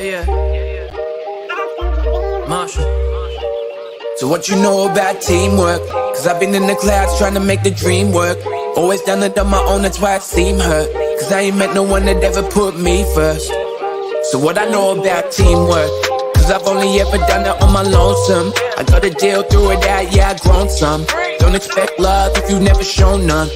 Yeah. Marshall. So what you know about teamwork? Cause I've been in the clouds trying to make the dream work. Always done it on my own, that's why it seemed hurt. Cause I ain't met no one that ever put me first. So what I know about teamwork? Cause I've only ever done it on my lonesome. I gotta deal through it out, yeah, I've grown some. Don't expect love if you've never shown none.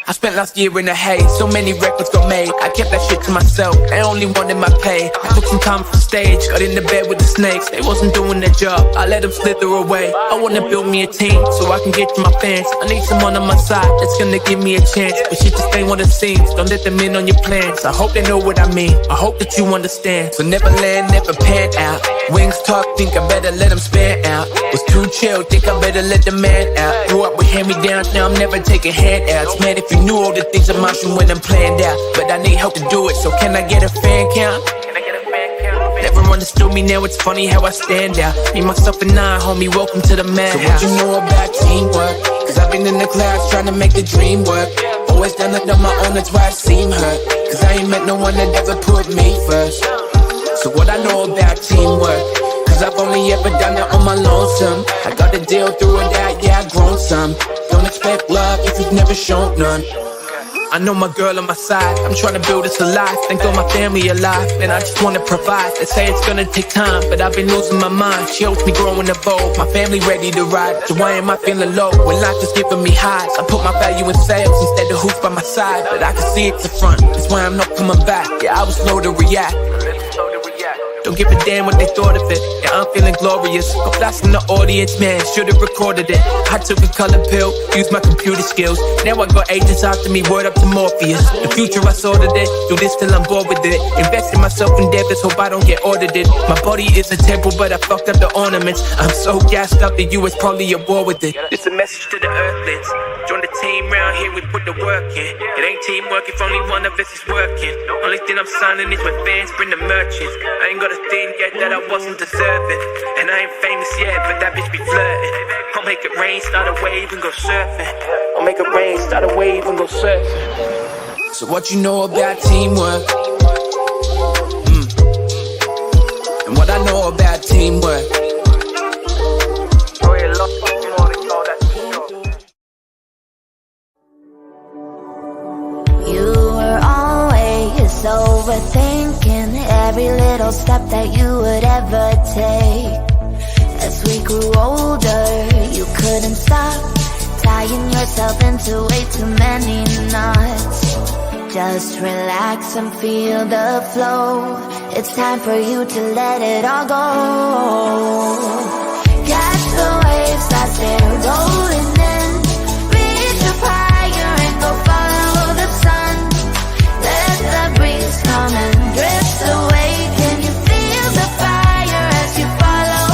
I spent last year in the haze, so many records got made. I kept that shit to myself, they only wanted my pay. I took some time from stage, got in the bed with the snakes. They wasn't doing their job, I let them slither away. I wanna build me a team, so I can get to my fans. I need someone on my side, that's gonna give me a chance. But shit just ain't what it seems, don't let them in on your plans. I hope they know what I mean, I hope that you understand. So never land, never pan out. Wings talk, think I better let them span out. Was too chill, think I better let the man out. Grew up with hand-me-downs, now I'm never taking handouts. Man, if you knew all the things I'm marching when I'm planned out. But I need help to do it, so can I get a fan count? Never understood me, now it's funny how I stand out. Me, myself and I, homie, welcome to the madhouse. So what you know about teamwork? Cause I've been in the clouds trying to make the dream work. Always done it on my own, that's why it seemed hurt. Cause I ain't met no one that ever put me first. So what I know about teamwork? Cause I've only ever done it on my lonesome. I gotta deal through it out, yeah, I've grown some. Don't expect love if you've never shown none. I know my girl on my side, I'm trying to build this alive. Thank God my family alive, and I just wanna provide. They say it's gonna take time, but I've been losing my mind. She helps me grow and evolve, my family ready to ride. So why am I feeling low when life is giving me highs? I put my value in sales instead of hoops by my side. But I can see it's the front, that's why I'm not coming back. Yeah, I was slow to react. Don't give a damn what they thought of it. Yeah, I'm feeling glorious. Go flash in the audience, man, should've recorded it. I took a color pill, used my computer skills. Now I got agents after me, word up to Morpheus. The future I sorted it, do this till I'm bored with it. Invest in myself endeavors, hope I don't get audited. My body is a temple, but I fucked up the ornaments. I'm so gassed up, the US probably at war with it. It's a message to the earthlings. Join the team round here, we put the work in. It ain't teamwork if only one of us is working. Only thing I'm signing is when fans bring the merchants. I ain't got a thing yet that I wasn't deserving. And I ain't famous yet, but that bitch be flirting. I'll make it rain, start a wave and go surfing. I'll make it rain, start a wave and go surfing. So what you know about teamwork? And what I know about teamwork? You were always overthinking every little step that you would ever take. As we grew older, you couldn't stop tying yourself into way too many knots. Just relax and feel the flow. It's time for you to let it all go. Catch the waves as they're rolling in. Reach up higher and go follow the sun. Let the breeze come and drift away. Can you feel the fire as you follow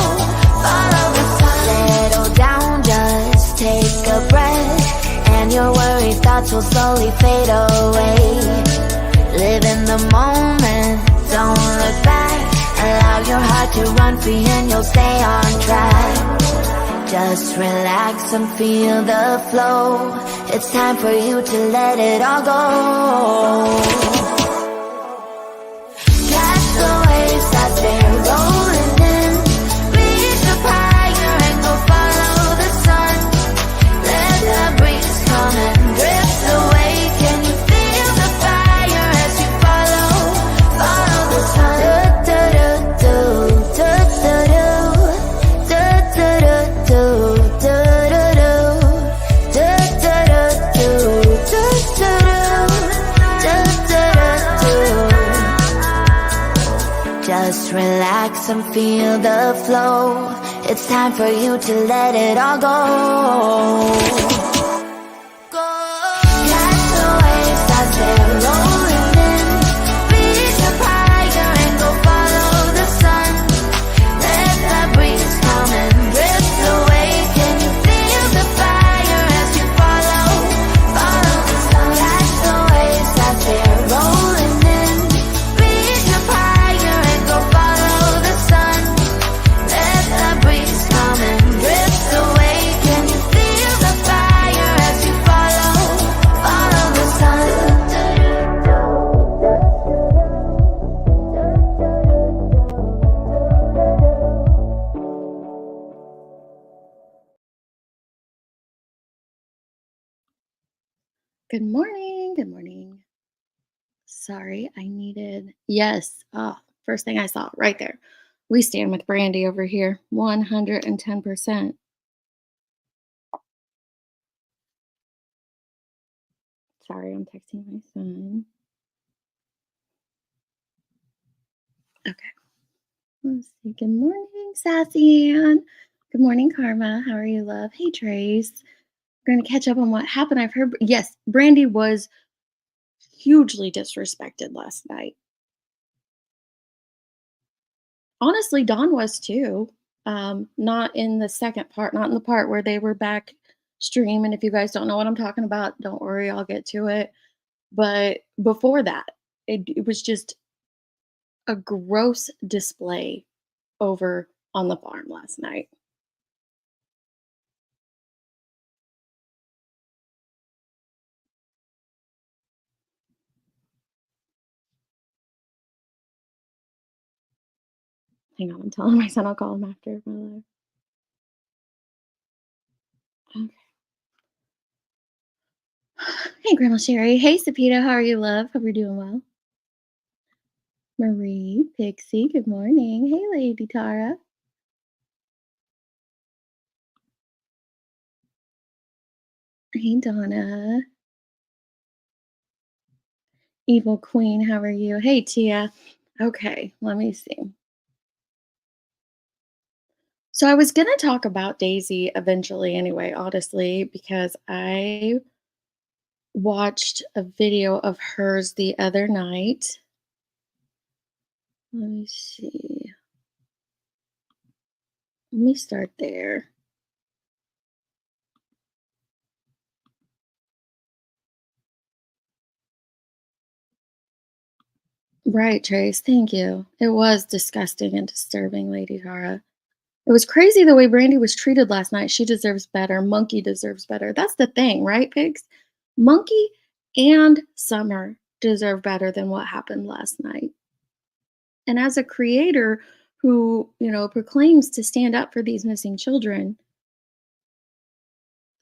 the sun? Settle down, just take a breath, and your worried thoughts will slowly fade away. Live in the moment, don't look back. Allow your heart to run free and you'll stay on track. Just relax and feel the flow. It's time for you to let it all go. Catch the waves as they're rolling in. Reach up higher and go follow the sun. Let the breeze come and drift away. Can you feel the fire as you follow the sun? Just relax and feel the flow. It's time for you to let it all go. Catch the waves as they're rolling in. Reach up higher and go follow the sun. Let the breeze come and drift away. Can you feel the fire as you follow the sun? Catch the waves as they're rolling in. Reach up higher and go follow the sun. Let the breeze come and drift away. Can you feel the fire? Good morning. Good morning. Sorry, I needed. Yes. Oh, first thing I saw right there. We stand with Brandy over here. 110%. Sorry, I'm texting my son. Okay. Let's see. Good morning, Sassy Ann. Good morning, Karma. How are you, love? Hey, Trace. We're going to catch up on what happened. I've heard. Yes, Brandy was hugely disrespected last night. Honestly, Dawn was too. Not in the second part, not in the part where they were back stream. And if you guys don't know what I'm talking about, don't worry, I'll get to it. But before that, it was just a gross display over on the farm last night. Hang on, I'm telling my son I'll call him after my live. Okay. Hey, Grandma Sherry. Hey, Sapita. How are you, love? Hope you're doing well. Marie, Pixie, good morning. Hey, Lady Tara. Hey, Donna. Evil Queen, how are you? Hey, Tia. Okay, let me see. So I was going to talk about Daisy eventually anyway, honestly, because I watched a video of hers the other night. Let me see. Let me start there. Right, Trace. Thank you. It was disgusting and disturbing, Lady Tara. It was crazy the way Brandy was treated last night. She deserves better. Monkey deserves better. That's the thing, right, pigs? Monkey and Summer deserve better than what happened last night. And as a creator who, proclaims to stand up for these missing children,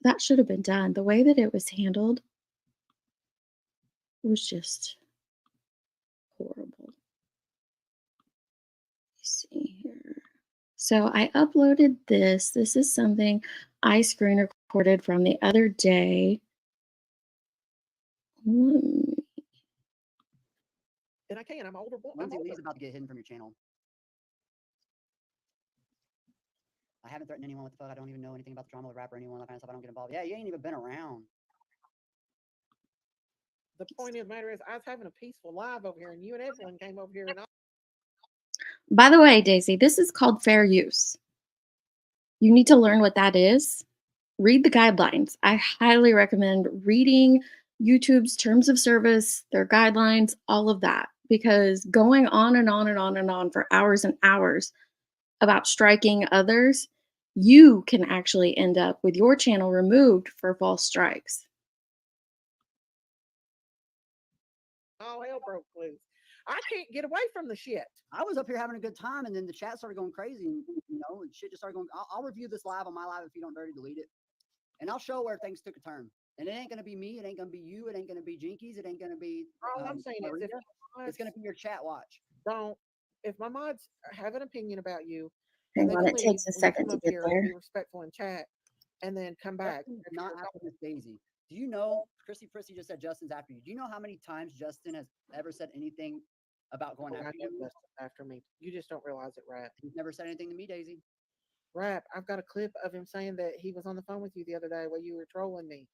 that should have been done. The way that it was handled was just horrible. Let's see here. So I uploaded this. This is something I screen recorded from the other day. And I can. I'm older. Lindsay Lee's about to get hidden from your channel. I haven't threatened anyone. What the fuck? I don't even know anything about the drama with rap or anyone, that kind of stuff. I don't get involved. Yeah, you ain't even been around. The point of the matter is, I was having a peaceful live over here, and you and Evelyn came over here, and By the way, Daisy, this is called fair use. You need to learn what that is. Read the guidelines. I highly recommend reading YouTube's terms of service, their guidelines, all of that, because going on and on and on and on for hours and hours about striking others, you can actually end up with your channel removed for false strikes. all hell broke loose. I can't get away from the shit. I was up here having a good time, and then the chat started going crazy, and and shit just started going. I'll review this live on my live if you don't dirty delete it, and I'll show where things took a turn. And it ain't gonna be me. It ain't gonna be you. It ain't gonna be Jinkies. It ain't gonna be. All I'm saying is, it's gonna be your chat watch. If my mods have an opinion about you, Hang on, it takes a second to get there. Be respectful in chat, and then come back. Not after Miss Daisy. Do you know, Chrissy Prissy just said Justin's after you. Do you know how many times Justin has ever said anything about going after you? After me. You just don't realize it, Rap. He's never said anything to me, Daisy. Rap, I've got a clip of him saying that he was on the phone with you the other day while you were trolling me.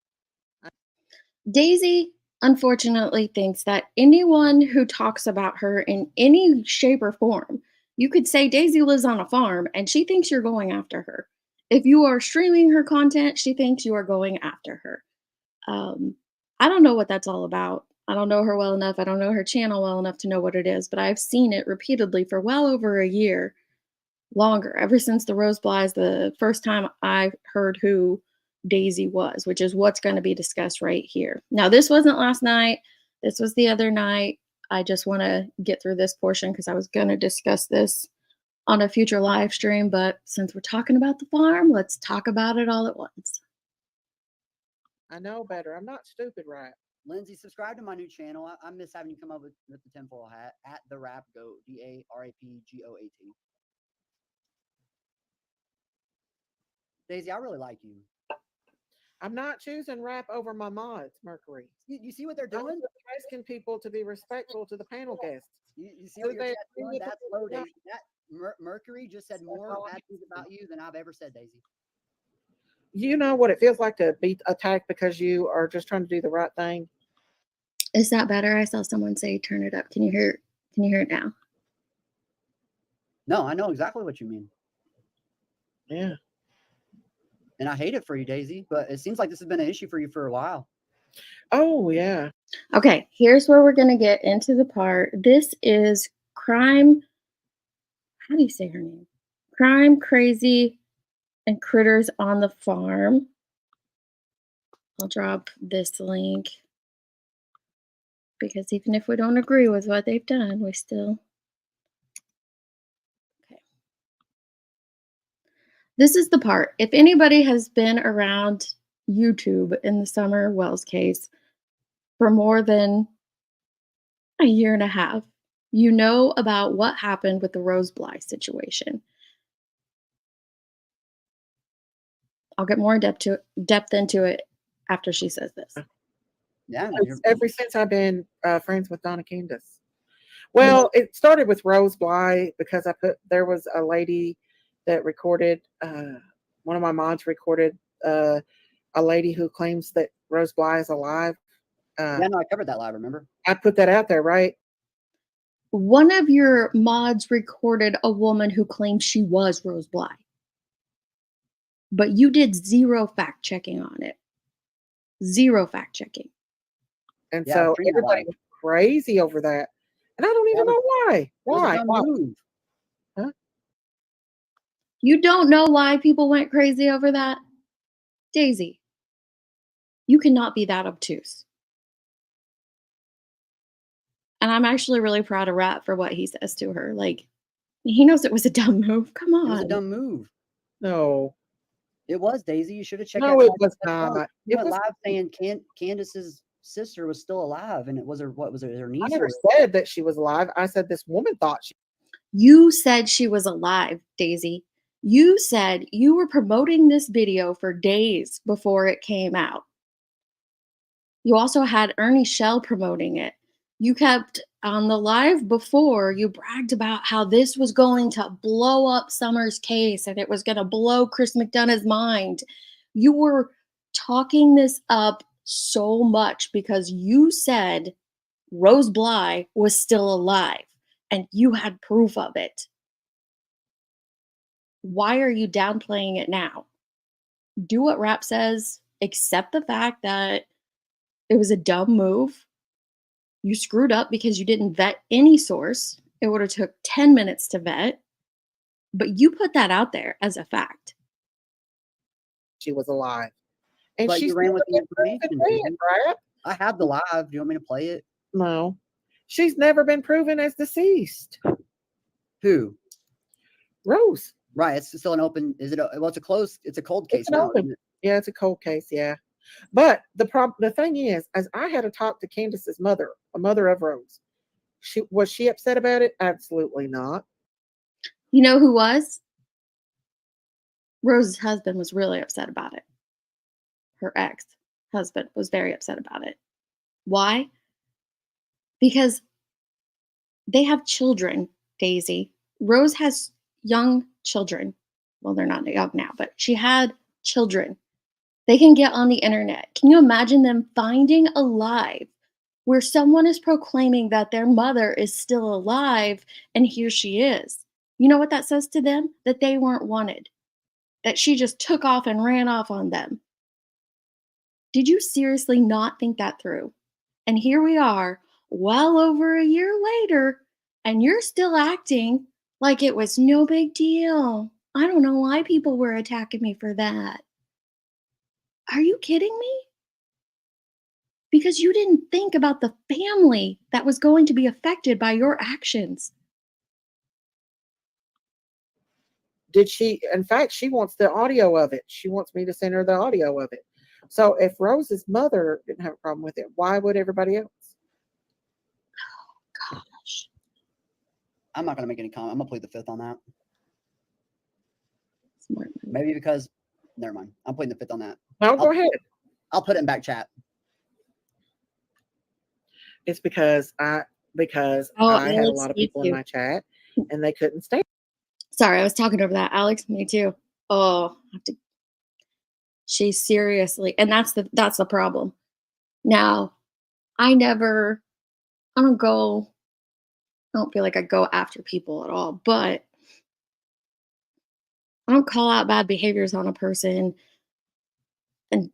Daisy, unfortunately, thinks that anyone who talks about her in any shape or form, you could say Daisy lives on a farm and she thinks you're going after her. If you are streaming her content, she thinks you are going after her. I don't know what that's all about. I don't know her well enough. I don't know her channel well enough to know what it is, but I've seen it repeatedly for well over a year, longer, ever since the Rose Blythe, the first time I heard who Daisy was, which is what's going to be discussed right here. Now, this wasn't last night. This was the other night. I just want to get through this portion because I was going to discuss this on a future live stream, but since we're talking about the farm, let's talk about it all at once. I know better. I'm not stupid, right? Lindsay, subscribe to my new channel. I miss having you come up with the tinfoil hat at the Rap Goat, DARAPGOAT. Daisy, I really like you. I'm not choosing rap over my mods, Mercury. You see what they're I'm doing? just asking people to be respectful to the panel guests. You see So what your they chat's agree doing? with That's the- low, yeah. Daisy. That Mercury just said more all I'm bad things about you than I've ever said, Daisy. You know what it feels like to be attacked because you are just trying to do the right thing? Is that better? I saw someone say turn it up. Can you hear it now? No, I know exactly what you mean. Yeah. And I hate it for you, Daisy, but it seems like this has been an issue for you for a while. Oh, yeah. Okay, here's where we're going to get into the part. This is Crime. How do you say her name? Crime, Crazy, and Critters on the Farm. I'll drop this link because even if we don't agree with what they've done, we still. Okay. This is the part. If anybody has been around YouTube in the Summer Wells case for more than a year and a half, you know about what happened with the Rose Bly situation. I'll get more depth into it after she says this. Yeah, Ever since I've been friends with Donna Candace. Well, it started with Rose Bly because there was a lady that recorded, one of my mods recorded a lady who claims that Rose Bly is alive. yeah, no, I covered that live, remember? I put that out there, right? One of your mods recorded a woman who claimed she was Rose Bly, but you did zero fact checking on it. Zero fact checking. And Yeah, so stream that everybody live. was crazy over that. And I don't even know why. It was a Why? dumb Why? move. You don't know why people went crazy over that? Daisy, you cannot be that obtuse. And I'm actually really proud of Rat for what he says to her. Like, he knows it was a dumb move. Come on. It was a dumb move. No. It was, Daisy. You should have checked No, that it live. was not. You It went was. live saying Candace's sister was still alive, and it was her niece? I never said that she was alive. I said this woman thought she. You said she was alive, Daisy. You said you were promoting this video for days before it came out. You also had Ernie Shell promoting it. You kept on the live before, you bragged about how this was going to blow up Summer's case and it was going to blow Chris McDonough's mind. You were talking this up so much because you said Rose Bly was still alive and you had proof of it. Why are you downplaying it now? Do what Rap says, accept the fact that it was a dumb move. You screwed up because you didn't vet any source. It would have took 10 minutes to vet, but you put that out there as a fact. She was alive. And But she's you ran with the never been information, proven Daisy. dead, right? I have the live. Do you want me to play it? No. She's never been proven as deceased. Who? Rose. Right. It's still an open. Is it? Well, it's a cold case It's an now. open. Yeah, it's a cold case. Yeah. But the thing is, as I had to talk to Candace's mother, a mother of Rose, was she upset about it? Absolutely not. You know who was? Rose's husband was really upset about it. Her ex-husband was very upset about it. Why? Because they have children, Daisy. Rose has young children. Well, they're not young now, but she had children. They can get on the internet. Can you imagine them finding a live where someone is proclaiming that their mother is still alive and here she is? You know what that says to them? That they weren't wanted, that she just took off and ran off on them. Did you seriously not think that through? And here we are, well over a year later, and you're still acting like it was no big deal. I don't know why people were attacking me for that. Are you kidding me? Because you didn't think about the family that was going to be affected by your actions. Did she? In fact, she wants the audio of it. She wants me to send her the audio of it. So if Rose's mother didn't have a problem with it, why would everybody else? Gosh. I'm not gonna make any comment. I'm gonna plead the fifth on that. Smart move. Maybe because never mind. I'm pleading the fifth on that. No, go ahead. I'll put it in back chat. It's because Oh, I had a Alex, lot of me people in too. my chat and they couldn't stand. Sorry, I was talking over that. Alex, me too. Oh, I have to. She seriously, and that's the problem. Now, I never, I don't go. I don't feel like I go after people at all, but I don't call out bad behaviors on a person and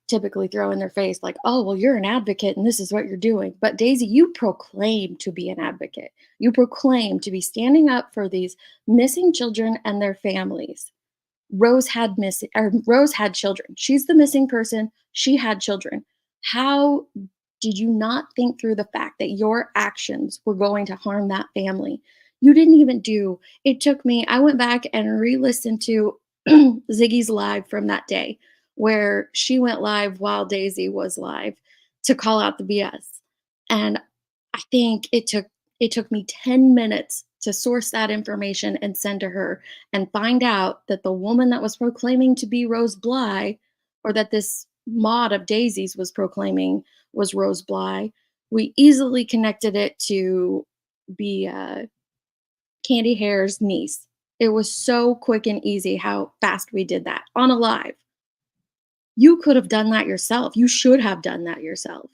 typically throw in their face, like, oh, well, you're an advocate and this is what you're doing. But Daisy, you proclaim to be an advocate. You proclaim to be standing up for these missing children and their families. Rose had children. She's the missing person. She had children. How did you not think through the fact that your actions were going to harm that family? You didn't even do. It took me, I went back and re-listened to Ziggy's live from that day where she went live while Daisy was live to call out the BS. And I think it took me 10 minutes to source that information and send to her and find out that the woman that was proclaiming to be Rose Bly, or that this mod of Daisy's was proclaiming was Rose Bly, we easily connected it to be Candy Hare's niece. It was so quick and easy how fast we did that on a live. You could have done that yourself. You should have done that yourself.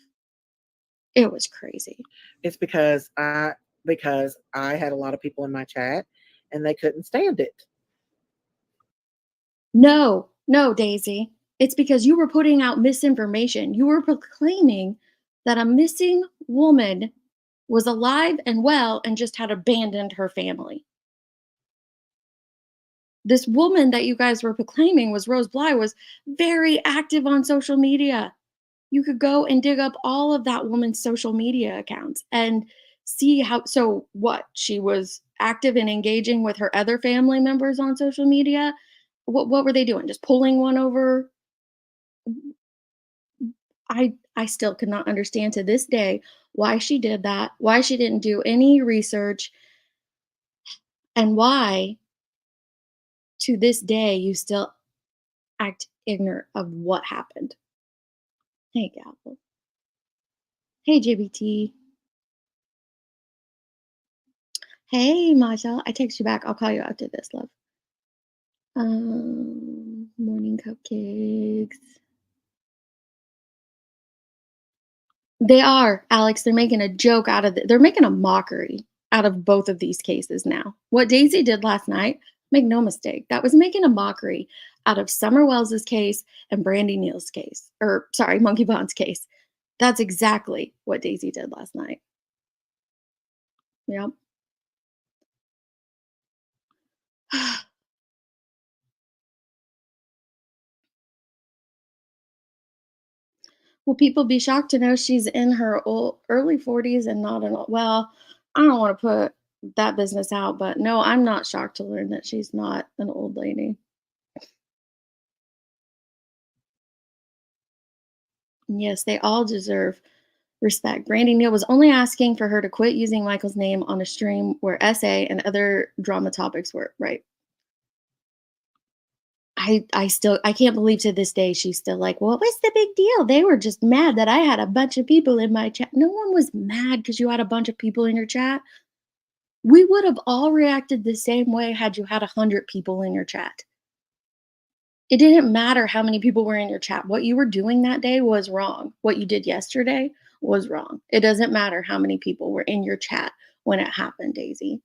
It was crazy. It's because I had a lot of people in my chat and they couldn't stand it. No, no, Daisy. It's because you were putting out misinformation. You were proclaiming that a missing woman was alive and well and just had abandoned her family. This woman that you guys were proclaiming was Rose Bly was very active on social media. You could go and dig up all of that woman's social media accounts and see how, so what, she was active and engaging with her other family members on social media. What were they doing? Just pulling one over? I still could not understand to this day why she did that, why she didn't do any research, and why to this day you still act ignorant of what happened. Hey, Gavel. Hey, JBT. Hey, Masha. I text you back. I'll call you after this, love. Morning cupcakes. They are, Alex. They're making a joke out of it. They're making a mockery out of both of these cases now. What Daisy did last night, make no mistake, that was making a mockery out of Summer Wells's case and Brandy Neal's case. Or, sorry, Monkey Bond's case. That's exactly what Daisy did last night. Yep. Will people be shocked to know she's in her early 40s and not an well, I don't want to put that business out, but no, I'm not shocked to learn that she's not an old lady. Yes, they all deserve respect. Brandy Neal was only asking for her to quit using Michael's name on a stream where essay and other drama topics were right. I can't believe to this day she's still like, well, what's the big deal? They were just mad that I had a bunch of people in my chat. No one was mad because you had a bunch of people in your chat. We would have all reacted the same way had you had 100 people in your chat. It didn't matter how many people were in your chat. What you were doing that day was wrong. What you did yesterday was wrong. It doesn't matter how many people were in your chat when it happened, Daisy.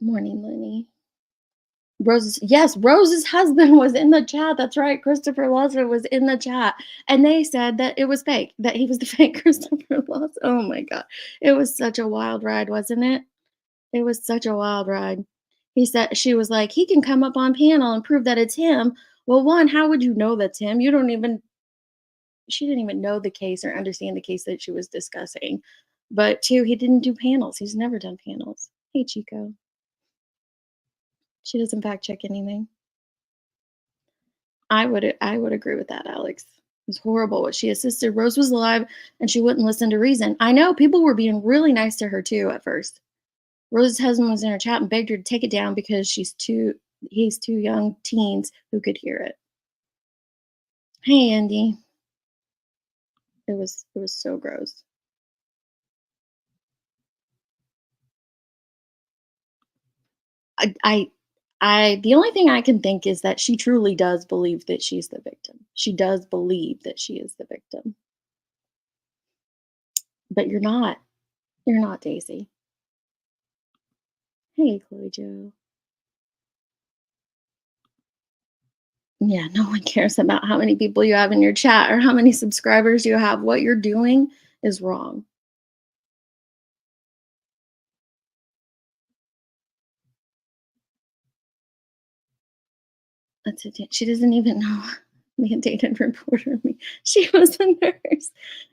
Morning, Lenny. Rose's husband was in the chat. That's right. Christopher Lawson was in the chat. And they said that it was fake, that he was the fake Christopher Lawson. Oh my God. It was such a wild ride, wasn't it? It was such a wild ride. She was like, he can come up on panel and prove that it's him. Well, one, how would you know that's him? She didn't even know the case or understand the case that she was discussing. But two, he didn't do panels. He's never done panels. Hey, Chico. She doesn't fact check anything. I would agree with that, Alex. It was horrible what she assisted. Rose was alive and she wouldn't listen to reason. I know people were being really nice to her too at first. Rose's husband was in her chat and begged her to take it down because he's too young teens who could hear it. Hey Andy. It was so gross. I I the only thing I can think is that she truly does believe that she's the victim. She does believe that she is the victim. But you're not. You're not, Daisy. Hey, Chloe Joe. Yeah, no one cares about how many people you have in your chat or how many subscribers you have. What you're doing is wrong. That's it. She doesn't even know mandated reporter me. She was a nurse.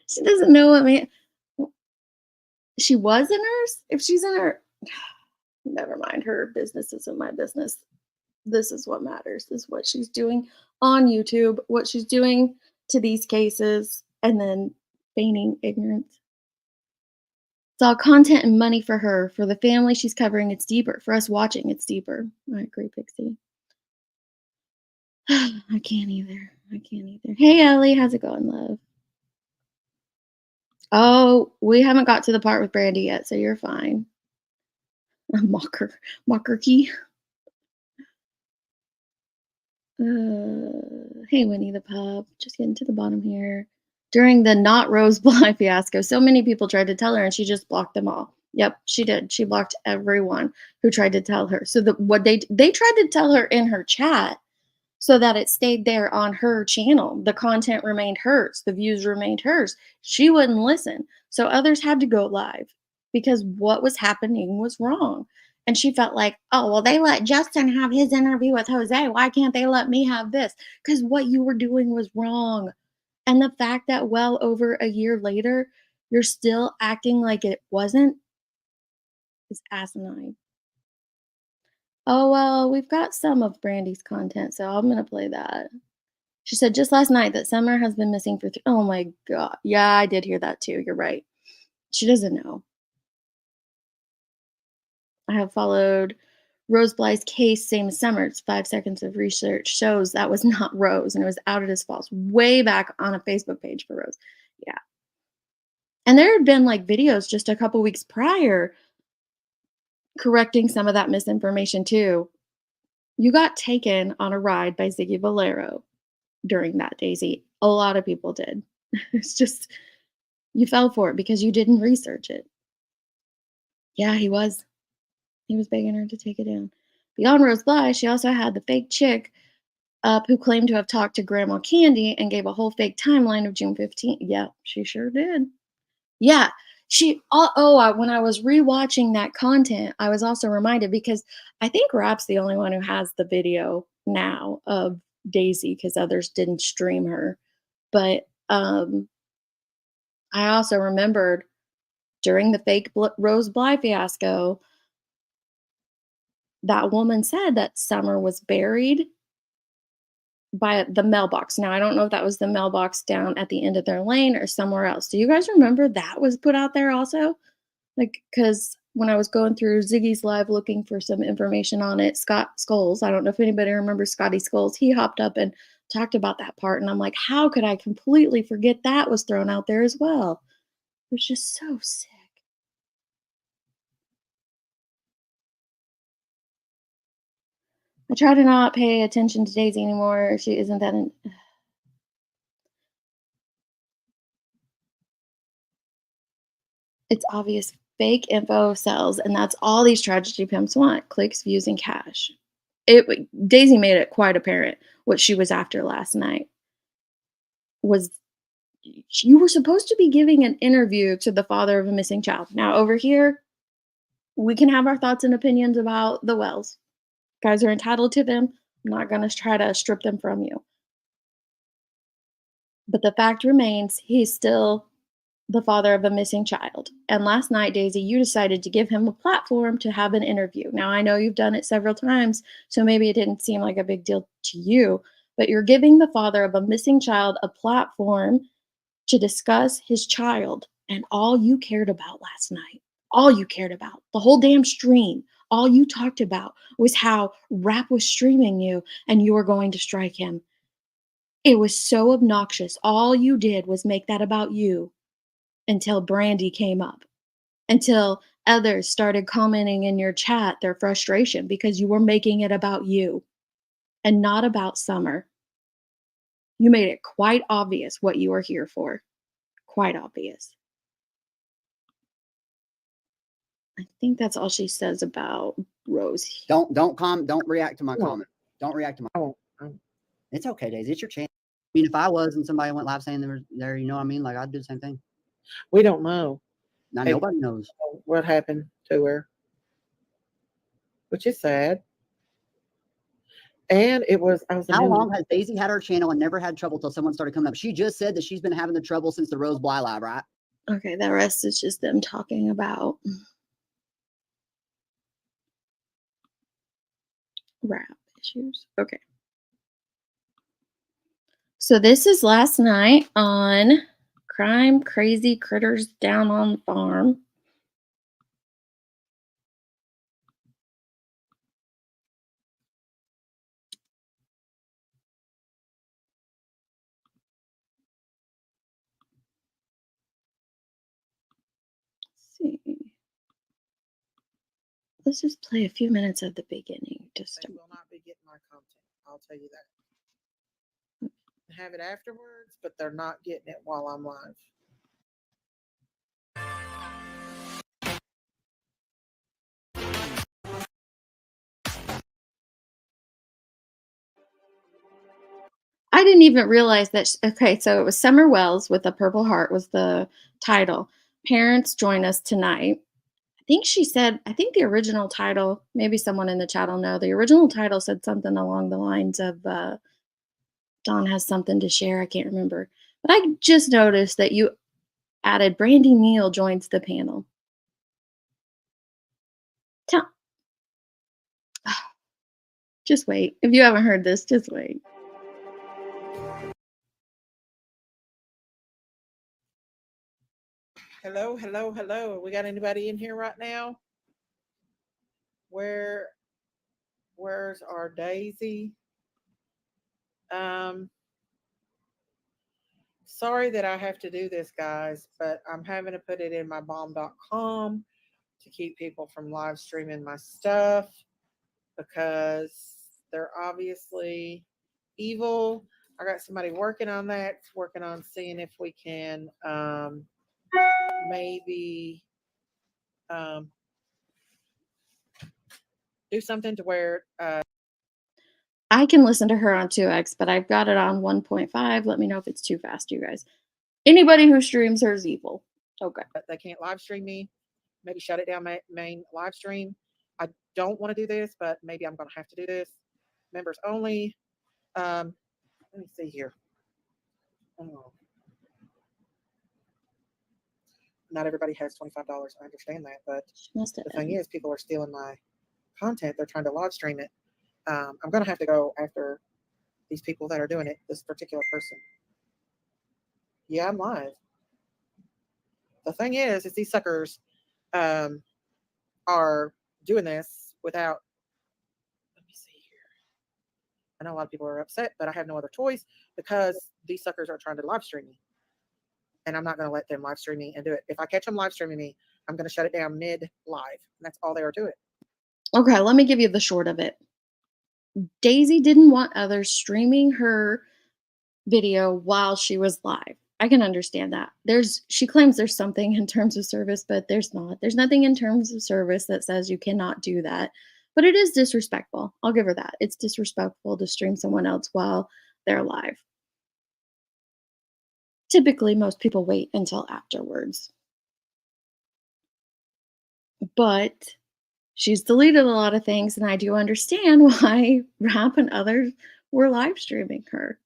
She doesn't know what man. She was a nurse. If she's a nurse, never mind. Her business isn't my business. This is what matters. Is what she's doing on YouTube, what she's doing to these cases, and then feigning ignorance. It's all content and money for her. For the family she's covering, it's deeper. For us watching, it's deeper. I agree, Pixie. I can't either. I can't either. Hey, Ellie, how's it going, love? Oh, we haven't got to the part with Brandy yet, so you're fine. Mocker key. Hey, Winnie the Pub. Just getting to the bottom here. During the not Rose Bly fiasco, so many people tried to tell her, and she just blocked them all. Yep, she did. She blocked everyone who tried to tell her. So what they tried to tell her in her chat, so that it stayed there on her channel. The content remained hers. The views remained hers. She wouldn't listen. So others had to go live because what was happening was wrong. And she felt like, oh, well, they let Justin have his interview with Jose. Why can't they let me have this? Because what you were doing was wrong. And the fact that well over a year later, you're still acting like it wasn't is asinine. Oh, well, we've got some of Brandy's content, so I'm going to play that. She said just last night that Summer has been missing for oh my God. Yeah, I did hear that too. You're right. She doesn't know. I have followed Rose Bly's case, same as Summer's. 5 seconds of research shows that was not Rose and it was outed as false way back on a Facebook page for Rose. Yeah. And there had been like videos just a couple weeks prior correcting some of that misinformation too. You got taken on a ride by Ziggy Valero during that, Daisy. A lot of people did. It's just, you fell for it because you didn't research it. Yeah, he was. He was begging her to take it down. Beyond Rose Bly, she also had the fake chick up who claimed to have talked to Grandma Candy and gave a whole fake timeline of June 15th. Yeah, she sure did. Yeah, when I was rewatching that content, I was also reminded because I think Rap's the only one who has the video now of Daisy because others didn't stream her. But I also remembered during the fake Rose Bly fiasco, that woman said that Summer was buried by the mailbox. Now, I don't know if that was the mailbox down at the end of their lane or somewhere else. Do you guys remember that was put out there also? Like, because when I was going through Ziggy's live looking for some information on it, Scott Scholes, I don't know if anybody remembers Scotty Scholes, he hopped up and talked about that part. And I'm like, how could I completely forget that was thrown out there as well? It was just so sick. I try to not pay attention to Daisy anymore. She isn't that. It's obvious fake info sells, and that's all these tragedy pimps want: clicks, views, and cash. Daisy made it quite apparent what she was after last night. Was you were supposed to be giving an interview to the father of a missing child. Now over here, we can have our thoughts and opinions about the Wells. Guys are entitled to them. I'm not going to try to strip them from you. But the fact remains, he's still the father of a missing child. And last night, Daisy, you decided to give him a platform to have an interview. Now, I know you've done it several times, so maybe it didn't seem like a big deal to you, but you're giving the father of a missing child a platform to discuss his child and all you cared about last night. All you cared about, the whole damn stream, all you talked about was how Rap was streaming you and you were going to strike him. It was so obnoxious. All you did was make that about you until Brandy came up, until others started commenting in your chat their frustration because you were making it about you and not about Summer. You made it quite obvious what you were here for. Quite obvious. I think that's all she says about Rose. Don't react to my No. comment. Don't react to my. Oh, It's okay, Daisy. It's your chance. I mean, if I was and somebody went live saying they were there, you know what I mean? Like I'd do the same thing. we don't know Now Hey. nobody knows. what happened to her, which is sad. And I was. How long has Daisy had her channel and never had trouble till someone started coming up? She just said that she's been having the trouble since the Rose Bly live, right? Okay, the rest is just them talking about rap issues. Okay. So this is last night on Crime Crazy Critters Down on the Farm. Let's see. Let's just play a few minutes of the beginning. Just They will not be getting my content. I'll tell you that. Have it afterwards, but they're not getting it while I'm live. I didn't even realize that. Okay, so it was Summer Wells with a Purple Heart was the title. Parents join us tonight. I think she said, I think the original title, maybe someone in the chat will know, the original title said something along the lines of Dawn has something to share. I can't remember. But I just noticed that you added Brandy Neal joins the panel. Tell, just wait. If you haven't heard this, just wait. Hello, hello, hello. We got anybody in here right now? Where's our Daisy? Sorry that I have to do this, guys, but I'm having to put it in my bomb.com to keep people from live streaming my stuff because they're obviously evil. I got somebody working on that, working on seeing if we can maybe do something to where I can listen to her on 2x, but I've got it on 1.5. Let me know if it's too fast, you guys. Anybody who streams her is evil. Okay. they can't live stream me. Maybe shut it down, main live stream. I don't want to do this, but maybe I'm going to have to do this. Members only. Let me see here. Oh. Not everybody has $25. I understand that, but the thing is, people are stealing my content. They're trying to live stream it. I'm going to have to go after these people that are doing it, this particular person. Yeah, I'm live. The thing is these suckers are doing this without, let me see here. I know a lot of people are upset, but I have no other choice because these suckers are trying to live stream me. And I'm not going to let them live stream me and do it. If I catch them live streaming me, I'm going to shut it down mid-live. And that's all they are doing. Okay, let me give you the short of it. Daisy didn't want others streaming her video while she was live. I can understand that. She claims there's something in terms of service, but there's not. There's nothing in terms of service that says you cannot do that. But it is disrespectful. I'll give her that. It's disrespectful to stream someone else while they're live. Typically, most people wait until afterwards. But she's deleted a lot of things, and I do understand why Rap and others were live streaming her.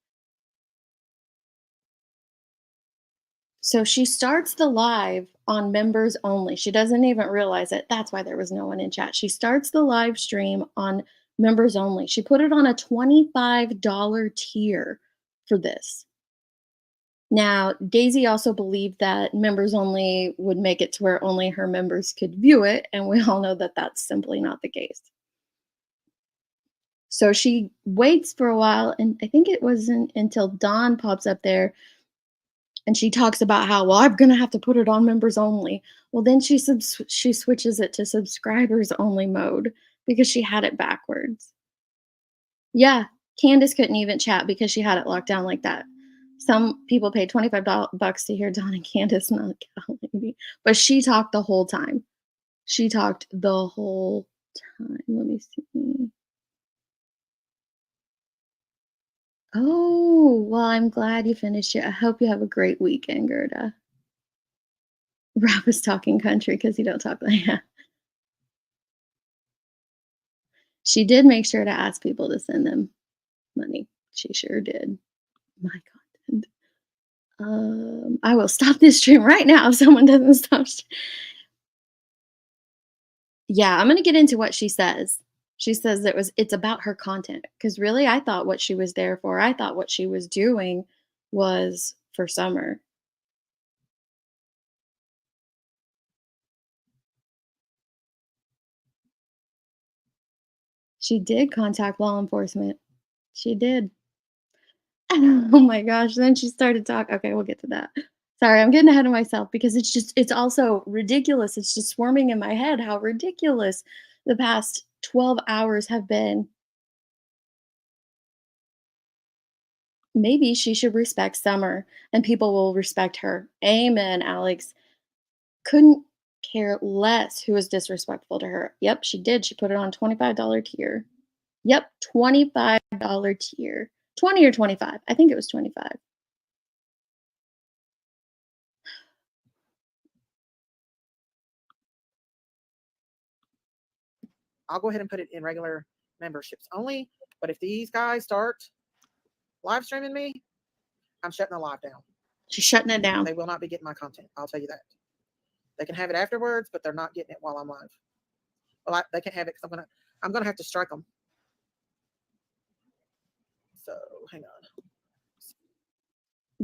So she starts the live on members only. She doesn't even realize it. That's why there was no one in chat. She starts the live stream on members only. She put it on a $25 tier for this. Now, Daisy also believed that members only would make it to where only her members could view it, and we all know that that's simply not the case. So she waits for a while, and I think it wasn't until Dawn pops up there and she talks about how, well, I'm gonna have to put it on members only. Well, then she switches it to subscribers only mode because she had it backwards. Yeah, Candace couldn't even chat because she had it locked down like that. Some people paid $25 to hear Dawn and Candace, not Cal Lady, but she talked the whole time. She talked the whole time. Let me see. Oh, well, I'm glad you finished it. I hope you have a great weekend, Gerda. Rob is talking country because you don't talk like that. She did make sure to ask people to send them money. She sure did. My content. I will stop this stream right now if someone doesn't stop. Yeah, I'm gonna get into what she says. She says it's about her content because really, I thought what she was there for. I thought what she was doing was for Summer. She did contact law enforcement. She did. Oh my gosh, then she started talking. Okay, we'll get to that. Sorry, I'm getting ahead of myself because it's also ridiculous. It's just swarming in my head how ridiculous the past 12 hours have been. Maybe she should respect Summer and people will respect her. Amen, Alex. Couldn't care less who was disrespectful to her. Yep, she did. She put it on $25 tier. Yep, $25 tier. 20 or 25. I think it was 25. I'll go ahead and put it in regular memberships only. But if these guys start live streaming me, I'm shutting the live down. She's shutting it down. They will not be getting my content. I'll tell you that. They can have it afterwards, but they're not getting it while I'm live. Well, they can have it because I'm gonna have to strike them. So hang on.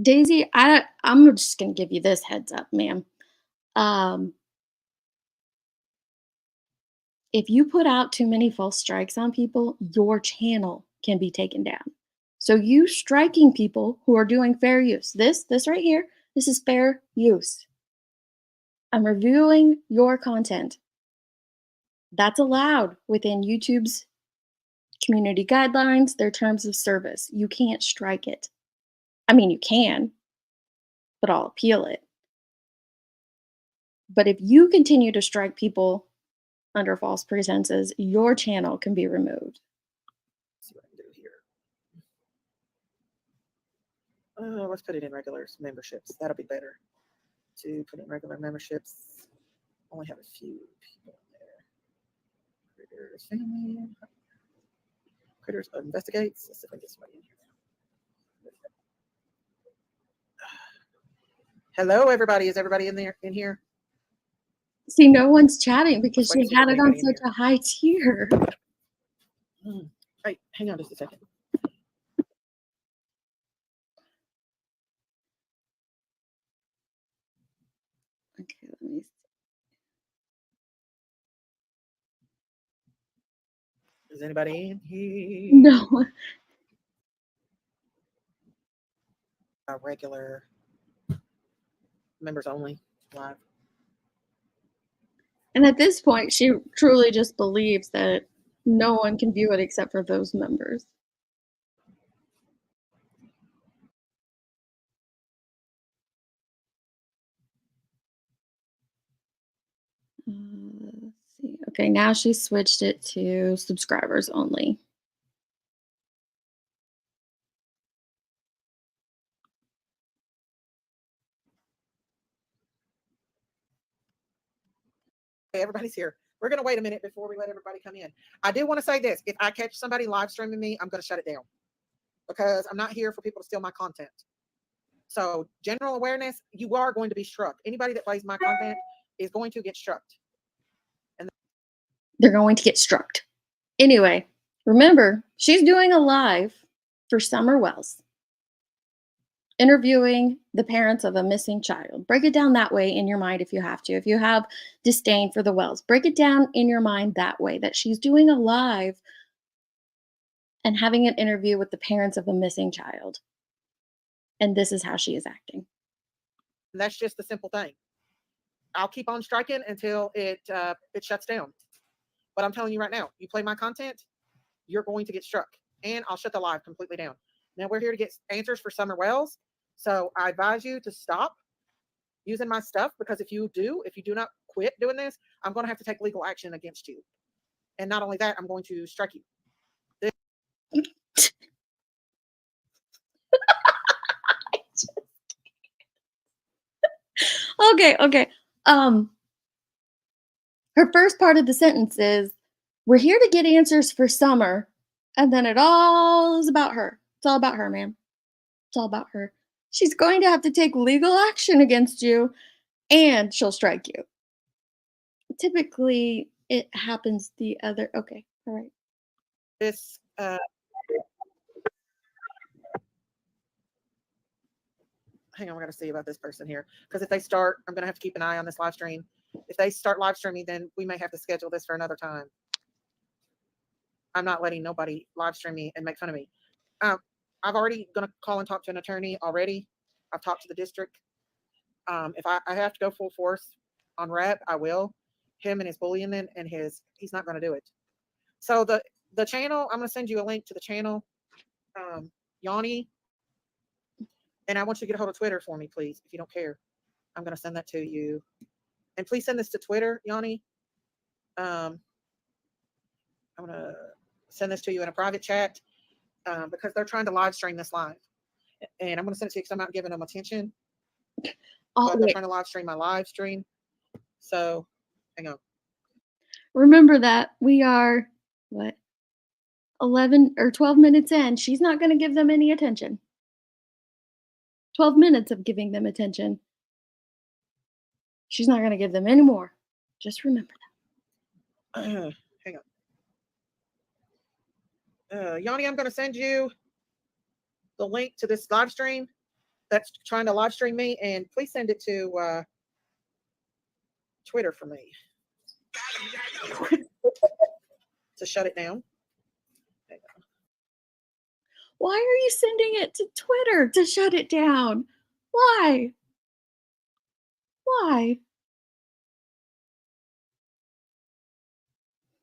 Daisy, I'm just gonna give you this heads up, ma'am. If you put out too many false strikes on people, your channel can be taken down. So you striking people who are doing fair use. This right here, this is fair use. I'm reviewing your content. That's allowed within YouTube's community guidelines, their terms of service. You can't strike it. I mean, you can, but I'll appeal it. But if you continue to strike people under false pretenses, your channel can be removed. Let's see what I can do here. Let's put it in regular memberships. That'll be better. To put in regular memberships, only have a few people in there. Critters family. Critters investigates. Let's see if I can get somebody in here. Hello, everybody. Is everybody in here? See, no one's chatting because Let's wait she to see if had it on anybody in such a high tier. Hey, hang on just a second. Okay, let me see. Is anybody in here? No. Regular members only live. And at this point, she truly just believes that no one can view it except for those members. Let's see. Okay, now she switched it to subscribers only. Okay, everybody's here. We're going to wait a minute before we let everybody come in. I do want to say this. If I catch somebody live streaming me, I'm going to shut it down because I'm not here for people to steal my content. So general awareness, you are going to be struck. Anybody that plays my content is going to get struck. They're going to get struck. Anyway, remember, she's doing a live for Summer Wells, interviewing the parents of a missing child. Break it down that way in your mind if you have to. If you have disdain for the Wells, break it down in your mind that way, that she's doing a live and having an interview with the parents of a missing child. And this is how she is acting. And that's just the simple thing. I'll keep on striking until it shuts down. But I'm telling you right now, you play my content, you're going to get struck. And I'll shut the live completely down. Now we're here to get answers for Summer Wells. So I advise you to stop using my stuff, because if you do not quit doing this, I'm going to have to take legal action against you. And not only that, I'm going to strike you. Okay. Her first part of the sentence is, we're here to get answers for Summer. And then it all is about her. It's all about her, ma'am. It's all about her. She's going to have to take legal action against you, and she'll strike you. Typically, it happens the other. Okay, all right. This hang on, we got to see about this person here, because if they start, I'm going to have to keep an eye on this live stream. If they start live streaming, then we may have to schedule this for another time. I'm not letting nobody live stream me and make fun of me. I've already going to call and talk to an attorney already. I've talked to the district. If I have to go full force on rep, I will. Him and his bullying, and he's not going to do it. So the channel, I'm going to send you a link to the channel, Yanni. And I want you to get a hold of Twitter for me, please, if you don't care. I'm going to send that to you. And please send this to Twitter, Yanni. I'm going to send this to you in a private chat, because they're trying to live stream this live. And I'm going to send it to you because I'm not giving them attention. But they're trying to live stream my live stream. So, hang on. Remember that we are, 11 or 12 minutes in. She's not going to give them any attention. 12 minutes of giving them attention. She's not going to give them any more. Just remember that. Hang on. Yanni, I'm going to send you the link to this live stream that's trying to live stream me, and please send it to Twitter for me to shut it down. Why are you sending it to Twitter to shut it down? Why? Why?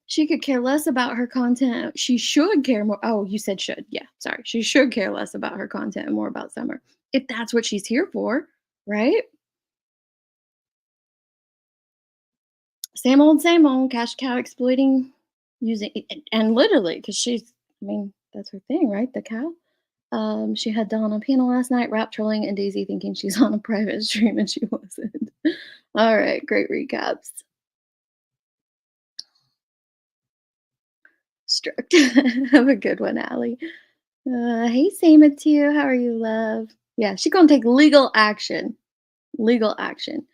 She could care less about her content. She should care more. Oh, you said should. Yeah, sorry. She should care less about her content and more about Summer, if that's what she's here for, right? Same old, cash cow exploiting, using, and literally, because she's, that's her thing, right? The cow. She had Dawn on panel last night, rap trolling, and Daisy thinking she's on a private stream and she wasn't. All right, great recaps. Struck. Have a good one, Allie. Hey, Sama too. How are you, love? Yeah, she's gonna take legal action. Legal action.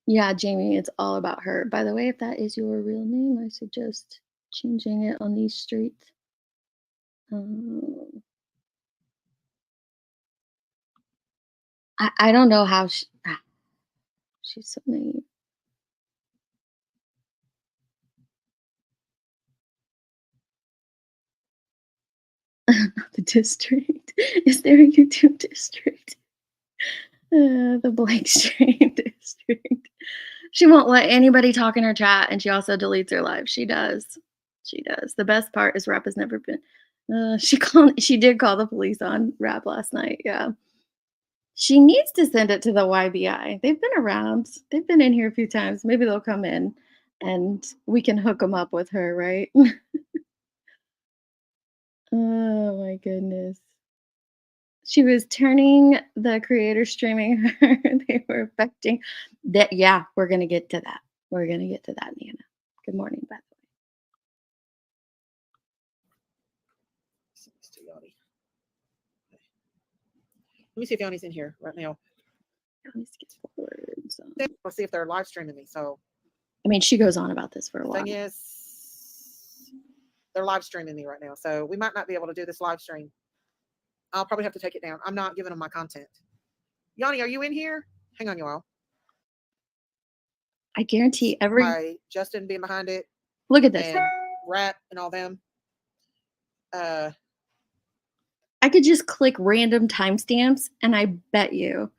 Yeah, Jamie, it's all about her. By the way, if that is your real name, I suggest changing it on these streets. I don't know how she's so naive. The district. Is there a YouTube district? The blank stream district. She won't let anybody talk in her chat, and she also deletes her live. She does. She does. The best part is Rap has never been. She did call the police on Rap last night. Yeah. She needs to send it to the YBI. They've been around. They've been in here a few times. Maybe they'll come in, and we can hook them up with her, right? Oh my goodness. She was turning the creator streaming her. They were affecting that. Yeah, we're going to get to that. We're going to get to that, Nana. Good morning, by the Let me see if Yanni's in here right now. Let me skip forward. So. Let's see if they're live streaming me. So, I mean, she goes on about this for a while. thing is, they're live streaming me right now, so we might not be able to do this live stream. I'll probably have to take it down. I'm not giving them my content. Yanni, are you in here? Hang on, y'all. I guarantee By Justin being behind it. Look at this. And Rat and all them. I could just click random timestamps, and I bet you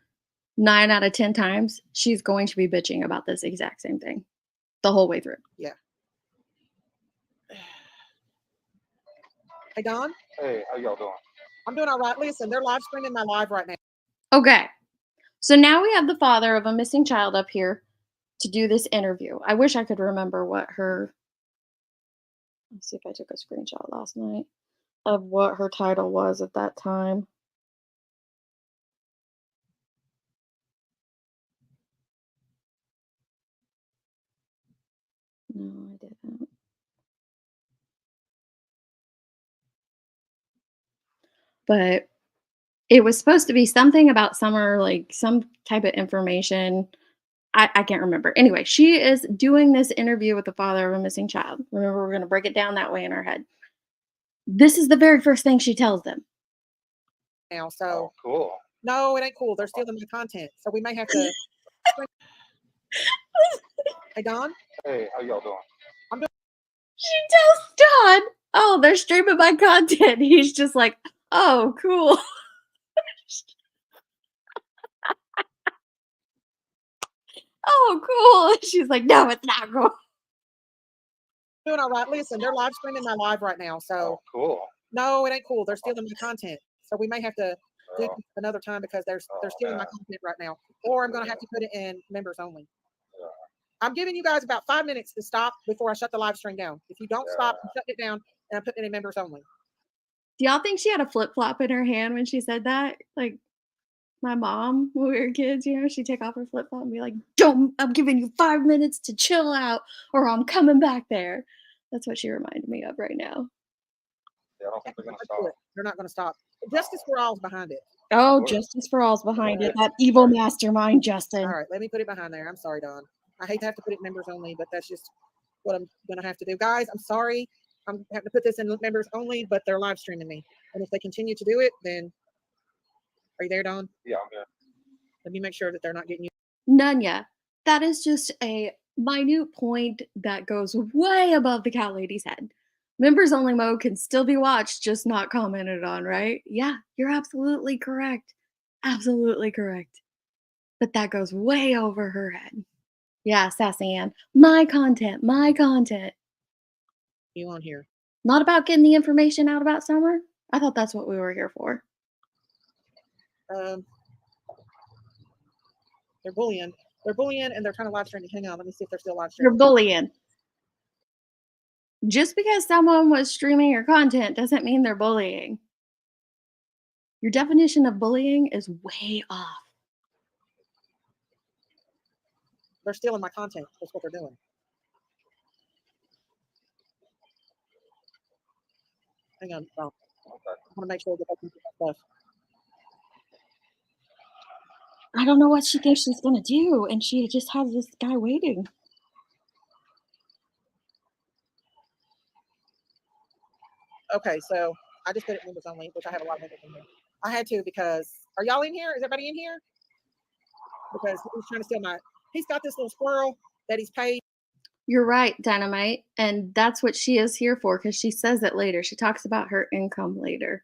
9 out of 10 times she's going to be bitching about this exact same thing the whole way through. Yeah. Hey, Don. Hey, how y'all doing? I'm doing all right. Listen, they're live streaming my live right now. Okay. So now we have the father of a missing child up here to do this interview. I wish I could remember what her. Let's see if I took a screenshot last night of what her title was at that time. No, I didn't. But it was supposed to be something about Summer, like some type of information. I can't remember. Anyway, she is doing this interview with the father of a missing child. Remember, we're going to break it down that way in our head. This is the very first thing she tells them. Now, so Oh, cool. no, it ain't cool. They're stealing my content, so we may have to. Hey, Don. Hey, how y'all doing? She tells Don, "Oh, they're streaming my content." He's just like, "Oh, cool." Oh, cool. She's like, "No, it's not cool." Doing all right. Listen, they're live streaming my live right now, so Oh, cool. no, it ain't cool. They're stealing my content, so we may have to do Oh, it another time because they're stealing my man. content right now, or I'm gonna have to put it in members only. Yeah. I'm giving you guys about 5 minutes to stop before I shut the live stream down. If you don't stop, I'm shutting it down and I'm putting it in members only. Do y'all think she had a flip flop in her hand when she said that? Like my mom, when we were kids, she'd take off her flip flop and be like, "Don't! I'm giving you 5 minutes to chill out, or I'm coming back there." That's what she reminded me of right now. Yeah, I don't think they're gonna Let's stop. do it. They're not gonna stop. Justice for All's behind it. Oh, Sure. Justice for All's behind it. Yeah. That evil mastermind, Justin. All right, let me put it behind there. I'm sorry, Don. I hate to have to put it in members only, but that's just what I'm gonna have to do. Guys, I'm sorry. I'm having to put this in members only, but they're live streaming me. And if they continue to do it, then are you there, Don? Yeah, I'm there. Let me make sure that they're not getting you. Nunya. That is just a minute point that goes way above the cat lady's head. Members only mode can still be watched, just not commented on, right? Yeah, you're absolutely correct. Absolutely correct. But that goes way over her head. Yeah, Sassy Ann. My content, my content. You on here? Not about getting the information out about Summer. I thought that's what we were here for. They're bullying. They're bullying and they're trying to live stream. Hang on, let me see if they're still live You're streaming. bullying. Just because someone was streaming your content doesn't mean they're bullying. Your definition of bullying is way off. They're stealing my content. That's what they're doing. Hang on. Oh, Okay. I want to make sure that I can get that stuff. I don't know what she thinks she's gonna do, and she just has this guy waiting. Okay, so I just put it in members only, which I have a lot of members in here. I had to because are y'all in here? Is everybody in here? Because he's trying to steal my. He's got this little squirrel that he's paid. You're right, Dynamite, and that's what she is here for because she says it later. She talks about her income later.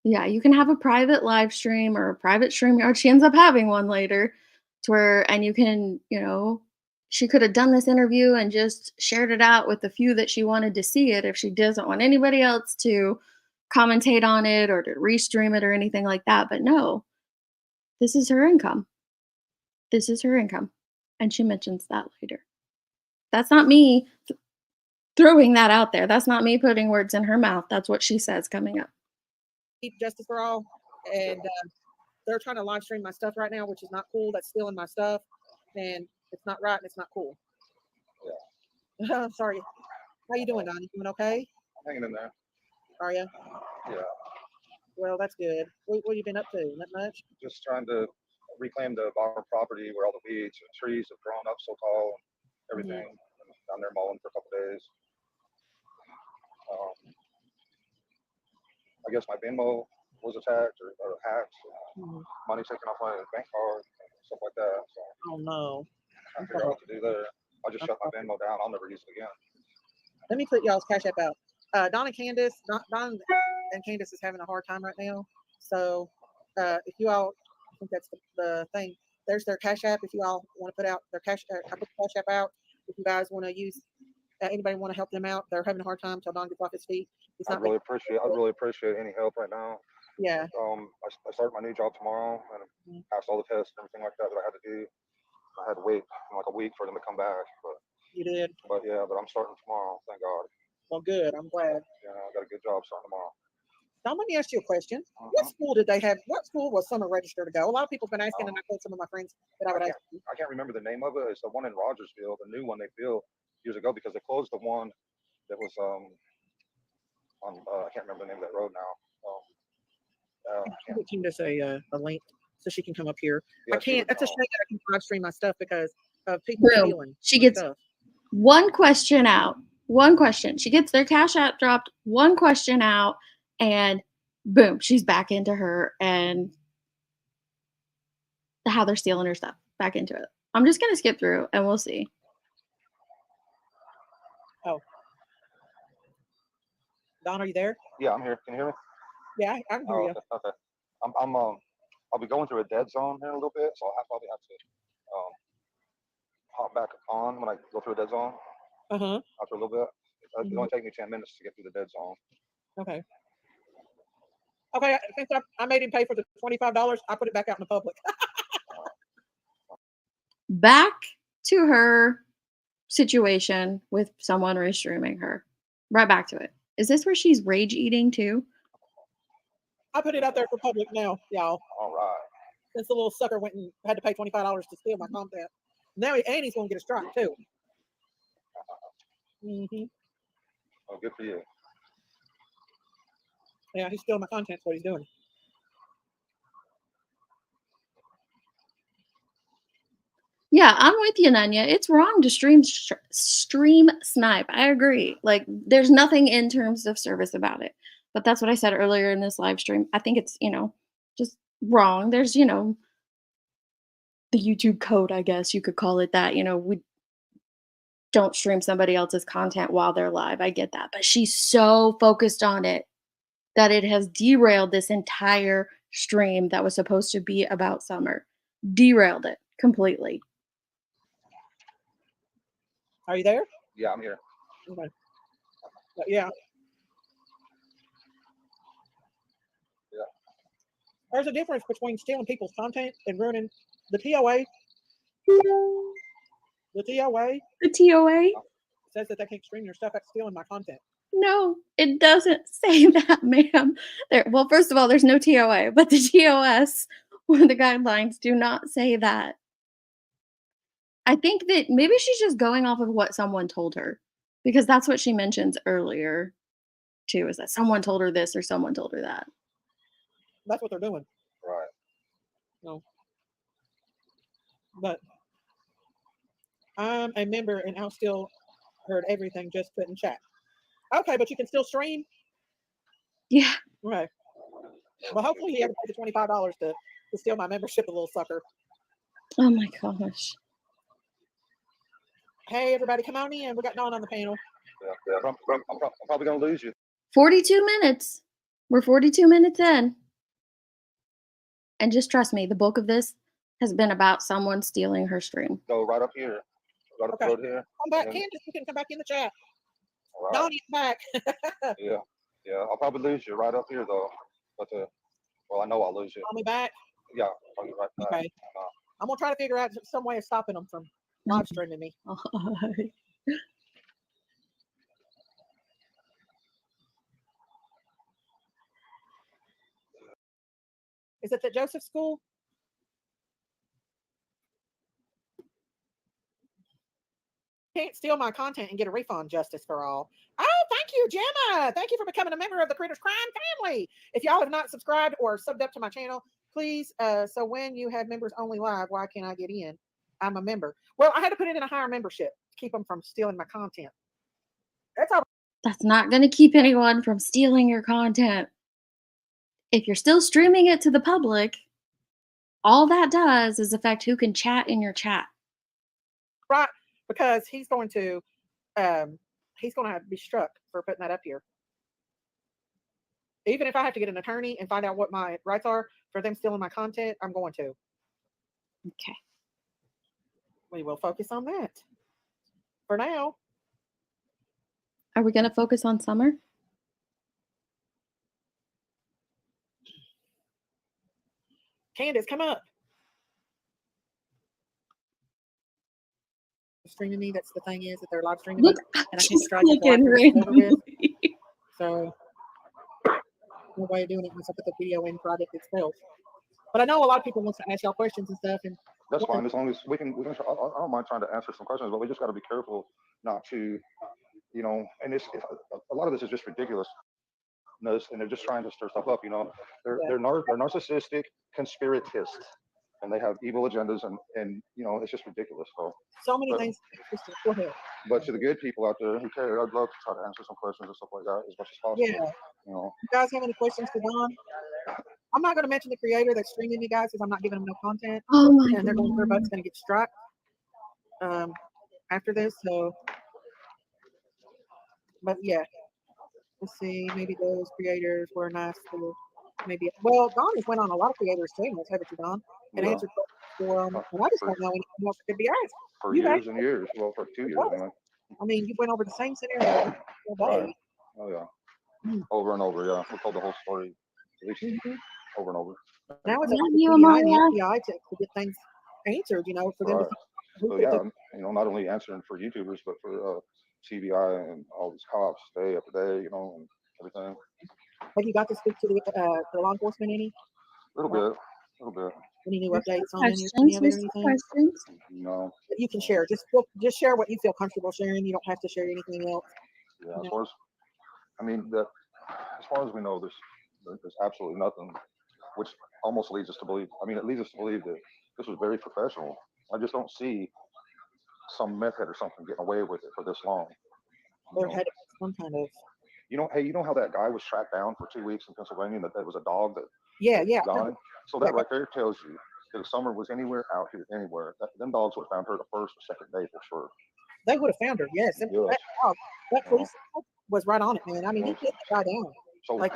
Yeah, you can have a private live stream or a private StreamYard. She ends up having one later to where, and you can, she could have done this interview and just shared it out with the few that she wanted to see it if she doesn't want anybody else to commentate on it or to restream it or anything like that. But no, this is her income. This is her income. And she mentions that later. That's not me throwing that out there. That's not me putting words in her mouth. That's what she says coming up. Justice for All, and they're trying to live stream my stuff right now, which is not cool. That's stealing my stuff, and it's not right and it's not cool. Yeah. Sorry. How you doing, Donnie? You doing okay? I'm hanging in there. Are you? Yeah. Well, that's good. What have you been up to? Not much. Just trying to reclaim the our property where all the weeds and trees have grown up so tall and Mhm. everything. Down there mowing for a couple days. Um, I guess my Venmo was attacked or hacked. Mhm. Money taken off my bank card, stuff like that. So Oh no. trying I'm to figure out sorry. what to do there. I just I'm shut my sorry. Venmo down. I'll never use it again. Let me put y'all's cash app out. Don and Candace, Don and Candace is having a hard time right now. So if you all, I think that's the thing. There's their cash app. If you all want to put out their cash, I put the cash app out. If you guys want to use, anybody want to help them out? They're having a hard time till Don gets off his feet. He's not making. I'd really appreciate any help right now. Yeah. I start my new job tomorrow and Mhm. passed all the tests and everything like that that I had to do. I had to wait like a week for them to come back, You did. but yeah, but I'm starting tomorrow. Thank God. Well, good. I'm glad. Yeah, I got a good job starting tomorrow. Now, let me ask you a question. What Uh-huh. school did they have? What school was Summer registered to go? A lot of people have been asking, and I told some of my friends that I would ask you. I can't remember the name of it. It's the one in Rogersville, the new one they built years ago because they closed the one that was on I can't remember the name of that road now. I can't. Give Candace a link so she can come up here. Yeah, I can't. That's a shame that I can live stream my stuff because of people Boom. stealing She my gets stuff. one question out. One question. She gets their cash app dropped, one question out, and boom, she's back into her and how they're stealing her stuff. Back into it. I'm just gonna skip through and we'll see. Oh, Don, are you there? Yeah, I'm here. Can you hear me? Yeah, I can hear Oh, you. okay. I'll be going through a dead zone here in a little bit, so probably have to um, hop back on when I go through a dead zone Uh-huh. after a little bit. It Mhm. only take me 10 minutes to get through the dead zone. Okay. Okay, since I made him pay for the $25, I put it back out in the public. Back to her situation with someone restreaming her. Right back to it. Is this where she's rage eating too? I put it out there for public now, y'all. All right. Since the little sucker went and had to pay $25 to steal my content. Now he's going to get a strike too. Mm-hmm. Oh, good for you. Yeah, he's stealing my content. That's what he's doing. Yeah, I'm with you, Nanya. It's wrong to stream snipe. I agree. Like, there's nothing in terms of service about it. But that's what I said earlier in this live stream. I think it's, just wrong. There's, the YouTube code, I guess you could call it that. We don't stream somebody else's content while they're live. I get that. But she's so focused on it that it has derailed this entire stream that was supposed to be about Summer. Derailed it completely. Are you there? Yeah, I'm here. Okay. Yeah. Yeah. There's a difference between stealing people's content and ruining the TOA. The TOA The TOA? says that they can't stream your stuff. That's stealing my content. No, it doesn't say that, ma'am. Well, first of all, there's no TOA, but the TOS or the guidelines do not say that. I think that maybe she's just going off of what someone told her because that's what she mentions earlier too, is that someone told her this or someone told her that. That's what they're doing. Right. No. But I'm a member and I'll still heard everything just put in chat. Okay, but you can still stream? Yeah. Right. Well, hopefully he had to pay the $25 to steal my membership, a little sucker. Oh my gosh. Hey, everybody, come on in. We got Dawn on the panel. Yeah. I'm probably going to lose you. 42 minutes. We're 42 minutes in. And just trust me, the bulk of this has been about someone stealing her stream. Go right up here. Right up the road here. Come back, Candace. You can come back in the chat. All right. Donnie's back. Yeah. I'll probably lose you right up here though. But well, I know I'll lose you. Call me back. Yeah, I'll be right back. Okay. I'm gonna try to figure out some way of stopping them from live streaming me. Is it the Joseph School? Can't steal my content and get a refund, justice for all. I thank you, Gemma. Thank you for becoming a member of the Critters Crime family. If y'all have not subscribed or subbed up to my channel, please. So when you have members only live, why can't I get in? I'm a member. Well, I had to put it in a higher membership to keep them from stealing my content. That's all. That's not going to keep anyone from stealing your content. If you're still streaming it to the public, all that does is affect who can chat in your chat. Right, because he's going to have to be struck for putting that up here. Even if I have to get an attorney and find out what my rights are for them stealing my content, I'm going to. Okay. We will focus on that for now. Are we going to focus on Summer? Candace, come up. Streaming me. That's the thing is that they're live streaming Look, me, and I can't she's strike it clicking randomly. So no way of doing it unless I put the video in private itself. But I know a lot of people want to ask y'all questions and stuff, and that's fine as long as we can try, I don't mind trying to answer some questions, but we just got to be careful not to, and a lot of this is just ridiculous. And they're just trying to stir stuff up. They're narcissistic conspiratists, and they have evil agendas, and it's just ridiculous. So many things. Go ahead. But to the good people out there who care, I'd love to try to answer some questions and stuff like that as much as possible. Yeah. You guys have any questions for Don? I'm not going to mention the creator that's streaming you guys because I'm not giving them no content. Oh my and their boat's going to get struck after this. So, but yeah, let's see. Maybe those creators were nice to maybe. Well, Don has went on a lot of creators' channels, haven't you, Don? And answered for them. And I just don't know anything else that could be asked. For years and years. Well, for 2 years anyway. I mean, you went over the same scenario all day. Right. Oh yeah. Over and over. Yeah, we told the whole story at least over and over. Now it's up to the FBI to get things answered, for them. So yeah, not only answering for YouTubers, but for TBI and all these cops day after day, and everything. Have you got to speak to the law enforcement any? A little bit. Any new updates on any of anything? Questions? No. You can share. Just share what you feel comfortable sharing. You don't have to share anything else. Yeah, as far as we know, there's absolutely nothing, which almost leads us to believe. It leads us to believe that this was very professional. I just don't see some meth head or something getting away with it for this long. There had some kind of. Hey, you know how that guy was tracked down for 2 weeks in Pennsylvania, and that was a dog that. Yeah. Died? So that right there tells you that if Summer was anywhere out here, anywhere, them dogs would have found her the first or second day for sure. They would have found her. Yes. That police was right on it, man. He hit the guy down. So that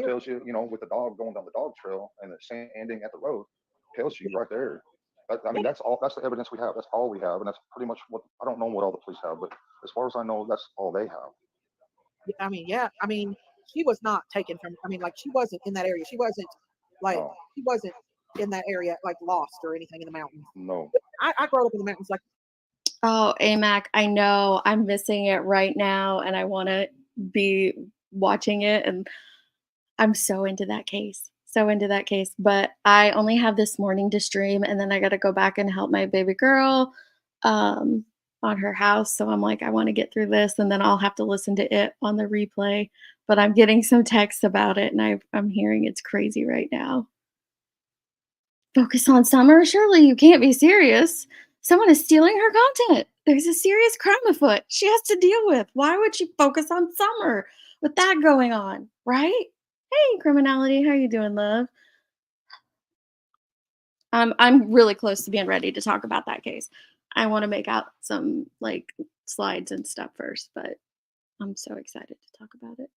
tells you, with the dog going down the dog trail and the sanding at the road, tells you right there. That's all. That's the evidence we have. That's all we have, and that's pretty much what I don't know what all the police have, but as far as I know, that's all they have. She was not taken from. She wasn't in that area. She wasn't she wasn't in that area lost or anything in the mountains. No. I grew up in the mountains Oh, AMAC, I know I'm missing it right now, and I want to be watching it, and I'm so into that case. But I only have this morning to stream, and then I got to go back and help my baby girl on her house. So I'm like, I want to get through this, and then I'll have to listen to it on the replay. But I'm getting some texts about it, and I'm hearing it's crazy right now. Focus on Summer? Surely you can't be serious. Someone is stealing her content. There's a serious crime afoot she has to deal with. Why would she focus on Summer with that going on, right? Hey, criminality, how you doing, love? I'm really close to being ready to talk about that case. I want to make out some slides and stuff first, but I'm so excited to talk about it.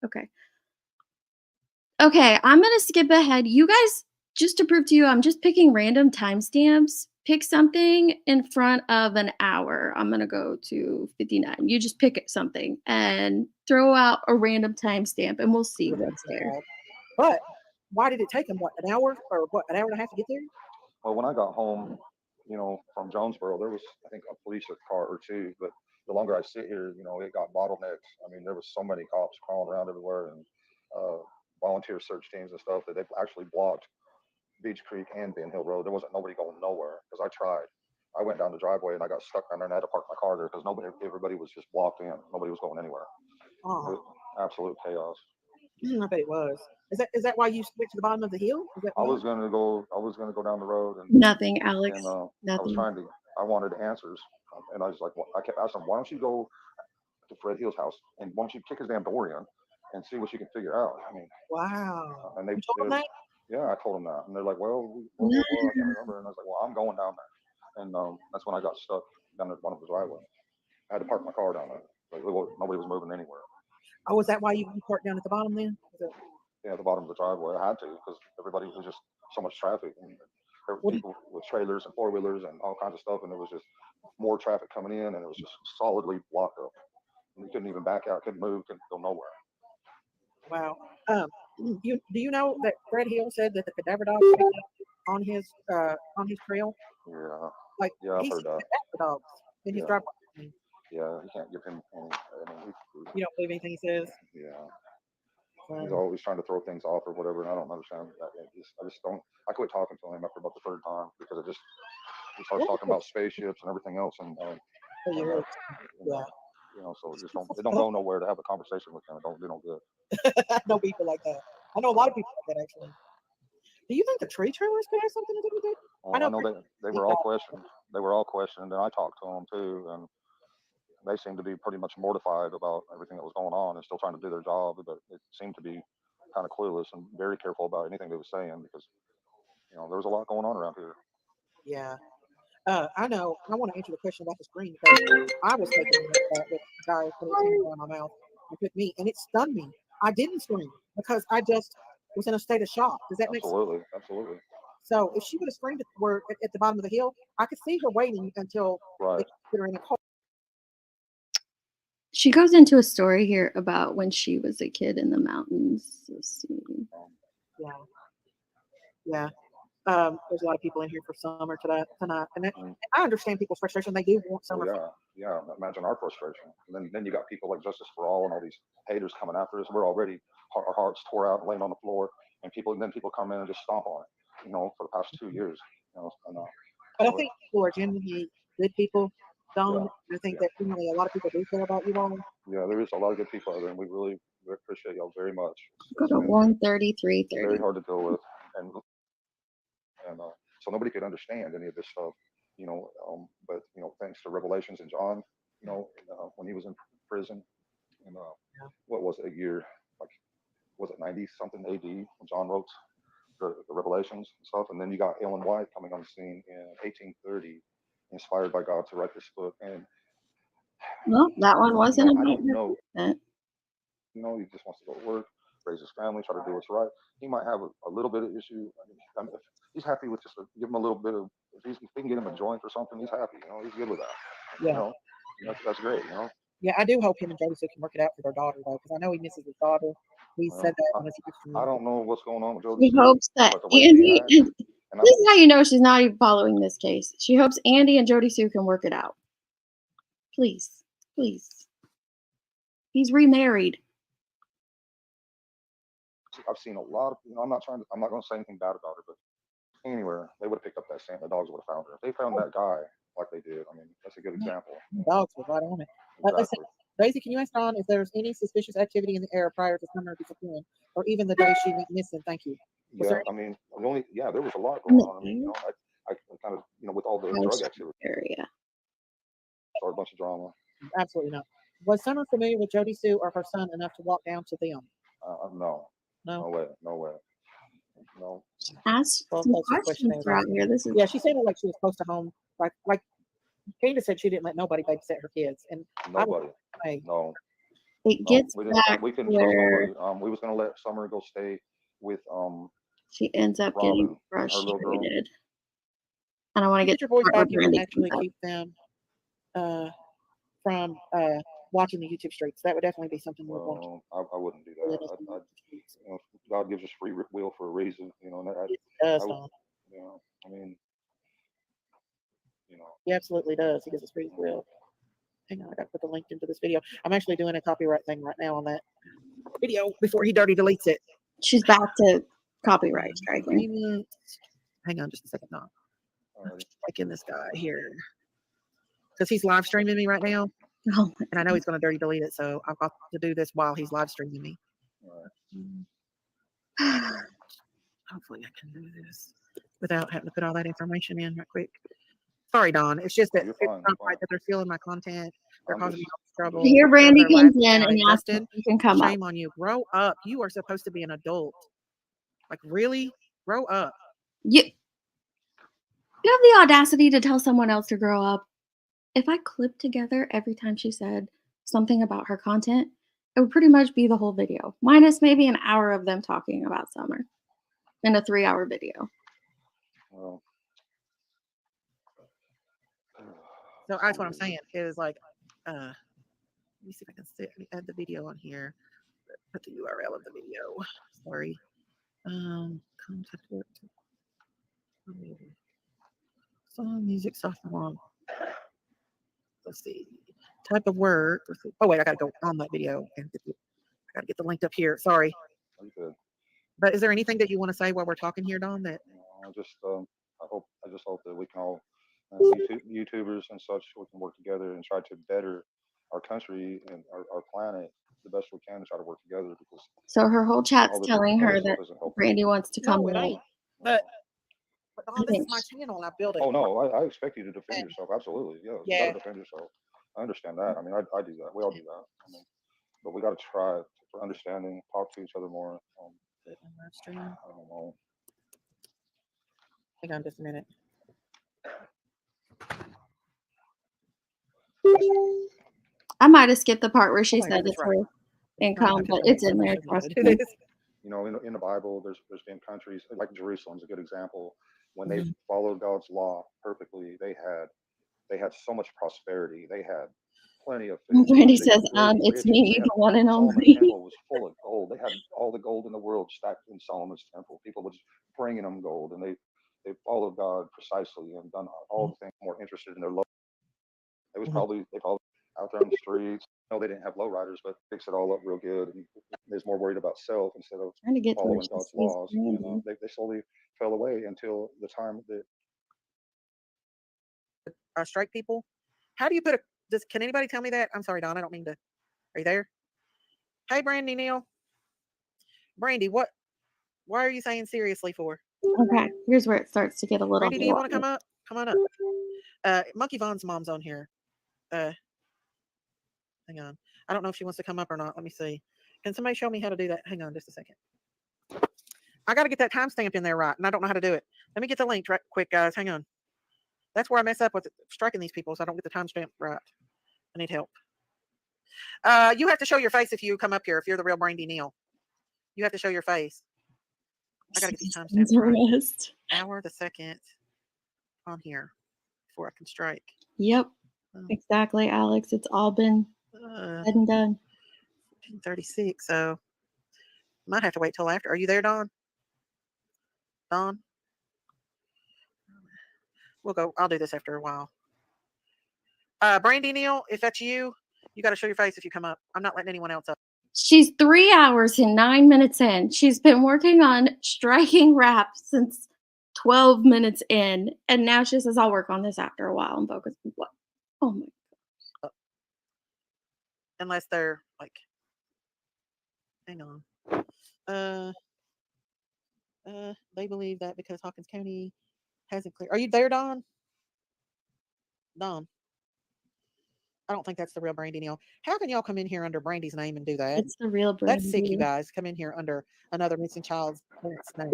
Okay, I'm gonna skip ahead. You guys, just to prove to you, I'm just picking random timestamps. Pick something in front of an hour. I'm gonna go to 59. You just pick something and throw out a random timestamp, and we'll see what's there. But why did it take them an hour or an hour and a half to get there? Well, when I got home, from Jonesboro, there was I think a police car or two, but the longer I sit here, it got bottlenecks. There was so many cops crawling around everywhere and volunteer search teams and stuff that they've actually blocked Beach Creek and Ben Hill Road. There wasn't nobody going nowhere because I tried. I went down the driveway and I got stuck down there and I had to park my car there because everybody was just blocked in. Nobody was going anywhere. Oh, Absolute chaos. I bet it was. Is that why you went to the bottom of the hill? Is that I why? was gonna go down the road Nothing, and Alex. I was Nothing. I wanted answers, and I was like, I kept asking him, why don't you go to Fred Hill's house and why don't you kick his damn door in and see what you can figure out? I mean, Wow. and You told them that? yeah, I told them that, and they're like, well, No. I can't remember, and I was like, well, I'm going down there, and that's when I got stuck down at one of the driveway. I had to park my car down there. Like, nobody was moving anywhere. Oh, is that why you parked down at the bottom then? Yeah, at the bottom of the driveway, I had to because everybody was just so much traffic, and there were What do people with trailers and 4-wheelers and all kinds of stuff, and there was just more traffic coming in, and it was just solidly blocked up. And you couldn't even back out, couldn't move, couldn't go nowhere. Wow. Do you know that Fred Hill said that the cadaver dogs picked up on his trail? Yeah, Like yeah, I've he heard said that. the dogs in his Yeah. driveway. Yeah, you can't give him any. I mean, You don't believe anything he says? yeah, Um, he's always trying to throw things off or whatever, and I don't understand that. I just don't. I quit talking to him after about the third time because he starts talking about spaceships and everything else, and for years. Yeah. so it don't go nowhere to have a conversation with him. It don't do no good. I know people like that. I know a lot of people like that actually. Do you think the tree trimmers could have something to do with it? I know they were all questioned. They were all questioned, and I talked to them too, and they seemed to be pretty much mortified about everything that was going on and still trying to do their job, but it seemed to be kind of clueless and very careful about anything they were saying because there was a lot going on around here. Yeah. I know. I want to answer the question about the screen because I was taken with a guy put his finger on my mouth and put me, and it stunned me. I didn't scream because I just was in a state of shock. Does that make sense? Absolutely. So if she would have screamed at the bottom of the hill, I could see her waiting until they put her in a car. She goes into a story here about when she was a kid in the mountains. Let's see. Yeah. Yeah. There's a lot of people in here for summer tonight, and I understand people's frustration. They do want summer. Yeah. Imagine our frustration. And then you got people like Justice for All and all these haters coming after us. We're already our hearts tore out, laying on the floor, and then people come in and just stomp on it. For the past 2 years. But I think people are genuinely good people. Don, I think that generally a lot of people do care about you all. Yeah, there is a lot of good people out there, and we really appreciate y'all very much. Go to 133:30. Very hard to deal with, and so nobody could understand any of this stuff, but thanks to Revelations and John, when he was in prison, and what was it, a year, like, was it 90 something AD when John wrote the Revelations and stuff, and then you got Ellen White coming on the scene in 1830, inspired by God to write this book, and well, that one wasn't. I don't know. He just wants to go to work, raise his family, try to do what's right. He might have a little bit of issue. I mean, if he's happy with just give him a little bit of, if we can get him a joint or something, he's happy. He's good with that. Yeah. That's great. Yeah, I do hope him and Jody can work it out for their daughter though, because I know he misses his daughter. He said that. I don't know what's going on with Jody. She hopes that Andy. This is how you know she's not even following this case. She hopes Andy and Jody Sue can work it out. Please. He's remarried. I've seen a lot of. I'm not going to say anything bad about her, but anywhere they would have picked up that scent. The dogs would have found her. If they found that guy like they did, I mean, that's a good example. Dogs were right on it. Exactly. Daisy, can you ask Dawn if there's any suspicious activity in the air prior to Summer disappearing, or even the day she went missing? Thank you. I mean, there was a lot going on. I mean, I kind of, with all the drug activity. Area. Started a bunch of drama. Absolutely not. Was Summer familiar with Jody Sue or her son enough to walk down to them? No. No way. No. Ask some questions around here. Yeah, she sounded like she was close to home. Like Candace said, she didn't let nobody babysit her kids, and nobody. No. It gets back we couldn't where trust nobody. We was gonna let Summer go stay with she ends up Robin, getting frustrated. And I want to get your voice back and actually keep them from watching the YouTube streets. That would definitely be something we're going to. I wouldn't do that. God gives us free will for a reason, and I mean, he absolutely does. He gives us free will. Hang on, I got to put the link into this video. I'm actually doing a copyright thing right now on that video before he dirty deletes it. She's back to copyright striking. Hang on just a second, now. Like in this guy here, because he's live streaming me right now. Oh my And I know he's going to dirty delete it, so I've got to do this while he's live streaming me. God. Hopefully I can do this without having to put all that information in right quick. Sorry, Don. It's just that You're it's fine. not You're right fine. that they're stealing my content. They're I'm causing just, me all this I'm trouble. just, Here, They're Brandy over there comes laughing in about and it. asks if Dustin, you can come up. shame on you. Grow up. You are supposed to be an adult. Like, really? Grow up. You have the audacity to tell someone else to grow up. If I clipped together every time she said something about her content, it would pretty much be the whole video, minus maybe an hour of them talking about Summer in a 3-hour video. well, So that's what I'm saying. Is like, let me see if I can add the video on here. Put the URL of the video. Sorry. Contact work. Song, music, software. Let's see. Type of work. Let's see. Oh wait, I gotta go on that video and I gotta get the link up here. Sorry. I'm good. But is there anything that you want to say while we're talking here, Don? That I just hope that we can all, YouTubers and such, we can work together and try to better our country and our planet the best we can to try to work together, because So her whole chat's all this, telling all her this that stuff isn't helping. Brandy wants to come no, it in. ain't. But Don, I this is think my channel and I built it. Oh no, I expect you to defend And- yourself. Absolutely, yes. You Yeah. gotta defend yourself. I understand that. I mean, I do that. We all do that. I mean, but we gotta try for understanding, talk to each other more. I don't know. Hang on just a minute. I might have skipped the part where she Oh, I got said this it's right. her income, but it's in there. Trust It me. is. You know, in the Bible, there's been countries like Jerusalem's a good example. When they Mhm. followed God's law perfectly, they had so much prosperity. They had plenty of food. Brandy They were says, great, it's rich. me, They had the one and Solomon's only. temple was full of gold. They had all the gold in the world stacked in Solomon's temple. People were just bringing them gold, and they followed God precisely and done all the things more interested in their low. It was Mhm. they probably out there on the streets. No, they didn't have lowriders, but fix it all up real good. And they was more worried about self instead of Trying to get to where following she God's sees laws. And Brandy. they slowly fell away until the time that Strike people. How do you put a? Can anybody tell me that? I'm sorry, Don. I don't mean to. Are you there? Hey, Brandy Neal. Brandy, what? Why are you saying seriously for? Okay, here's where it starts to get a little. Brandy, do you want to come up? Come on up. Monkey Vaughn's mom's on here. Hang on. I don't know if she wants to come up or not. Let me see. Can somebody show me how to do that? Hang on just a second. I got to get that timestamp in there right, and I don't know how to do it. Let me get the link right quick, guys. Hang on. That's where I mess up with striking these people, so I don't get the timestamp right. I need help. You have to show your face if you come up here. If you're the real Brandy Neal, you have to show your face. I gotta get these timestamps right. Hour the second on here before I can strike. Yep, exactly, Alex. It's all been said and done. 10:36. So might have to wait till after. Are you there, Dawn? Dawn? We'll go. I'll do this after a while. Brandy Neal, if that's you, you got to show your face if you come up. I'm not letting anyone else up. She's 3 hours and 9 minutes in. She's been working on striking rap since 12 minutes in, and now she says, "I'll work on this after a while and focus." What? Oh my! Unless they're like, hang on. They believe that because Hawkins County hasn't cleared. Are you there, Don? Don. I don't think that's the real Brandy Neal. How can y'all come in here under Brandy's name and do that? It's the real Brandy. That's sick, you guys. Come in here under another missing child's parent's name.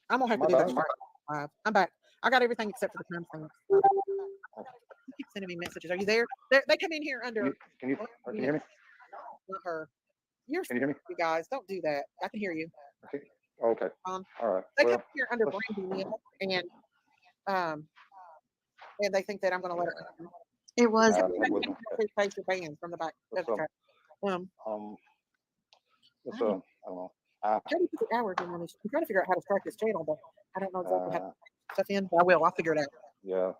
I'm gonna have to do that live. I'm back. I got everything except for the timestamp. You keep sending me messages. Are you there? They come in here under. Can you hear me? Not her. Can you hear me? You guys, don't do that. I can hear you. Okay. Okay. All right. They come here under Brandy Neal, and they think that I'm gonna let it. It was. Face your band from the back. I don't know. I'm trying to put the hours in on this. I'm trying to figure out how to start this channel, but I don't know exactly how to put stuff in. I will. I'll figure it out. Yeah.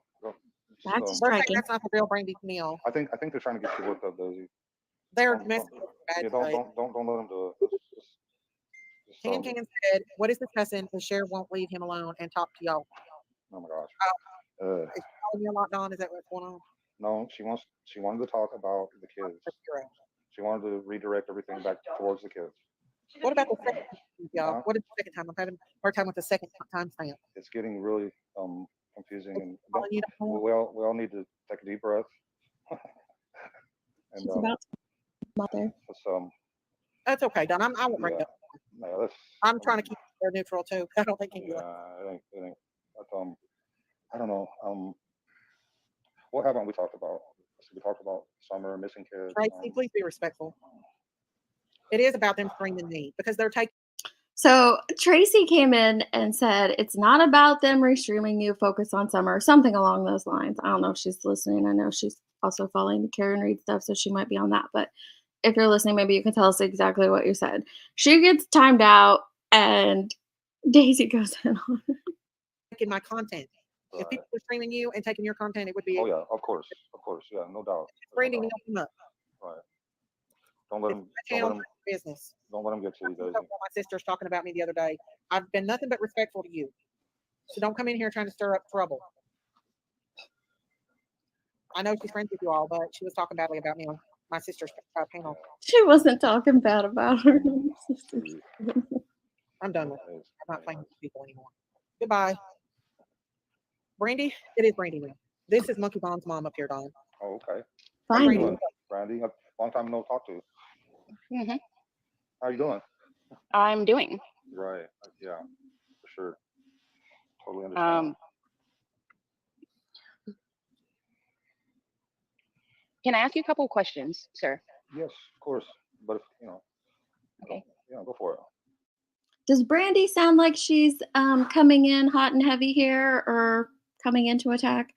Back to They're saying striking. that's not the real Brandy Neal. I think they're trying to get you worked up, Daisy. They're messing with Yeah, don't let them do it. Can said, "What is discussing? The sheriff won't leave him alone and talk to y'all." Oh my gosh. Is calling you a lot, Don? Is that what's going on? No, she wanted to talk about the kids. She wanted to redirect everything back towards the kids. What about the second time, y'all? Huh? What is the second time? I'm having a hard time with the second time stamp. It's getting really confusing, and Calling you to we all need to take a deep breath. And She's about to come out there. it's That's okay, Don. I won't bring it yeah, up. yeah, that's I'm trying to keep it neutral too. I don't think he yeah, will. it ain't. But, I don't know. What haven't we talked about? So we talked about summer, missing kids. Tracy, please be respectful. It is about them screaming me because they're taking. So Tracy came in and said it's not about them restreaming you, focus on summer, or something along those lines. I don't know if she's listening. I know she's also following the Karen Reed stuff, so she might be on that. But if you're listening, maybe you can tell us exactly what you said. She gets timed out, and Daisy goes in on her. Taking my content. If Right. people were streaming you and taking your content, it would be. Oh yeah, of course, yeah, no doubt. Brandy No Neal, doubt. come up. Right. Don't let It's them. my channel, my business. Don't let them get to you, Daisy. My sister's talking about me the other day. I've been nothing but respectful to you. So don't come in here trying to stir up trouble. I know she's friends with you all, but she was talking badly about me on my sister's panel. She wasn't talking bad about her sisters. I'm done with it. I'm not playing with people anymore. Goodbye. Brandy, it is Brandy now. This is Monkey Bond's mom up here, Don. Oh, okay. Fine. How you doing, Brandy? Long time no talk to. hmm How you doing? I'm doing. Right. Yeah, for sure. Totally understand. Can I ask you a couple of questions, sir? Yes, of course. But if Okay. yeah, go for it. Does Brandy sound like she's coming in hot and heavy here or coming in to attack?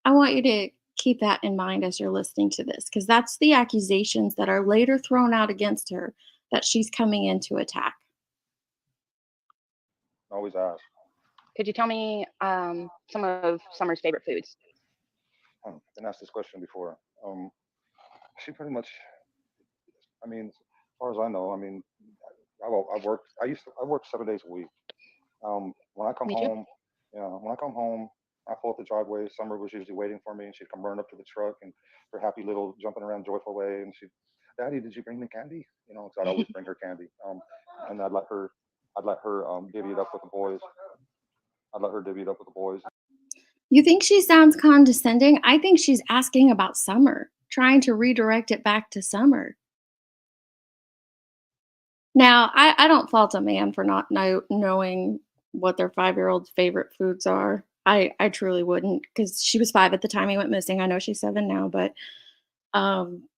I want you to keep that in mind as you're listening to this because that's the accusations that are later thrown out against her that she's coming in to attack. Always ask. Could you tell me some of Summer's favorite foods? Been asked this question before. She pretty much. I mean, as far as I know, I mean, I work. I work 7 days a week. When I come Me too. home, when I come home, I pull up the driveway. Summer was usually waiting for me, and she'd come running up to the truck and her happy little jumping around joyful way, and she'd, "Daddy, did you bring me candy?" You know, 'cause I'd always bring her candy. And I'd let her divvy it up with the boys. I'd let her divvy it up with the boys. You think she sounds condescending? I think she's asking about Summer, trying to redirect it back to Summer. Now, I don't fault a man for not knowing what their 5-year-old's favorite foods are. I truly wouldn't because she was 5 at the time he went missing. I know she's 7 now, but um,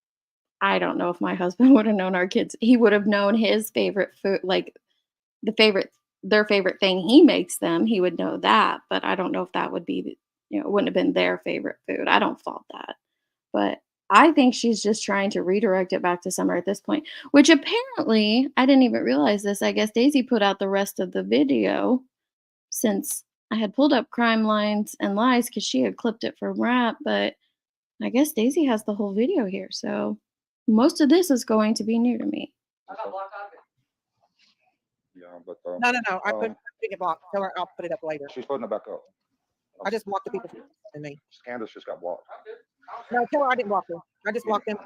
I don't know if my husband would have known our kids. He would have known his favorite food, like their favorite thing he makes them. He would know that, but I don't know if that would be, wouldn't have been their favorite food. I don't fault that. But I think she's just trying to redirect it back to Summer at this point, which apparently I didn't even realize this. I guess Daisy put out the rest of the video since I had pulled up Crime Lines and Lies because she had clipped it from Rap, but I guess Daisy has the whole video here. So most of this is going to be new to me. Yeah, but No. I put it blocked. Tell her I'll put it up later. she's putting it back up. I just blocked the people and me. Candace just got blocked. No, tell her I didn't block her. I just blocked them.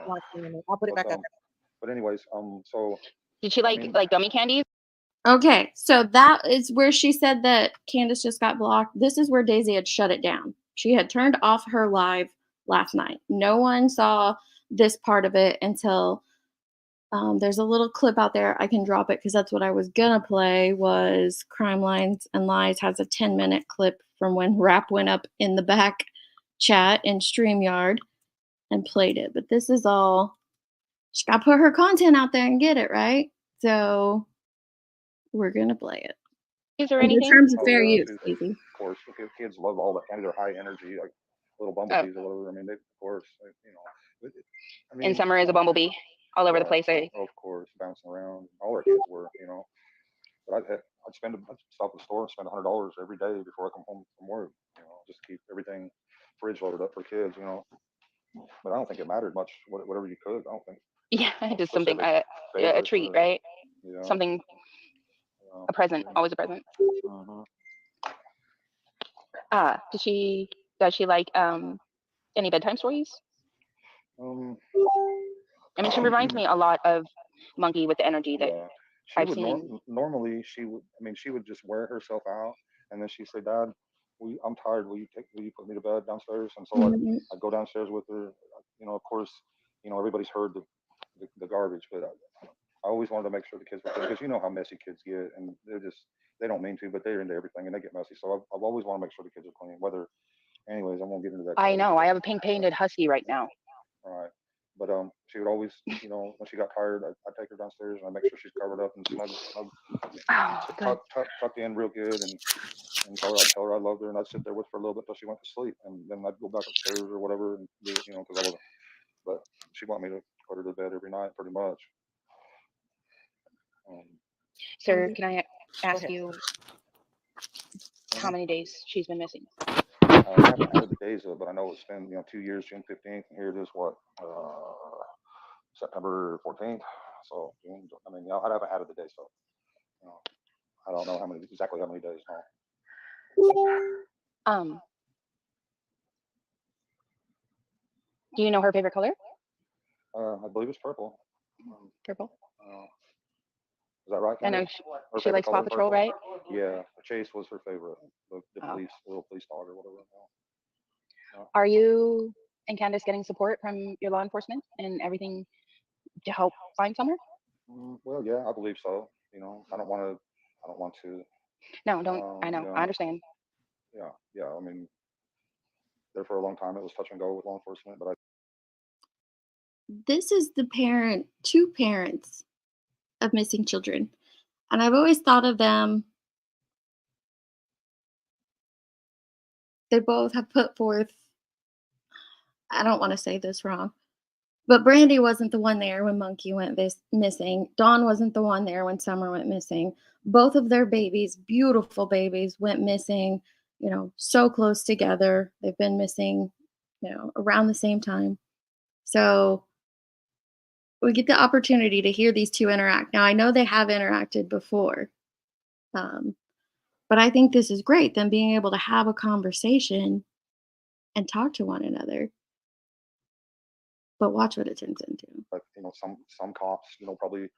I'll put it back up. But anyways, so Did she like gummy candies? Okay, so that is where she said that Candace just got blocked. This is where Daisy had shut it down. She had turned off her live last night. No one saw this part of it until there's a little clip out there. I can drop it because that's what I was gonna play. Was Crime Lines and Lies has a 10-minute clip from when Rap went up in the back chat in StreamYard and played it. But this is all she got to put her content out there and get it right. So we're gonna play it. Is there In anything? terms of fair use, easy. of course, kids love all the candy. They're high energy, like little bumblebees or whatever. I mean, they, of course, I mean, And Summer is a bumblebee all over the place. Of course, bouncing around. All our kids were, But I'd stop at the store and spend $100 every day before I come home from work. Just keep everything fridge loaded up for kids. But I don't think it mattered much. Whatever you could, I don't think. Yeah, just something a treat, right? Yeah. Something, a present, always a present. Uh-huh. Does she like Any bedtime stories? Um, I mean, she reminds me a lot of Monkey with the energy that yeah, she I've would seen. normally she would. I mean, she would just wear herself out, and then she'd say, "Dad, I'm tired. Will you put me to bed downstairs?" And so Mhm. I'd go downstairs with her. Of course, everybody's heard the garbage, but I always wanted to make sure the kids were clean because you know how messy kids get, and they don't mean to, but they're into everything and they get messy. So I've always want to make sure the kids are clean. Anyways, I won't get into that I part. know. I have a pink painted husky right now. Right. But she would always, when she got tired, I'd take her downstairs and I'd make sure she's covered up and Oh, good. tucked in real good, and I'd tell her I loved her, and I'd sit there with her for a little bit till she went to sleep, and then I'd go back upstairs or whatever and do it, because I wasn't. But she'd want me to put her to bed every night, pretty much. Um, Sir, Brandy, can I go ask ahead. you how mhm. many days she's been missing? I haven't added the days up, but I know it's been 2 years, June 15th, and here it is, what, September 14th. So June, I mean, I haven't added the days, so you know, I don't know exactly how many days. No. Um, do you know her favorite color? I believe it's purple. Um, Purple. uh, is that right, I Candy? know Her she favorite likes Paw color, Patrol, purple. right? Yeah, Chase was her favorite. The Oh. little police dog or whatever. No. Are you and Candace getting support from your law enforcement and everything to help find Summer? Well, yeah, I believe so. I don't want to. I don't want to. No, don't. I know. I Yeah, understand. yeah, yeah. I mean, there for a long time it was touch and go with law enforcement, but This is two parents of missing children. And I've always thought of them, they both have put forth, I don't want to say this wrong, but Brandy wasn't the one there when Monkey went missing. Dawn wasn't the one there when Summer went missing. Both of their babies, beautiful babies, went missing, so close together. They've been missing, around the same time. So we get the opportunity to hear these two interact. Now, I know they have interacted before, um, but I think this is great, them being able to have a conversation and talk to one another. But watch what it turns into. some cops, probably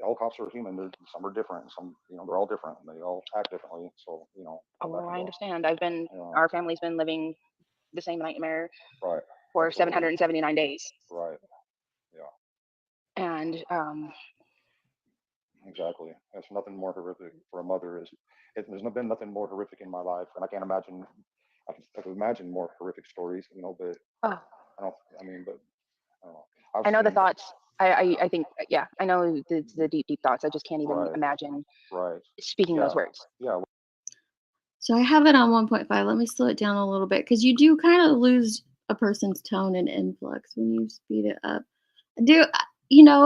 all cops are human. Some are different. Some, they're all different. And they all act differently. So, Oh, all that well, can I go. understand. Yeah, Our family's been living the same nightmare right. for Absolutely. 779 days. Right. Yeah. And Exactly. There's nothing more horrific for a mother. There's been nothing more horrific in my life, and I can't imagine. I can imagine more horrific stories, but oh, I don't. I mean, but I don't know. I've I know the seen. thoughts. I think, yeah, I know the deep, deep thoughts. I just can't even Right. imagine Right. speaking those Yeah. words. Yeah. So I have it on 1.5. Let me slow it down a little bit because you do kind of lose a person's tone and influx when you speed it up. Do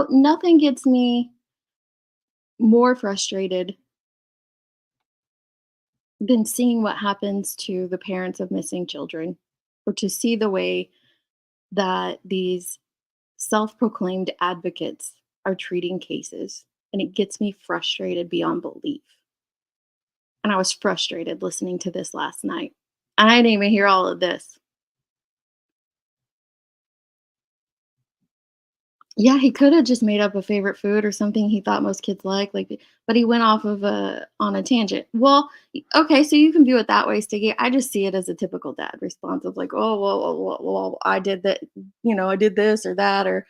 nothing gets me more frustrated than seeing what happens to the parents of missing children, or to see the way that these self-proclaimed advocates are treating cases, and it gets me frustrated beyond belief. And I was frustrated listening to this last night. I didn't even hear all of this. Yeah, he coulda just made up a favorite food or something he thought most kids like, but he went off of on a tangent. Well, okay, so you can view it that way, Sticky. I just see it as a typical dad response of like, "Oh, well, I did that, I did this or that," or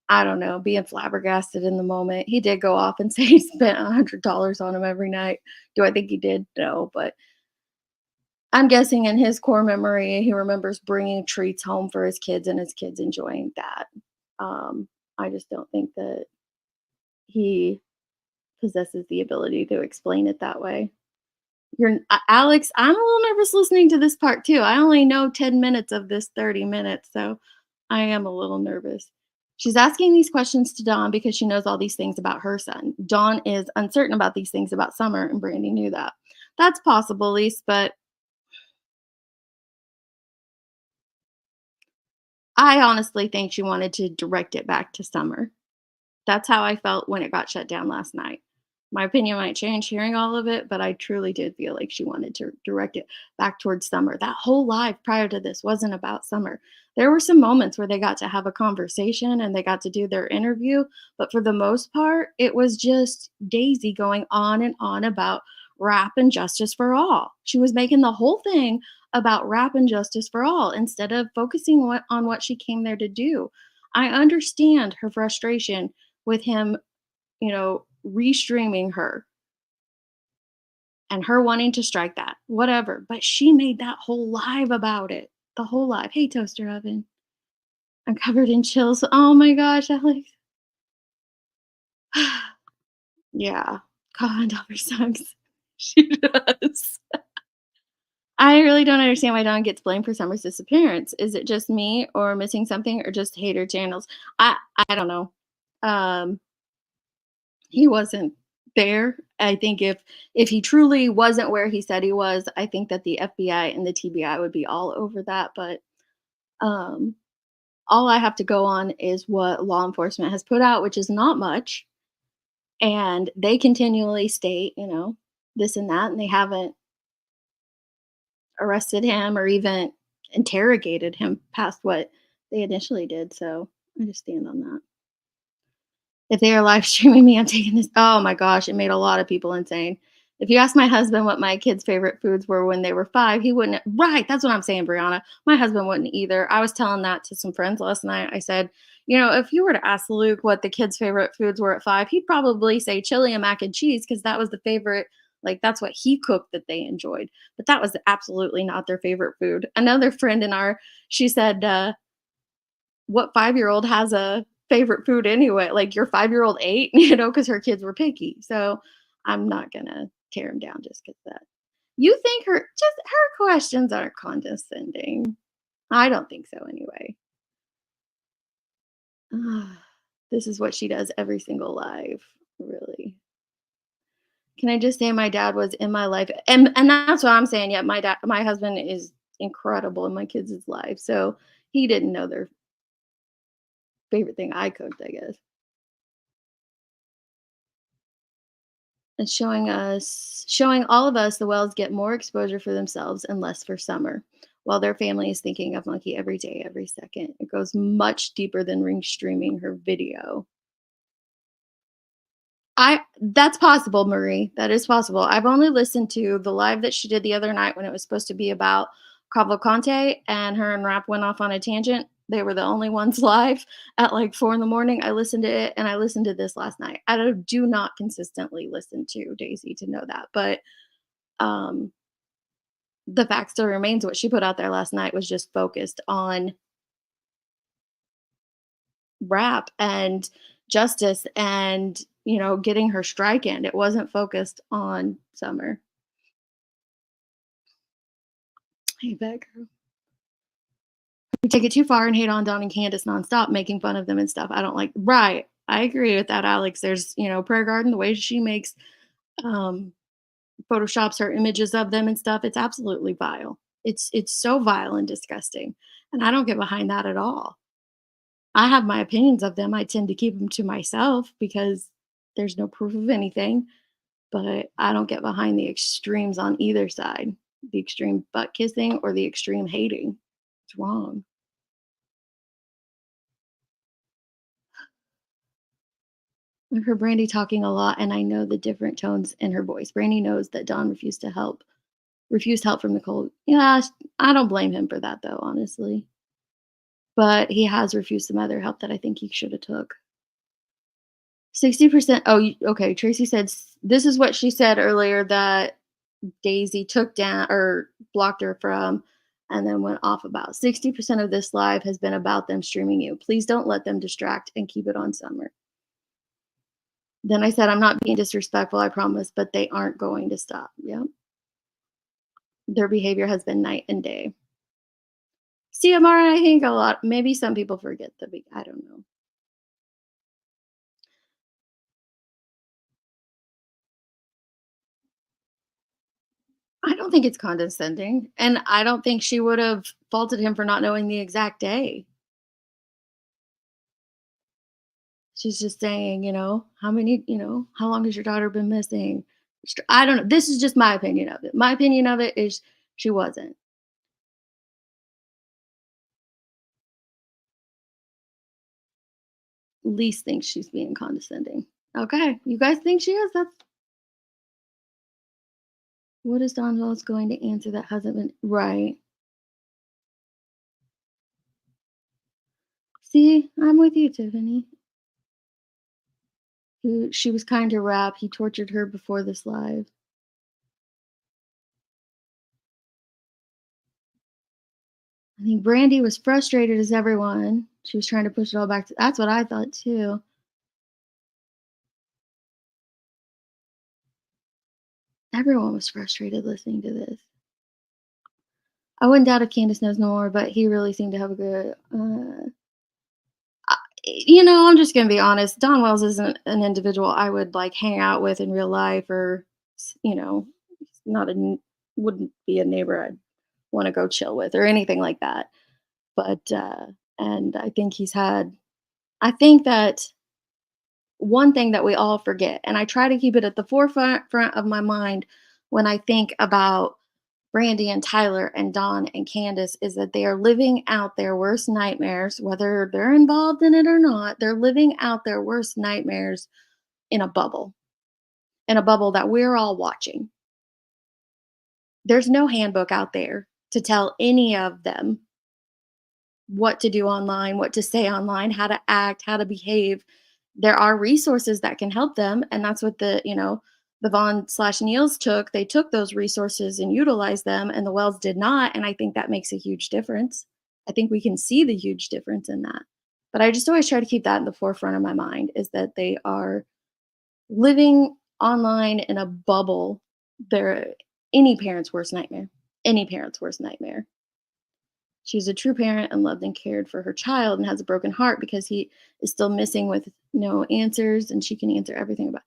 I don't know, being flabbergasted in the moment. He did go off and say he spent $100 on him every night. Do I think he did? No, but I'm guessing in his core memory, he remembers bringing treats home for his kids and his kids enjoying that. Um, I just don't think that he possesses the ability to explain it that way. Alex, I'm a little nervous listening to this part too. I only know 10 minutes of this 30 minutes, so I am a little nervous. She's asking these questions to Dawn because she knows all these things about her son. Dawn is uncertain about these things about Summer, and Brandy knew that. That's possible, Lise, but I honestly think she wanted to direct it back to Summer. That's how I felt when it got shut down last night. My opinion might change hearing all of it, but I truly did feel like she wanted to direct it back towards Summer. That whole live prior to this wasn't about Summer. There were some moments where they got to have a conversation and they got to do their interview, but for the most part, it was just Daisy going on and on about rap and justice for all. She was making the whole thing about rap and justice for all instead of focusing on what she came there to do. I understand her frustration with him, restreaming her and her wanting to strike that, whatever. But she made that whole live about it. The whole live. Hey, toaster oven. I'm covered in chills. Oh my gosh, Alex. Yeah. God, Dauber sucks. She does. I really don't understand why Dawn gets blamed for Summer's disappearance. Is it just me or missing something or just hater channels? I don't know. Um, he wasn't there. I think if he truly wasn't where he said he was, I think that the FBI and the TBI would be all over that. But um, all I have to go on is what law enforcement has put out, which is not much. And they continually state, this and that, and they haven't arrested him or even interrogated him past what they initially did. So I just stand on that. If they are live streaming me, I'm taking this. Oh my gosh, it made a lot of people insane. If you ask my husband what my kids' favorite foods were when they were 5, he wouldn't. Right, that's what I'm saying, Brianna. My husband wouldn't either. I was telling that to some friends last night. I said, if you were to ask Luke what the kids' favorite foods were at 5, he'd probably say chili and mac and cheese because that was the favorite. Like that's what he cooked that they enjoyed. But that was absolutely not their favorite food. Another friend she said, what 5-year-old has a favorite food anyway? Like your 5-year-old ate, because her kids were picky. So I'm not gonna tear him down just because that. You think her questions are condescending? I don't think so anyway. This is what she does every single live, really. Can I just say my dad was in my life, and that's what I'm saying. Yeah, my husband is incredible in my kids' life, so he didn't know their favorite thing I cooked, I guess. It's showing all of us the Wells get more exposure for themselves and less for Summer, while their family is thinking of Monkey every day, every second. It goes much deeper than ring streaming her video. That's possible, Marie. That is possible. I've only listened to the live that she did the other night when it was supposed to be about Cavalcante and her and Rap went off on a tangent. They were the only ones live at like 4 in the morning. I listened to it and I listened to this last night. I do not consistently listen to Daisy to know that, but um the fact still remains what she put out there last night was just focused on rap and justice and getting her strike in. It wasn't focused on Summer. Hey Beck, we take it too far and hate on Dawn and Candace nonstop, making fun of them and stuff. I don't like. Right, I agree with that, Alex. There's Prayer Garden, the way she makes um photoshops her images of them and stuff. It's absolutely vile. It's so vile and disgusting, and I don't get behind that at all. I have my opinions of them. I tend to keep them to myself because there's no proof of anything, but I don't get behind the extremes on either side. The extreme butt kissing or the extreme hating. It's wrong. I heard Brandy talking a lot and I know the different tones in her voice. Brandy knows that Don refused help from Nicole. Yeah, I don't blame him for that though, honestly. But he has refused some other help that I think he should have took. 60%. Oh, okay. Tracy said this is what she said earlier that Daisy took down or blocked her from and then went off about. 60% of this live has been about them streaming you. Please don't let them distract and keep it on Summer. Then I said, I'm not being disrespectful, I promise, but they aren't going to stop. Yep. Their behavior has been night and day. See, Amara, I think maybe some people forget I don't know. I don't think it's condescending, and I don't think she would have faulted him for not knowing the exact day. It's She's just saying, how many, how long has your daughter been missing? I don't know. This is just my opinion of it. My opinion of it is she wasn't. Least thinks she's being condescending. Okay, you guys think she is? That's what is Don Wells going to answer that hasn't been right. See, I'm with you, Tiffany. She was kind to Rap. He tortured her before this live. I think Brandy was frustrated as everyone. She was trying to push it all back to that's what I thought too. Everyone was frustrated listening to this. I wouldn't doubt if Candace knows no more, but he really seemed to have a good I'm just gonna be honest. Don Wells isn't an individual I would like hang out with in real life, or not wouldn't be a neighbor I'd want to go chill with or anything like that. But and I think that one thing that we all forget, and I try to keep it at the forefront of my mind when I think about Brandy and Tyler and Dawn and Candace, is that they are living out their worst nightmares, whether they're involved in it or not. They're living out their worst nightmares in a bubble that we're all watching. There's no handbook out there to tell any of them what to do online, what to say online, how to act, how to behave. There are resources that can help them, and that's what the Vaughn/Neals took. They took those resources and utilized them, and the Wells did not, and I think that makes a huge difference. I think we can see the huge difference in that. But I just always try to keep that in the forefront of my mind, is that they are living online in a bubble. They're any parent's worst nightmare. Any parent's worst nightmare. She's a true parent and loved and cared for her child, and has a broken heart because he is still missing with no answers, and she can answer everything about.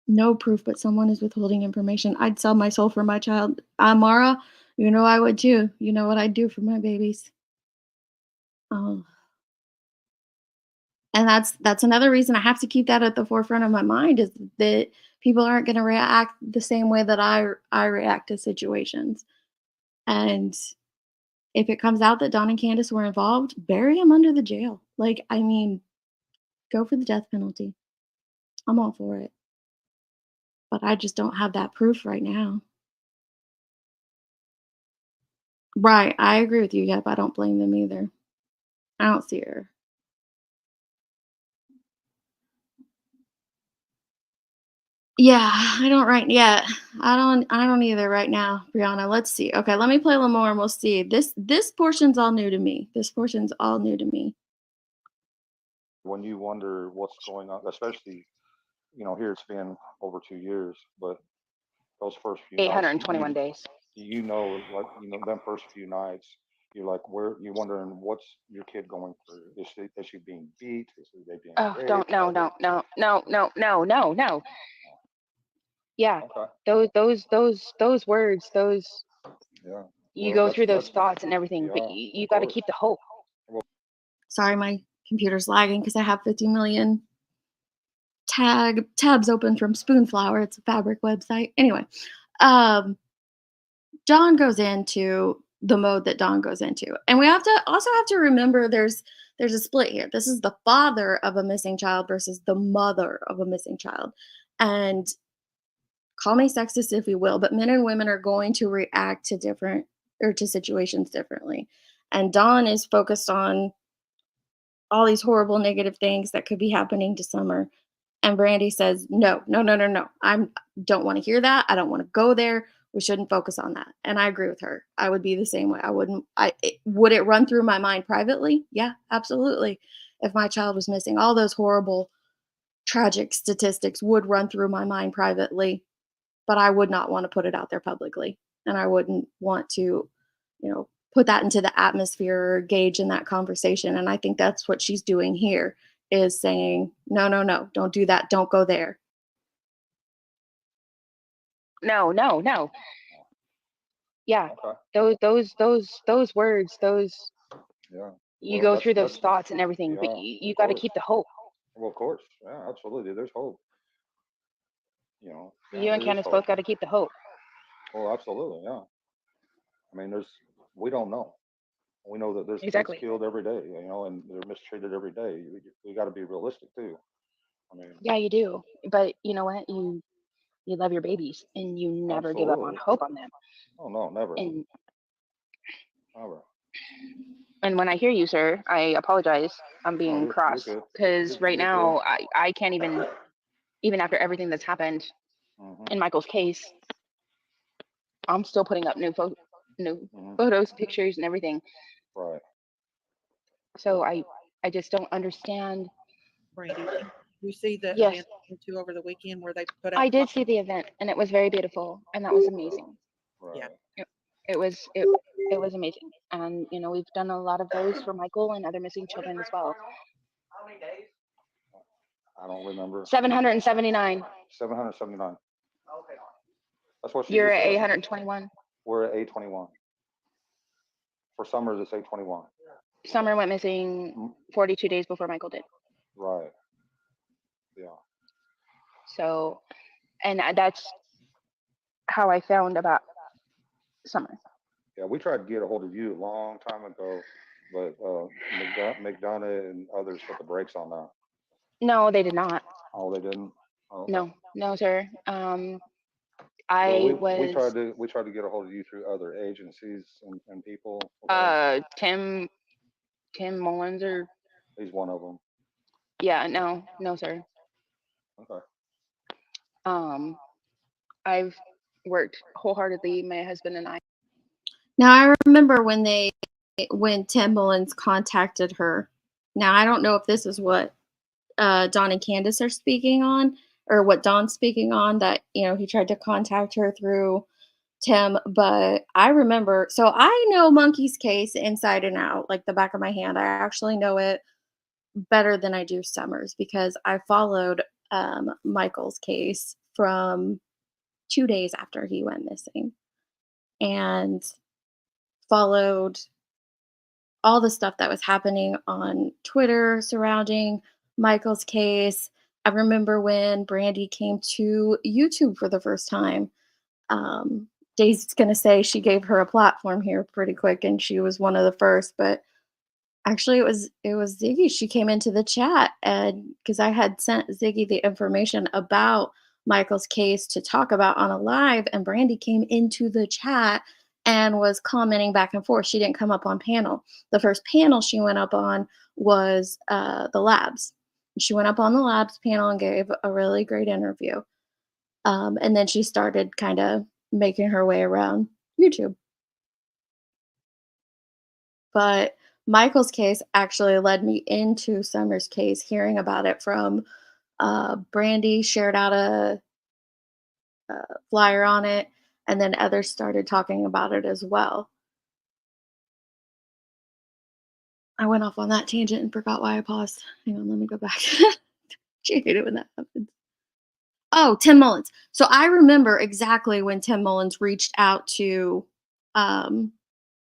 No proof, but someone is withholding information. I'd sell my soul for my child. Mara, I would too. You know what I'd do for my babies. Oh, and that's another reason I have to keep that at the forefront of my mind, is that people aren't going to react the same way that I react to situations. And if it comes out that Don and Candace were involved, bury them under the jail. Like, I mean, go for the death penalty. I'm all for it. But I just don't have that proof right now. Right. I agree with you. Yep. I don't blame them either. I don't see her. Yeah, I don't right yet. I don't either right now, Brianna. Let's see. Okay, let me play a little more and we'll see. This portion's all new to me. This portion's all new to me. When you wonder what's going on, especially, here it's been over 2 years, but those first few nights, 821 days. like, them first few nights, you're like, where you wondering what's your kid going through? Is she being beat? They being Oh, raped? don't no no no no no no no no. Yeah, Okay. those words, Yeah. you Well, go that's through those thoughts and everything, but yeah, you of got to course. keep the hope. Sorry, my computer's lagging because I have 50 million tabs open from Spoonflower. It's a fabric website. Anyway, um, Dawn goes into the mode that Dawn goes into. And we also have to remember there's a split here. This is the father of a missing child versus the mother of a missing child. And call me sexist if you will, but men and women are going to react to situations differently. And Dawn is focused on all these horrible negative things that could be happening to Summer. And Brandy says, no, no, no, no, no. I don't want to hear that. I don't want to go there. We shouldn't focus on that. And I agree with her. I would be the same way. Would it run through my mind privately? Yeah, absolutely. If my child was missing, all those horrible, tragic statistics would run through my mind privately, but I would not want to put it out there publicly. And I wouldn't want to, put that into the atmosphere or gauge in that conversation. And I think that's what she's doing here, is saying, no, no, no, don't do that. Don't go there. no. Yeah, Okay. those words, those Yeah. you Well, go through those that's thoughts and everything, but yeah. you Of got to course. keep the hope. Well, of course. Yeah. Absolutely. There's hope. Yeah. You and There is Candace hope. both got to keep the hope. Well, absolutely. Yeah. I mean, we don't know. We know that there's kids Exactly. killed every day, and they're mistreated every day. We got to be realistic too. I mean, Yeah, you do. But you know what? You love your babies and you never give up on absolutely. hope on them. Oh no, never, And never. and when I hear you, sir, I apologize. I'm Oh, being you're cross good. because right You're good. now I can't even after everything that's happened Hmm. in Michael's case, I'm still putting up new Hmm. photos, pictures, and everything. Right. So I just don't understand. Brandy, you see the Yes, event I went to over the weekend where they put out I flyers? did see the event and it was very beautiful and that was amazing. Yeah. Right. It, it was amazing. And we've done a lot of those for Michael and other missing children as well. I don't remember. 779. 779. That's what she You're just at said. 821. We're at 821. For Summers, it's 821. Summer went missing Mm, 42 days before Michael did. right. Yeah. So, and that's how I found about Summer. Yeah. We tried to get a hold of you a long time ago, but McDonough and others put the brakes on that. No, they did not. Oh, they didn't. Oh, okay. No, no, sir. Well, I we tried was to get a hold of you through other agencies and people. Okay, Tim Mullins or he's one of them. yeah, no, sir. Okay. Um, I've worked wholeheartedly, my husband and I. Now I remember when Tim Mullins contacted her. Now I don't know if this is what Don and Candace are speaking on, or what Don's speaking on, that he tried to contact her through Tim. But I remember, so I know Monkey's case inside and out, like the back of my hand. I actually know it better than I do Summers because I followed Michael's case from 2 days after he went missing, and followed all the stuff that was happening on Twitter surrounding Michael's case. I remember when Brandy came to YouTube for the first time. Um, Daisy's going to say she gave her a platform here pretty quick, and she was one of the first. But actually, it was Ziggy. She came into the chat, and because I had sent Ziggy the information about Michael's case to talk about on a live, and Brandy came into the chat and was commenting back and forth. She didn't come up on panel. The first panel she went up on was the labs. She went up on the labs panel and gave a really great interview. And then she started kind of making her way around YouTube. But Michael's case actually led me into Summer's case, hearing about it from Brandy shared out a flyer on it, and then others started talking about it as well. I went off on that tangent and forgot why I paused. Hang on, let me go back. She hate it when that happens. Oh, Tim Mullins. So I remember exactly when Tim Mullins reached out to um,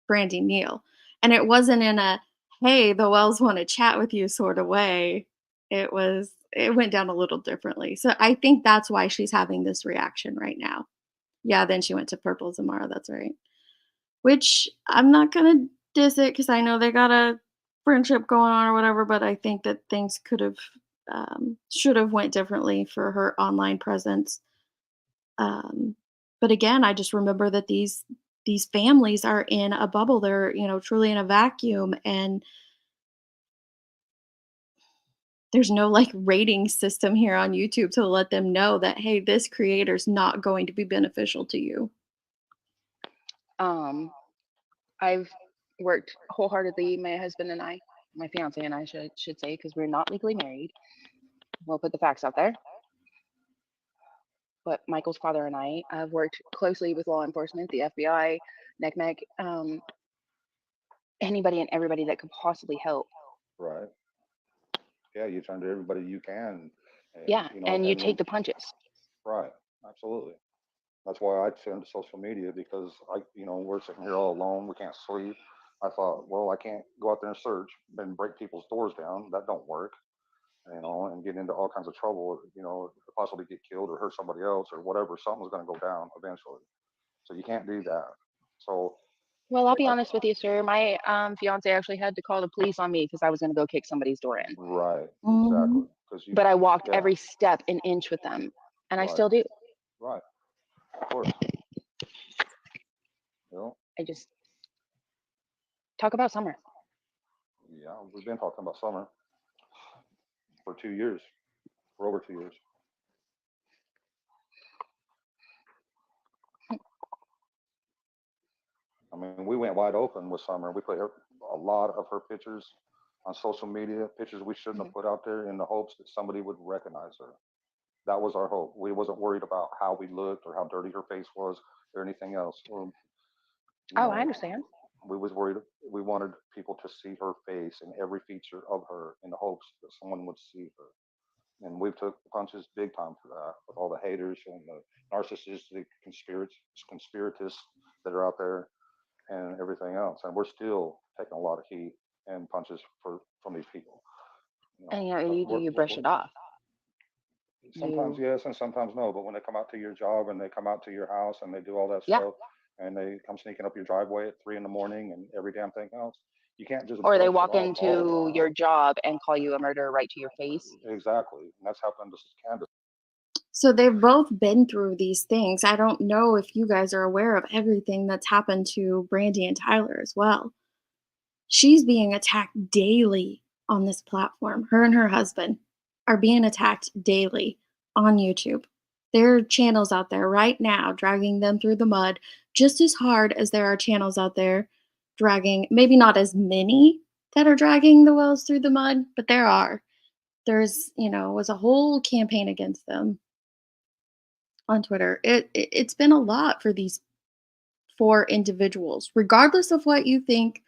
Brandy Neal. And it wasn't in a, "Hey, the Wells want to chat with you" sort of way. It went down a little differently. So I think that's why she's having this reaction right now. Yeah, then she went to Purple Zamara, that's right. Which I'm not gonna diss it because I know they got a friendship going on or whatever, but I think that things could have should have went differently for her online presence. Um, but again, I just remember that these families are in a bubble. They're, truly in a vacuum, and there's no like rating system here on YouTube to let them know that, hey, this creator's not going to be beneficial to you. Um, I've worked wholeheartedly, my husband and I, my fiance and I should say, because we're not legally married. We'll put the facts out there. But Michael's father and I have worked closely with law enforcement, the FBI, NECMEC, anybody and everybody that could possibly help. Right. Yeah, you turn to everybody you can, Yeah, and you and take when the punches. right, absolutely. That's why I turned to social media because we're sitting here all alone. We can't sleep. I thought, well, I can't go out there and search and break people's doors down. That don't work, and get into all kinds of trouble, possibly get killed or hurt somebody else or whatever. Something's going to go down eventually. So you can't do that. So, Well, I'll be I, honest with you, sir. My fiance actually had to call the police on me because I was going to go kick somebody's door in. right, Mhm. exactly. Because But I walked yeah, every step an inch with them, and I right, still do. right, of course. You know, I just talk about summer. yeah, we've been talking about summer for 2 years, for over 2 years. I mean, we went wide open with Summer. We put a lot of her pictures on social media, pictures we shouldn't have Mhm. put out there in the hopes that somebody would recognize her. That was our hope. We wasn't worried about how we looked or how dirty her face was or anything else. Or, you Oh, I know, understand. we was worried. We wanted people to see her face and every feature of her in the hopes that someone would see her. And we took punches big time for that with all the haters and the narcissistic conspiratists that are out there and everything else. And we're still taking a lot of heat and punches from these people. And But you brush it off. sometimes You, yes and sometimes no. But when they come out to your job and they come out to your house and they do all that yeah. stuff and they come sneaking up your driveway at 3 in the morning and every damn thing else, you can't just Or they brush it walk off all the into time. your job and call you a murderer right to your face. Exactly. And that's happened to Candace. So they've both been through these things. I don't know if you guys are aware of everything that's happened to Brandy and Tyler as well. She's being attacked daily on this platform. Her and her husband are being attacked daily on YouTube. There are channels out there right now dragging them through the mud just as hard as there are channels out there dragging, maybe not as many that are dragging the Wells through the mud, but there are. Was a whole campaign against them on Twitter. It's been a lot for these four individuals, regardless of what you think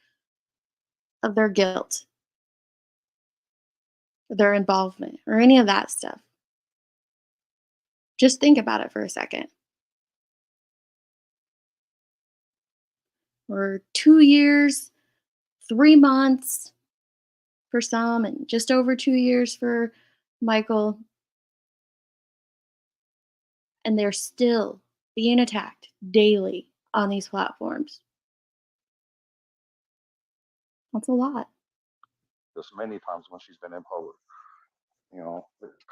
of their guilt, their involvement, or any of that stuff. Just think about it for a second. We're 2 years, 3 months for some, and just over 2 years for Michael, and they're still being attacked daily on these platforms. That's a lot. This many times when she's been in public.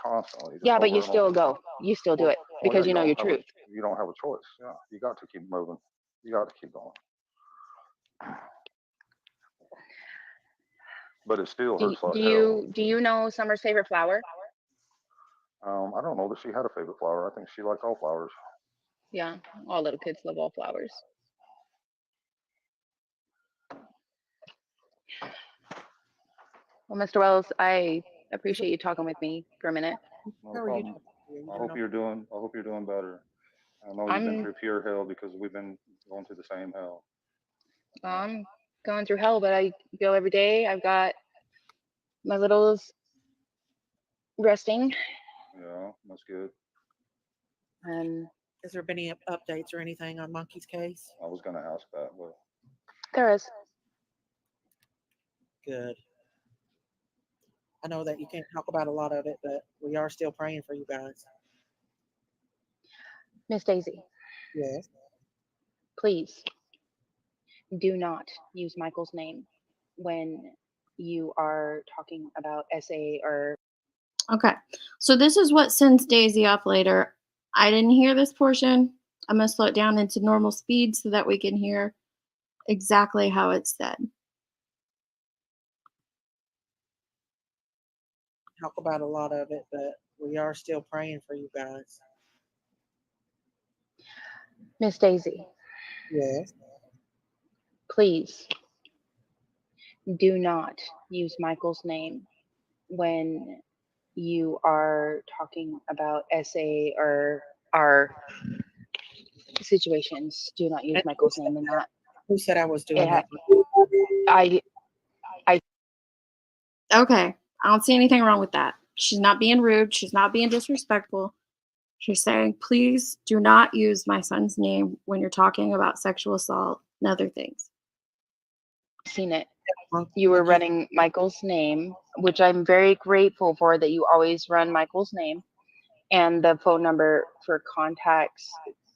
Constantly, just Yeah, but over you and over. still go. You still do Well, it well, yeah, because you know your truth. you don't have a choice. Yeah, you got to keep moving. You got to keep going. But it still hurts like hell. Do you know Summer's favorite flower? I don't know that she had a favorite flower. I think she liked all flowers. Yeah, all little kids love all flowers. Well, Mr. Wells, I appreciate you talking with me for a minute. No How are you problem. doing? I hope you're doing. I hope you're doing better. I know you've been I'm through pure hell because we've been going through the same hell. I'm going through hell, but I go every day. I've got my littles resting, Yeah, that's good. and Has there been any updates or anything on Monkey's case? I was gonna ask that, but there is Good. I know that you can't talk about a lot of it, but we are still praying for you guys. Miss Daisy. Yes. Please do not use Michael's name when you are talking about SA or. Okay. So this is what sends Daisy off later. I didn't hear this portion. I'm going to slow it down into normal speed so that we can hear exactly how it's said. Talk about a lot of it, but we are still praying for you guys. Miss Daisy, Yes. please do not use Michael's name when you are talking about SA or our situations. Do not use And Michael's name in that. who said I was doing It ha- that? I Okay. I don't see anything wrong with that. She's not being rude. She's not being disrespectful. She's saying, please do not use my son's name when you're talking about sexual assault and other things. Seen it. Well, You were did you? running Michael's name, which I'm very grateful for that you always run Michael's name and the phone number for contacts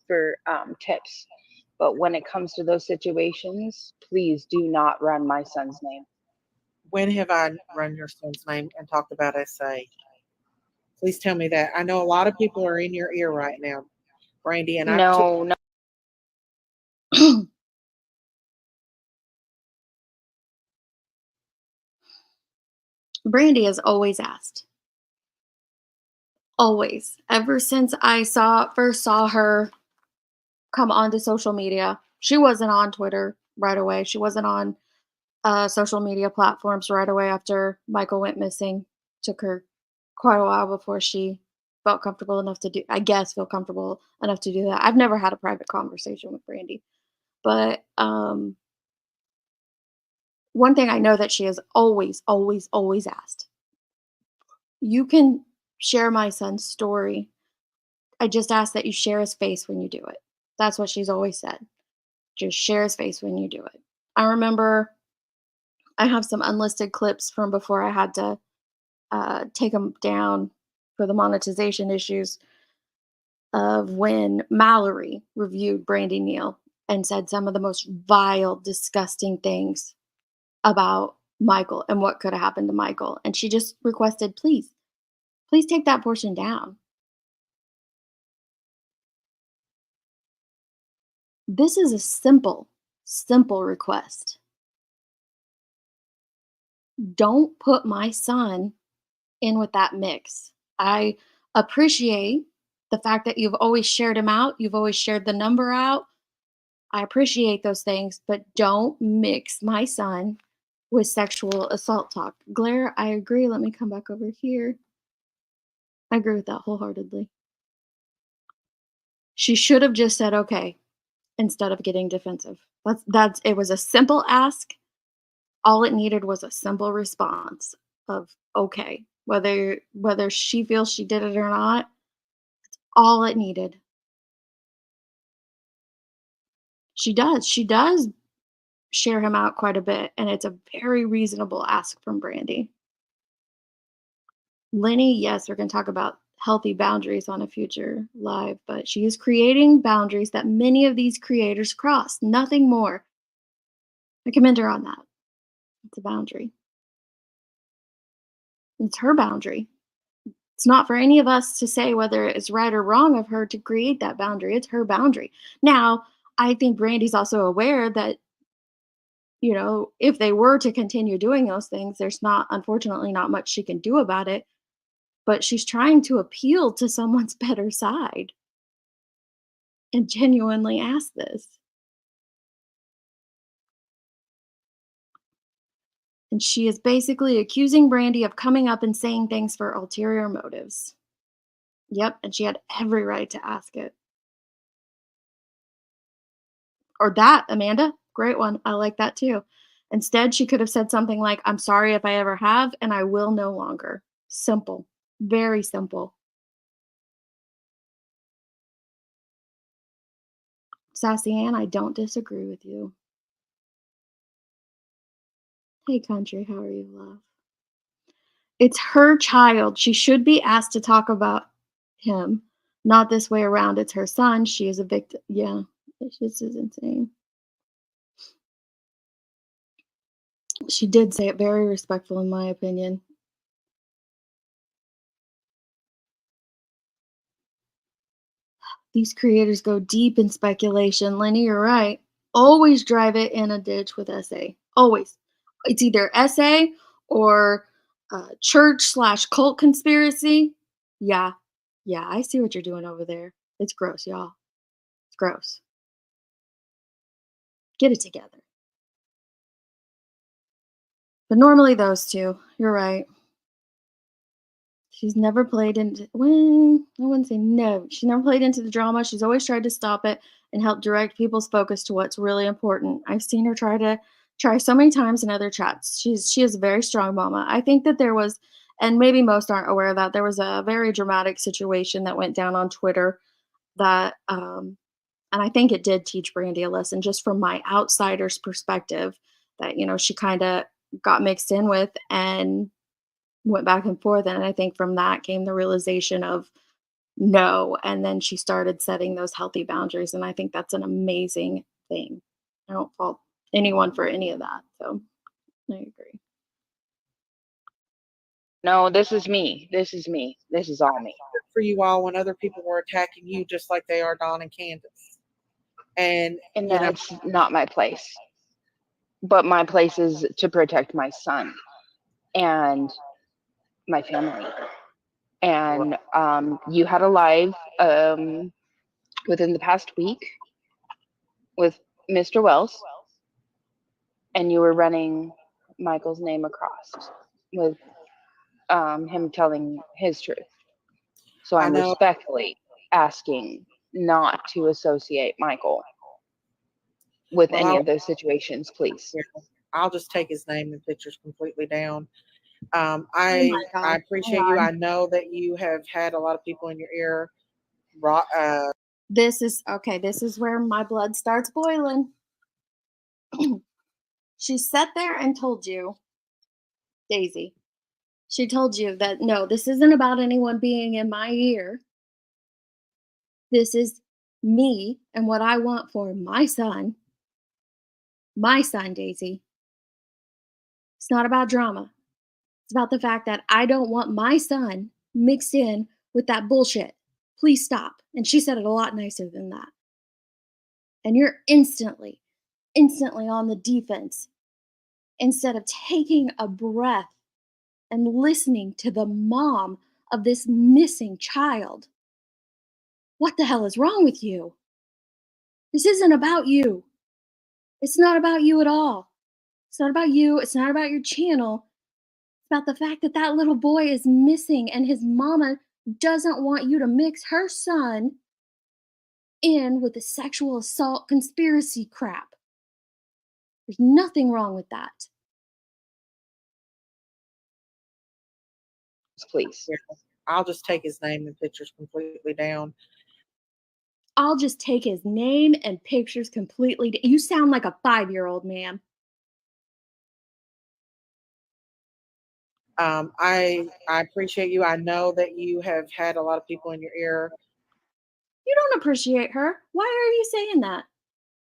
for tips. But when it comes to those situations, please do not run my son's name. When have I run your son's name and talked about SA? Please tell me that. I know a lot of people are in your ear right now, Brandy, and I've took No, no. Brandy has always asked. Always. Ever since I first saw her come onto social media. She wasn't on Twitter right away. She wasn't on social media platforms right away after Michael went missing. Took her quite a while before she felt comfortable enough to do, I guess, feel comfortable enough to do that. I've never had a private conversation with Brandy, but one thing I know that she has always, always, always asked, you can share my son's story. I just ask that you share his face when you do it. That's what she's always said. Just share his face when you do it. I remember I have some unlisted clips from before I had to take them down for the monetization issues of when Mallory reviewed Brandy Neal and said some of the most vile, disgusting things about Michael and what could have happened to Michael. And she just requested, please, please take that portion down. This is a simple, simple request. Don't put my son in with that mix. I appreciate the fact that you've always shared him out, you've always shared the number out. I appreciate those things, but don't mix my son with sexual assault talk. Glare, I agree. Let me come back over here. I agree with that wholeheartedly. She should have just said okay instead of getting defensive. That's it was a simple ask. All it needed was a simple response of okay. Whether she feels she did it or not, all it needed. She does share him out quite a bit, and it's a very reasonable ask from Brandy. Lenny, yes, we're gonna talk about healthy boundaries on a future live, but she is creating boundaries that many of these creators cross, nothing more. I commend her on that. It's a boundary. It's her boundary. It's not for any of us to say whether it's right or wrong of her to create that boundary. It's her boundary. Now, I think Brandy's also aware that, if they were to continue doing those things, there's not, unfortunately, not much she can do about it. But she's trying to appeal to someone's better side and genuinely ask this. And she is basically accusing Brandy of coming up and saying things for ulterior motives. Yep, and she had every right to ask it. Or that, Amanda. Great one. I like that too. Instead, she could have said something like, I'm sorry if I ever have, and I will no longer. Simple. Very simple. Sassy Ann, I don't disagree with you. Hey, country, how are you, love? It's her child. She should be asked to talk about him, not this way around. It's her son. She is a victim. Yeah, this is insane. She did say it very respectful, in my opinion. These creators go deep in speculation. Lenny, you're right. Always drive it in a ditch with SA. Always. It's either SA or church/cult conspiracy. Yeah. Yeah, I see what you're doing over there. It's gross, y'all. It's gross. Get it together. But normally those two. You're right. She's never played into well, I wouldn't say no. She's never played into the drama. She's always tried to stop it and help direct people's focus to what's really important. I've seen her try so many times in other chats. She is a very strong mama. I think that there was and maybe most aren't aware of that, there was a very dramatic situation that went down on Twitter that, and I think it did teach Brandy a lesson just from my outsider's perspective that, she kind of got mixed in with and went back and forth. And I think from that came the realization of no. And then she started setting those healthy boundaries. And I think that's an amazing thing. I don't fault anyone for any of that. So I agree. No, this is me. This is me. This is all me. For you all when other people were attacking you, just like they are Dawn and Candace. And And that's not my place. But my place is to protect my son and my family. And you had a live within the past week with Mr. Wells, and you were running Michael's name across with him telling his truth. So I'm respectfully asking not to associate Michael with any of those situations, please. I'll just take his name and pictures completely down. I appreciate you. I know that you have had a lot of people in your ear. This is okay. This is where my blood starts boiling. She sat there and told you, Daisy, she told you that no, this isn't about anyone being in my ear. This is me and what I want for my son. My son, Daisy. It's not about drama. It's about the fact that I don't want my son mixed in with that bullshit. Please stop. And she said it a lot nicer than that. And you're instantly on the defense instead of taking a breath and listening to the mom of this missing child. What the hell is wrong with you? This isn't about you. It's not about you at all. It's not about you. It's not about your channel. It's about the fact that that little boy is missing and his mama doesn't want you to mix her son in with the sexual assault conspiracy crap. There's nothing wrong with that. Please. I'll just take his name and pictures completely down. I'll just take his name and pictures completely. You sound like a 5-year-old, ma'am. I appreciate you. I know that you have had a lot of people in your ear. You don't appreciate her. Why are you saying that?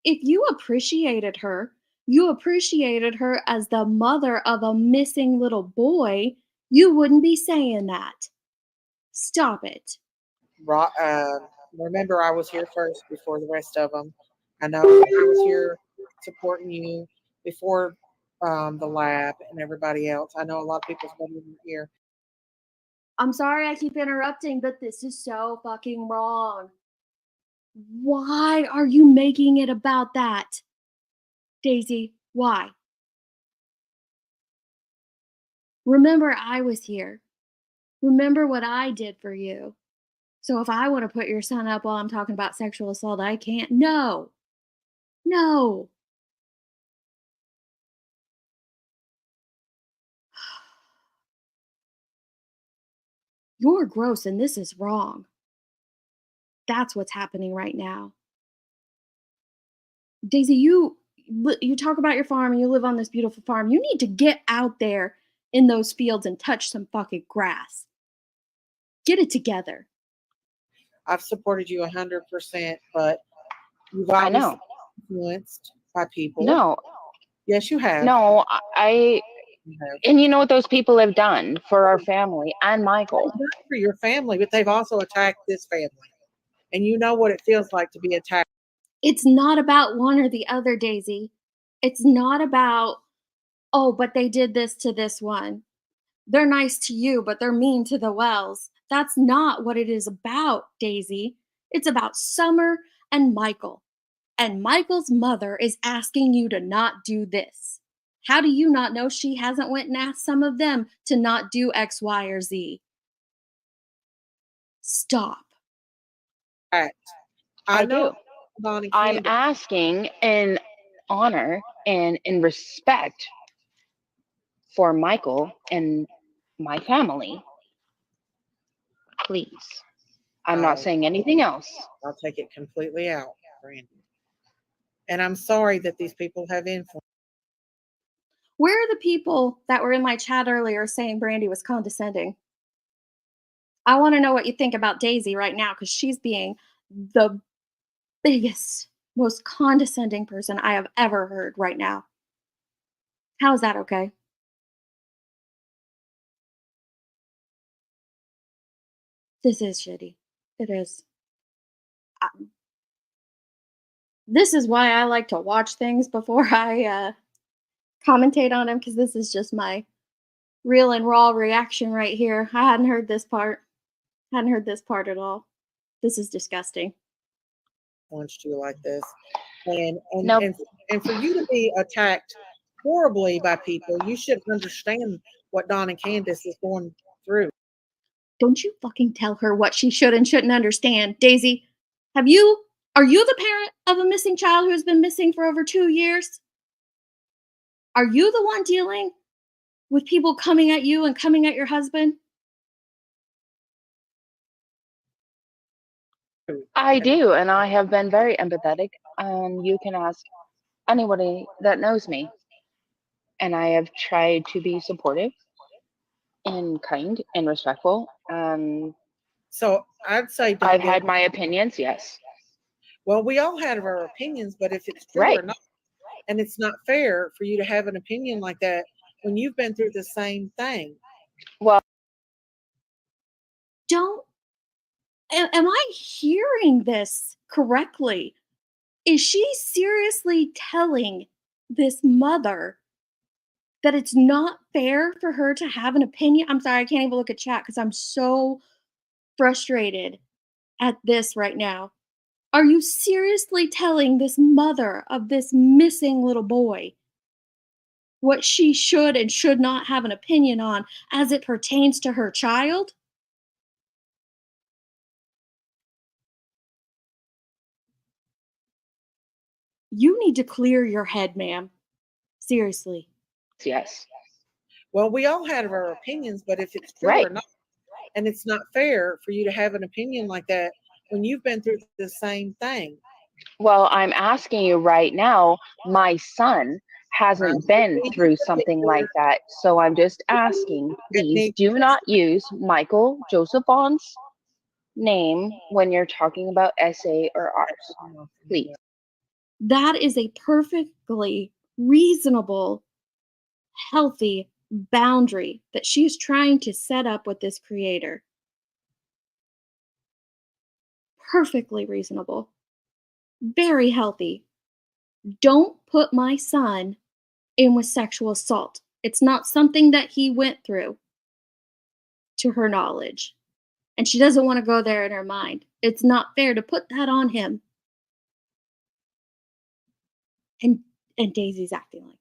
If you appreciated her as the mother of a missing little boy, you wouldn't be saying that. Stop it. Remember, I was here first before the rest of them. I know I was here supporting you before the lab and everybody else. I know a lot of people's been in here. I'm sorry I keep interrupting, but this is so fucking wrong. Why are you making it about that? Daisy, why? Remember, I was here. Remember what I did for you. So if I want to put your son up while I'm talking about sexual assault, I can't. No. No. You're gross and this is wrong. That's what's happening right now. Daisy, you talk about your farm and you live on this beautiful farm. You need to get out there in those fields and touch some fucking grass. Get it together. I've supported you 100%, but you've obviously influenced by people. No. Yes, you have. No, and you know what those people have done for our family and Michael. For your family, but they've also attacked this family. And you know what it feels like to be attacked. It's not about one or the other, Daisy. It's not about, oh, but they did this to this one. They're nice to you, but they're mean to the Wells. That's not what it is about, Daisy. It's about Summer and Michael. And Michael's mother is asking you to not do this. How do you not know she hasn't went and asked some of them to not do X, Y, or Z? Stop. I do. I'm asking in honor and in respect for Michael and my family. Please. I'm not I'll, saying anything else. I'll take it completely out, Brandy. And I'm sorry that these people have influence. Where are the people that were in my chat earlier saying Brandy was condescending? I want to know what you think about Daisy right now because she's being the biggest, most condescending person I have ever heard right now. How is that okay? This is shitty. It is. This is why I like to watch things before I commentate on them because this is just my real and raw reaction right here. I hadn't heard this part. Hadn't heard this part at all. This is disgusting. Wants you like this, and Nope. for you to be attacked horribly by people, you should understand what Don and Candace is going through. Don't you fucking tell her what she should and shouldn't understand. Daisy, are you the parent of a missing child who has been missing for over 2 years? Are you the one dealing with people coming at you and coming at your husband? I do, and I have been very empathetic, and you can ask anybody that knows me. And I have tried to be supportive and kind and respectful, and So I'd say don't I've get. had my opinions, yes. Well, we all have our opinions, but if it's true Right. or not, and it's not fair for you to have an opinion like that when you've been through the same thing. Well, Don't. Am I hearing this correctly? Is she seriously telling this mother that it's not fair for her to have an opinion? I'm sorry, I can't even look at chat because I'm so frustrated at this right now. Are you seriously telling this mother of this missing little boy what she should and should not have an opinion on as it pertains to her child? You need to clear your head, ma'am. Seriously. yes. Well, we all have our opinions, but if it's true Right. or not, and it's not fair for you to have an opinion like that when you've been through the same thing. Well, I'm asking you right now, my son hasn't been through something like that. So I'm just asking, please do not use Michael Joseph Vaughn's name when you're talking about SA or ours. Please. That is a perfectly reasonable, healthy boundary that she's trying to set up with this creator. Perfectly reasonable. Very healthy. Don't put my son in with sexual assault. It's not something that he went through, to her knowledge. And she doesn't want to go there in her mind. It's not fair to put that on him. And Daisy's acting like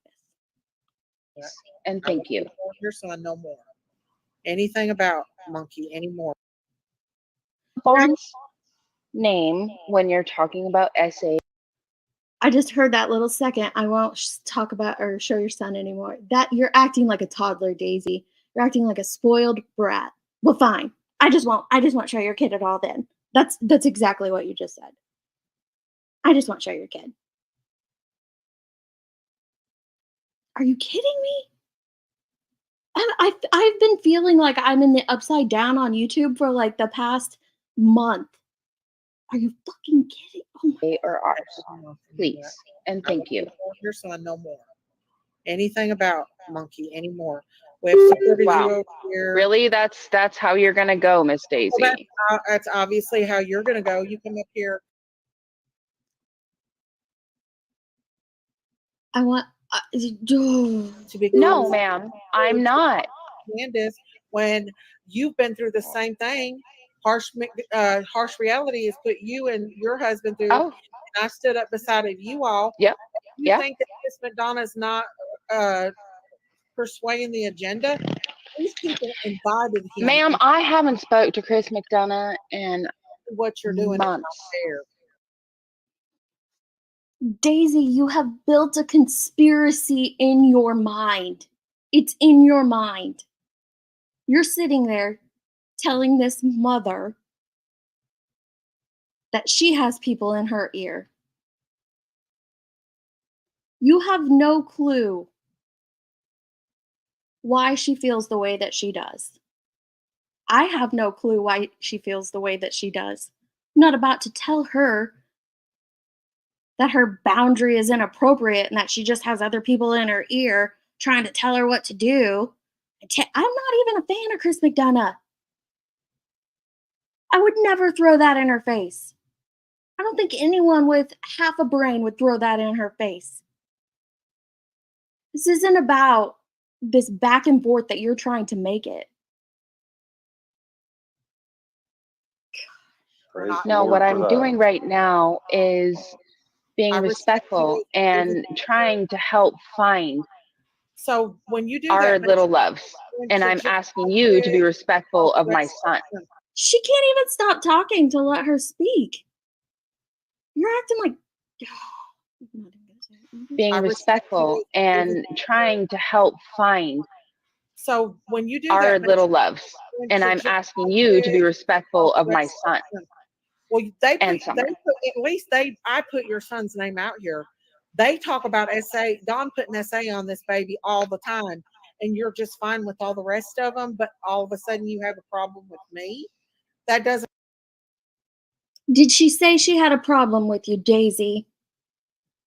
this. And thank you. Your son no more. Anything about Monkey anymore. Vaughn's name when you're talking about SA. I just heard that little second. I won't talk about or show your son anymore. That you're acting like a toddler, Daisy. You're acting like a spoiled brat. Well, fine. I just won't show your kid at all. Then that's exactly what you just said. I just won't show your kid. Are you kidding me? I've been feeling like I'm in the upside down on YouTube for like the past month. Are you fucking kidding? Oh my or ours. Please. And thank you. Your son no more. Anything about Monkey anymore. We have supported Wow. you over here. Really? That's how you're gonna go, Miss Daisy. Well, that's obviously how you're gonna go. You come up here. I want to be No, ma'am, I'm not. Candace, when you've been through the same thing, harsh reality has put you and your husband through. Oh, And I stood up beside of you all. yep. You think that Miss McDonough's not persuading the agenda? These people invited him. Ma'am, I haven't spoke to Chris McDonough in what you're doing months. There. Daisy, you have built a conspiracy in your mind. It's in your mind. You're sitting there telling this mother that she has people in her ear. You have no clue why she feels the way that she does. I have no clue why she feels the way that she does. I'm not about to tell her that her boundary is inappropriate and that she just has other people in her ear trying to tell her what to do. I'm not even a fan of Chris McDonough. I would never throw that in her face. I don't think anyone with half a brain would throw that in her face. This isn't about this back and forth that you're trying to make it. Praise the No, Lord what for I'm that. doing right now is being I respect respectful you. and trying to help find So when you do our that, little loves. And I'm interject asking you to be respectful of my son. She can't even stop talking to let her speak. You're acting like. Being I respect respectful you. and trying to help find So when you do our that, little loves. And I'm asking you to be respectful of my son Well, they put, and Summer. at least I put your son's name out here. They talk about SA. Don put an SA on this baby all the time, and you're just fine with all the rest of them. But all of a sudden, you have a problem with me. That doesn't. Did she say she had a problem with you, Daisy?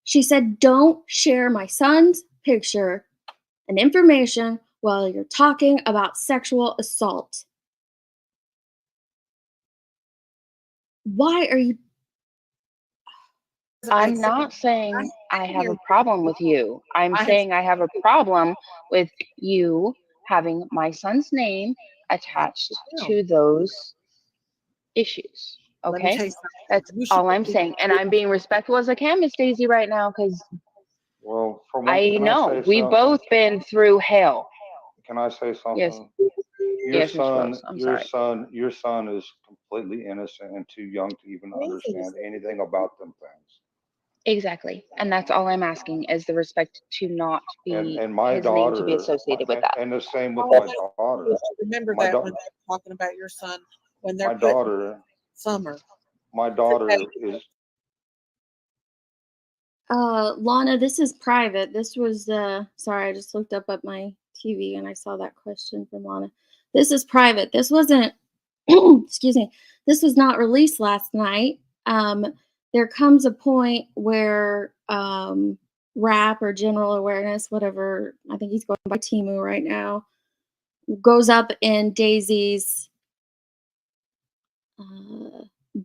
She said, don't share my son's picture and information while you're talking about sexual assault. Why are you. I'm not saying I have a problem with you. I'm saying I have a problem with you having my son's name attached to those issues. Let me Okay? tell you something. That's You should all I'm saying. And I'm being respectful as I can, Miss Daisy, right now, because Well, for one, I can I know say we've something? both been through hell. Can I say Yes. something? Yes, Miss Rose. I'm sorry. Your son is completely innocent and too young to even understand anything about them things. Exactly. And that's all I'm asking is the respect to not be And my his name to be daughter, associated with that. and the same with all my I daughter. want you to remember My that daughter, when they're talking about your son, when my they're putting daughter, Summer. my daughter is. Lana, this is private. This was, sorry, I just looked up at my TV and I saw that question from Lana. This is private. This wasn't, excuse me, this was not released last night. There comes a point where rap or general awareness, whatever, I think he's going by Timu right now, goes up in Daisy's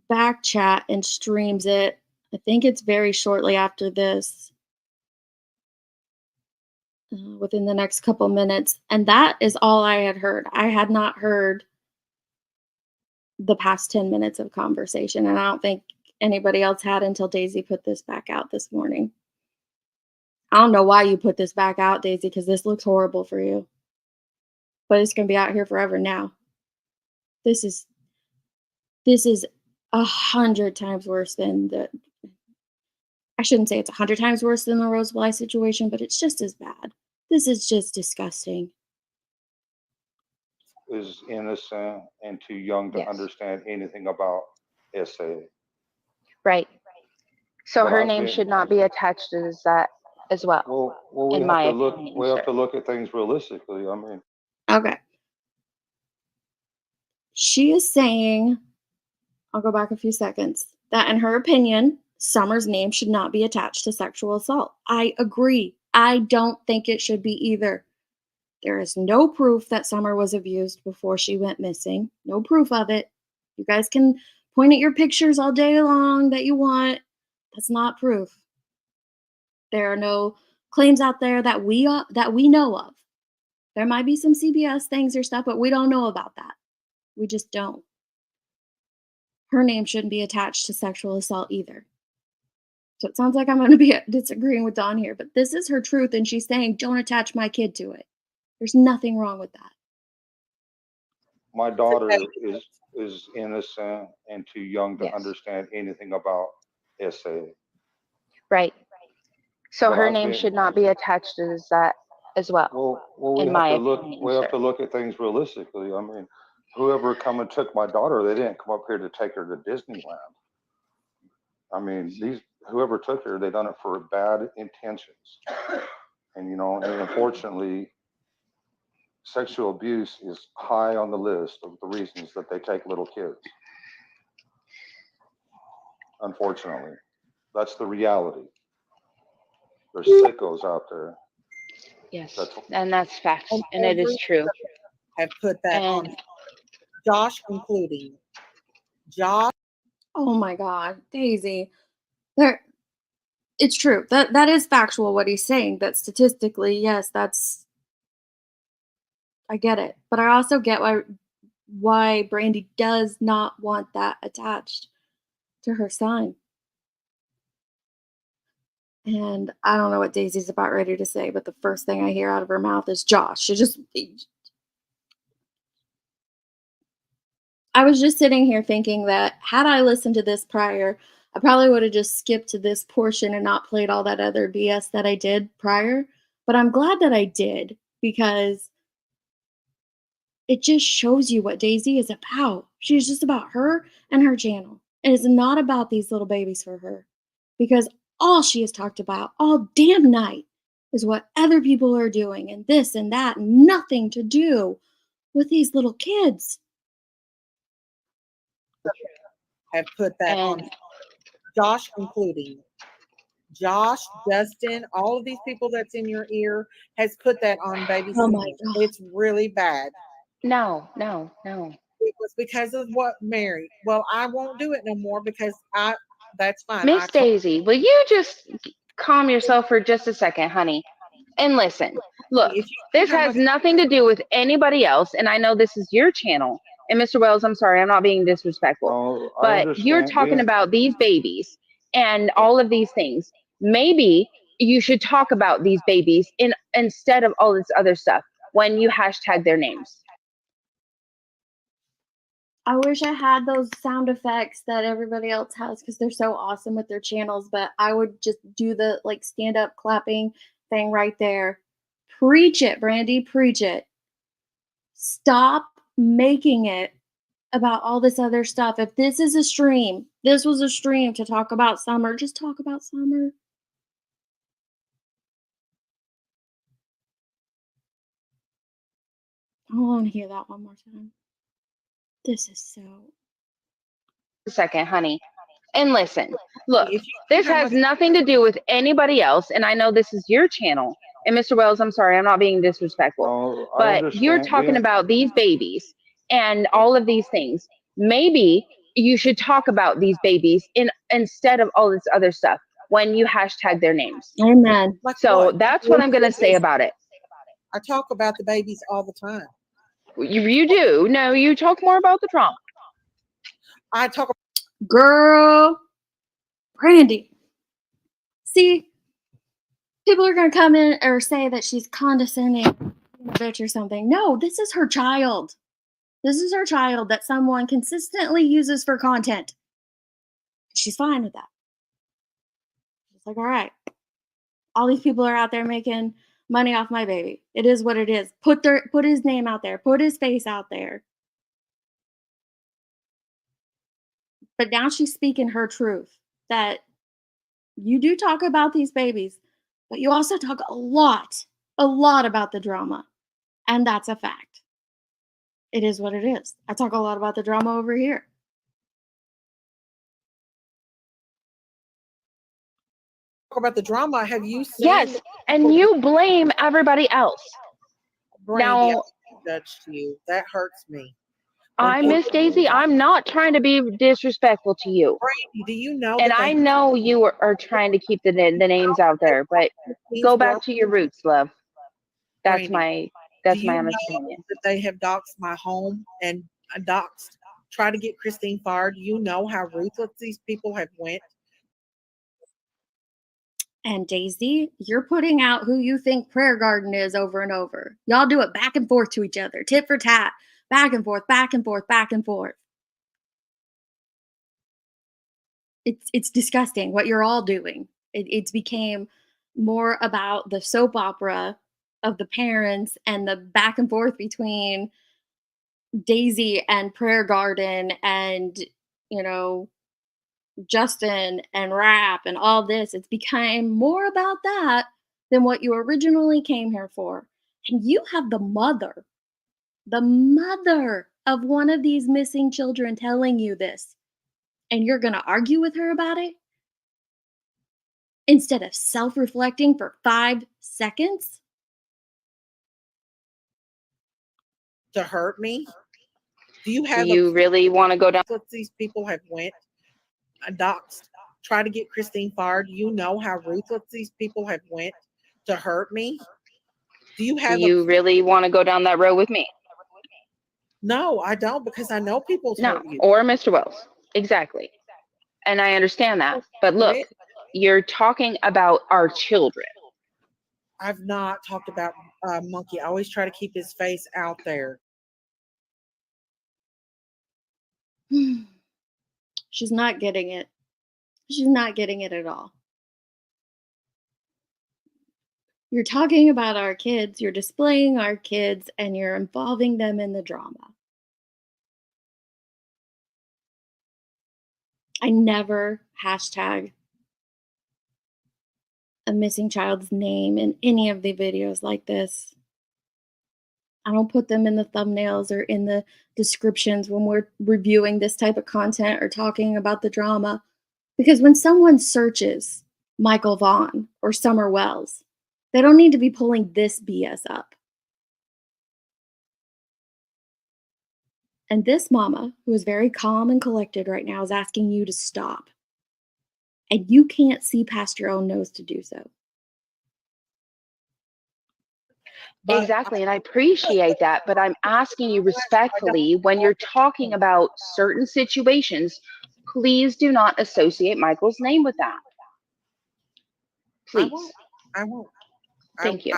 back chat and streams it. I think it's very shortly after this, within the next couple minutes. And that is all I had heard. I had not heard the past 10 minutes of conversation. And I don't think anybody else had until Daisy put this back out this morning. I don't know why you put this back out, Daisy, because this looks horrible for you. But it's going to be out here forever now. This is 100 times worse than the. I shouldn't say it's 100 times worse than the Rose Bly situation, but it's just as bad. This is just disgusting. Is innocent and too young to understand anything about SA. Right. So But her name should not be attached as that as well. Well, in my opinion, we have sir. to look at things realistically. I mean, Okay. She is saying, I'll go back a few seconds, that in her opinion, Summer's name should not be attached to sexual assault. I agree. I don't think it should be either. There is no proof that Summer was abused before she went missing. No proof of it. You guys can point at your pictures all day long that you want. That's not proof. There are no claims out there that we know of. There might be some CBS things or stuff, but we don't know about that. We just don't. Her name shouldn't be attached to sexual assault either. So it sounds like I'm going to be disagreeing with Dawn here, but this is her truth, and she's saying, don't attach my kid to it. There's nothing wrong with that. my daughter is innocent and too young to understand anything about SA. Right. So But her name should not be attached as that as well, Well, in my we opinion, have to sir. look at things realistically. I mean, whoever come and took my daughter, they didn't come up here to take her to Disneyland. I mean, whoever took her, they done it for bad intentions. And and unfortunately, sexual abuse is high on the list of the reasons that they take little kids. Unfortunately, that's the reality. There's sickos out there. Yes, That's and that's facts, And and it is every true. have put that on And Josh, including Josh. Oh my God, Daisy. There, it's true. That is factual what he's saying. That statistically, yes, that's I get it. But I also get why Brandy does not want that attached to her son. And I don't know what Daisy's about ready to say, but the first thing I hear out of her mouth is Josh. I was just sitting here thinking that had I listened to this prior, I probably would have just skipped to this portion and not played all that other BS that I did prior. But I'm glad that I did because it just shows you what Daisy is about. She's just about her and her channel. It is not about these little babies for her because all she has talked about all damn night is what other people are doing and this and that, and nothing to do with these little kids. Have put that on and Josh, including Josh, Justin, all of these people that's in your ear has put that on baby Oh my singers. God. It's really bad. no, no, no. It was because of what Mary. Well, I won't do it no more because that's fine. Miss Daisy, will you just calm yourself for just a second, honey? And listen, look, If you this knew how has much nothing to do with anybody else. And I know this is your channel. And Mr. Wells, I'm sorry, I'm not being disrespectful, no, I but you're understand. talking about these babies and all of these things. Maybe you should talk about these babies instead of all this other stuff when you hashtag their names. I wish I had those sound effects that everybody else has because they're so awesome with their channels, but I would just do the like stand up clapping thing right there. Preach it, Brandy, preach it. Stop making it about all this other stuff. If this is a stream, this was a stream to talk about summer, just talk about summer. I want to hear that one more time. This is so. A second, honey. And listen, look, if you knew this how has much nothing to do with anybody else. And I know this is your channel. And Mr. Wells, I'm sorry, I'm not being disrespectful, No, I but you're understand. talking about these babies and all of these things. Maybe you should talk about these babies instead of all this other stuff when you hashtag their names. Amen. like So what? that's what I'm going to say about it. I talk about the babies all the time. You do. No, you talk more about the drama. I talk Girl, Brandy. See, people are going to come in or say that she's condescending, a bitch or something. No, this is her child. This is her child that someone consistently uses for content. She's fine with that. She's like, all right, all these people are out there making money off my baby. It is what it is. Put his name out there. Put his face out there. But now she's speaking her truth that you do talk about these babies, but you also talk a lot about the drama. And that's a fact. It is what it is. I talk a lot about the drama over here. about the drama. Have you seen Yes. And you blame everybody else. Brandy? Now, I judged you. That hurts me. I, Miss Daisy, I'm not trying to be disrespectful to you. Brandy, do you know And that I they know you are trying to keep the names out there, but go back to your roots, love. That's Brandy, do my you honest know opinion. that they have doxed my home and doxed, try to get Christine fired? Do you know how ruthless these people have went? And Daisy, you're putting out who you think Prayer Garden is over and over. Y'all do it back and forth to each other, tit for tat, back and forth, back and forth, back and forth. It's disgusting what you're all doing. It's became more about the soap opera of the parents and the back and forth between Daisy and Prayer Garden and, you know, Justin and rap and all this. It's become more about that than what you originally came here for. And you have the mother of one of these missing children telling you this. And you're going to argue with her about it instead of self reflecting for 5 seconds? To hurt me? Do you Do have you really want to go down? that these people have went doxed, try to get Christine fired? Do you know how ruthless these people have went to hurt me? Do you Do have you really want to go down that road with me? No, I don't, because I know people's No, hurt you. or Mr. Wells. Exactly. And I understand that. But look, you're talking about our children. I've not talked about Monkey. I always try to keep his face out there. She's not getting it. She's not getting it at all. You're talking about our kids, you're displaying our kids, and you're involving them in the drama. I never hashtag a missing child's name in any of the videos like this. I don't put them in the thumbnails or in the descriptions when we're reviewing this type of content or talking about the drama. Because when someone searches Michael Vaughn or Summer Wells, they don't need to be pulling this BS up. And this mama, who is very calm and collected right now, is asking you to stop. And you can't see past your own nose to do so. But Exactly. And I appreciate that. But I'm asking you respectfully, when you're talking about certain situations, please do not associate Michael's name with that. Please. I won't. Thank you.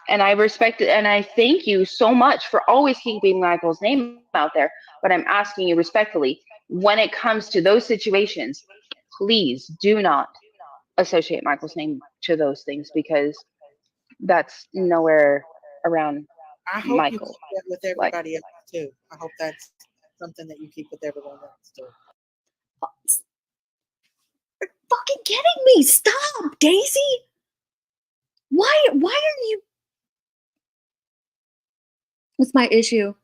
And I respect it. And I thank you so much for always keeping Michael's name out there. But I'm asking you respectfully, when it comes to those situations, please do not associate Michael's name to those things, because that's nowhere around I hope you Michael. keep that with everybody else too. I hope that's something that you keep with everyone else too. You're fucking kidding me. Stop, Daisy. Why are you? What's my issue?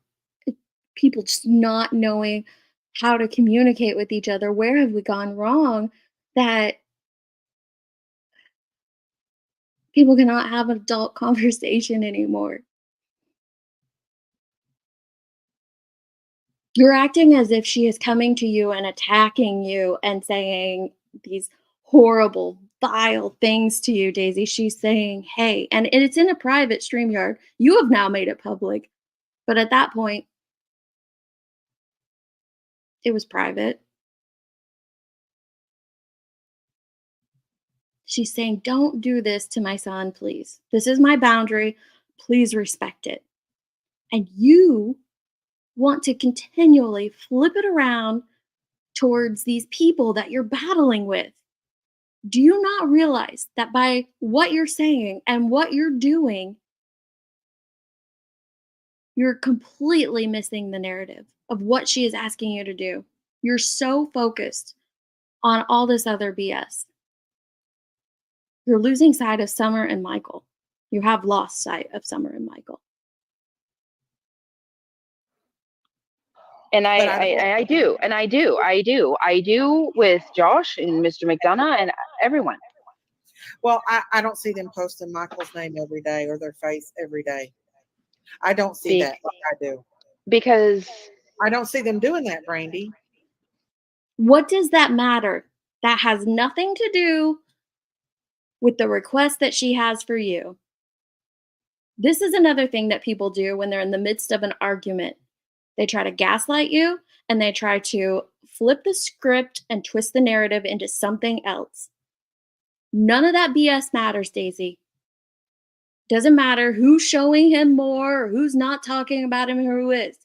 People just not knowing how to communicate with each other. Where have we gone wrong that people cannot have an adult conversation anymore? You're acting as if she is coming to you and attacking you and saying these horrible, vile things to you, Daisy. She's saying, hey, and it's in a private StreamYard. You have now made it public. But at that point, it was private. She's saying, don't do this to my son, please. This is my boundary. Please respect it. And you want to continually flip it around towards these people that you're battling with. Do you not realize that by what you're saying and what you're doing, you're completely missing the narrative of what she is asking you to do? You're so focused on all this other BS. You're losing sight of Summer and Michael. You have lost sight of Summer and Michael. And I do with Josh and Mr. McDonough and everyone. Well, I don't see them posting Michael's name every day or their face every day. I don't see that like I do. Because I don't see them doing that, Brandy. What does that matter? That has nothing to do with the request that she has for you. This is another thing that people do when they're in the midst of an argument. They try to gaslight you and they try to flip the script and twist the narrative into something else. None of that BS matters, Daisy. Doesn't matter who's showing him more or who's not talking about him or who is.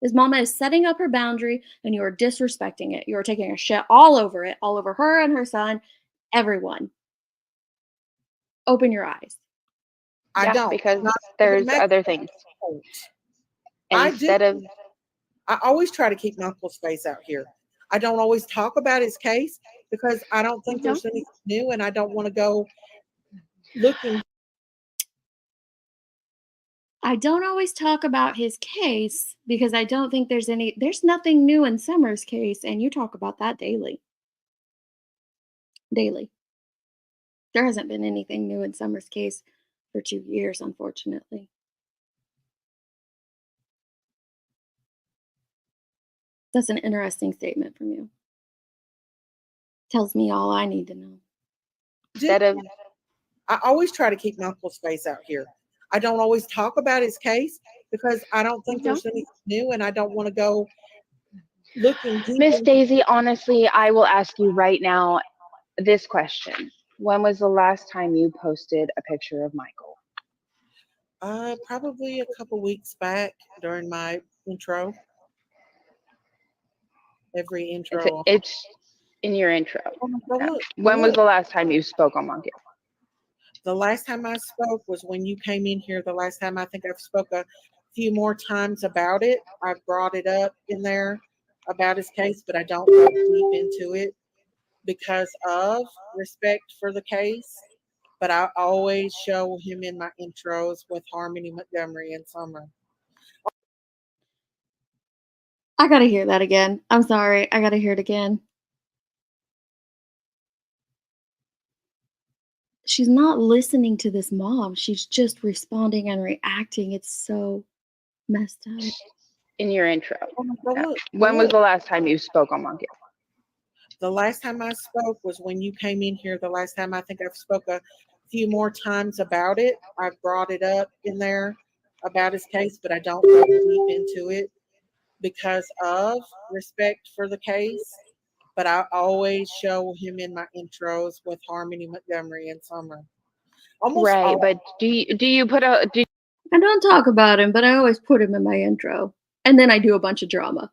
His mama is setting up her boundary and you are disrespecting it. You are taking a shit all over it, all over her and her son, everyone. Open your eyes. I Yeah, don't. because Not even there's make other things. I do. Instead of I always try to keep my uncle's face out here. I don't always talk about his case because I don't think no, there's anything new, and I don't want to go looking. I don't always talk about his case because I don't think there's nothing new in Summer's case, and you talk about that daily. Daily. There hasn't been anything new in Summer's case for 2 years, unfortunately. That's an interesting statement from you. Tells me all I need to know. instead of I always try to keep my uncle's face out here. I don't always talk about his case because I don't think no. there's anything new, and I don't want to go looking deep Miss into. Daisy, honestly, I will ask you right now this question. When was the last time you posted a picture of Michael? Probably a couple weeks back during my intro. Every intro. It's in your intro. Oh, go Yeah. look, go When was look. the last time you spoke on Monkey? The last time I spoke was when you came in here. The last time I think I've spoke a few more times about it. I brought it up in there about his case, but I don't go deep into it because of respect for the case. But I always show him in my intros with Harmony Montgomery and Summer. I gotta hear that again. I'm sorry. I gotta hear it again. She's not listening to this mom. She's just responding and reacting. It's so messed up. In your intro. Oh, go Yeah. look, go When was look. the last time you spoke on Monkey? The last time I spoke was when you came in here. The last time I think I've spoke a few more times about it. I brought it up in there about his case, but I don't go deep into it because of respect for the case. But I always show him in my intros with Harmony Montgomery and Summer. Almost Right, all. but do you put a I don't talk about him, but I always put him in my intro. And then I do a bunch of drama.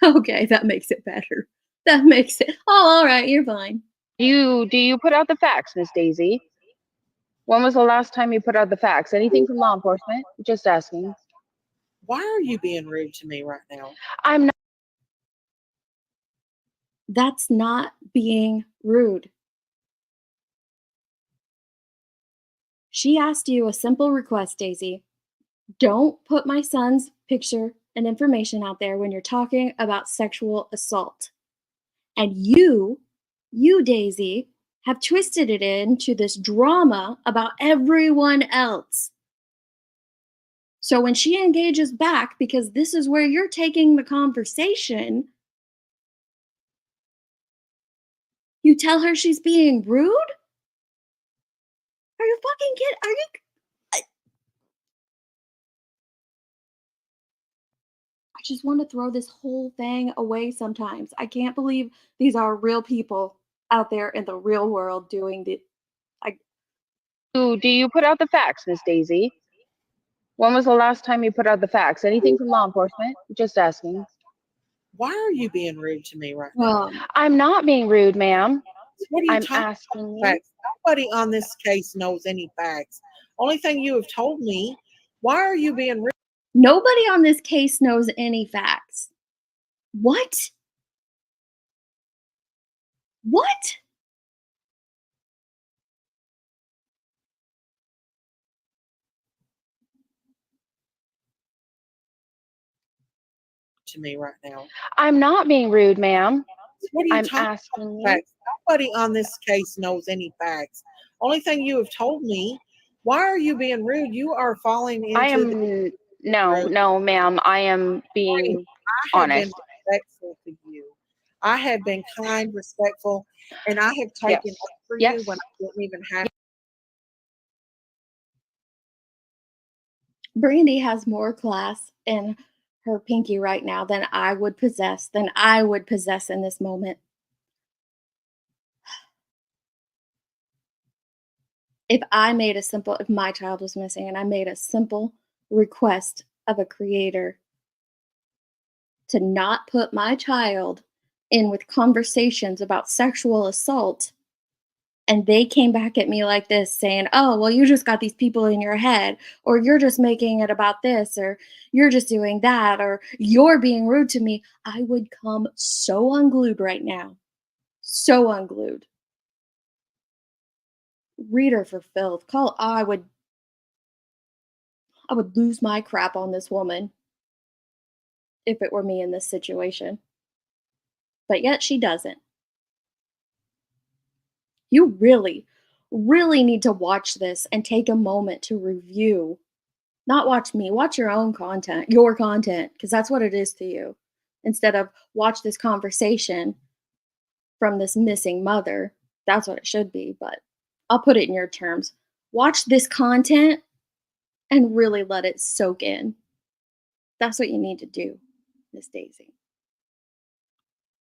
Okay, that makes it better. That makes it. Oh, all right, you're fine. do you put out the facts, Miss Daisy? When was the last time you put out the facts? Anything from law enforcement? Just asking. Why are you being rude to me right now? I'm not. That's not being rude. She asked you a simple request, Daisy. Don't put my son's picture and information out there when you're talking about sexual assault. And you, Daisy, have twisted it into this drama about everyone else. So when she engages back, because this is where you're taking the conversation, you tell her she's being rude? Are you fucking kidding? Are you? I just want to throw this whole thing away sometimes. I can't believe these are real people out there in the real world doing the. I, Do you put out the facts, Miss Daisy? When was the last time you put out the facts? Anything from law enforcement? Just asking. Why are you being rude to me right now? well, I'm not being rude, ma'am. What are you I'm talking asking about? you. Facts? Nobody on this case knows any facts. Only thing you have told me. Why are you being rude? nobody on this case knows any facts. What? What? To me right now. I'm not being rude, ma'am. What are you I'm talking asking about? you. Facts? Nobody on this case knows any facts. Only thing you have told me. Why are you being rude? You are falling I into the am no, ma'am. I am being I have been honest. respectful to you. I have been kind, respectful, and I have Yes. taken up for Yes. you when I didn't even have. Brandy has more class in her pinky right now than I would possess, in this moment. If my child was missing and I made a simple request of a creator to not put my child in with conversations about sexual assault, and they came back at me like this saying, "Oh, well, you just got these people in your head, or you're just making it about this, or you're just doing that, or you're being rude to me," I would come so unglued right now. So unglued. Read her for filth. I would lose my crap on this woman if it were me in this situation. But yet she doesn't. You really, really need to watch this and take a moment to review. Not watch me, watch your content, because that's what it is to you. Instead of watch this conversation from this missing mother. That's what it should be, but I'll put it in your terms. Watch this content and really let it soak in. That's what you need to do, Miss Daisy.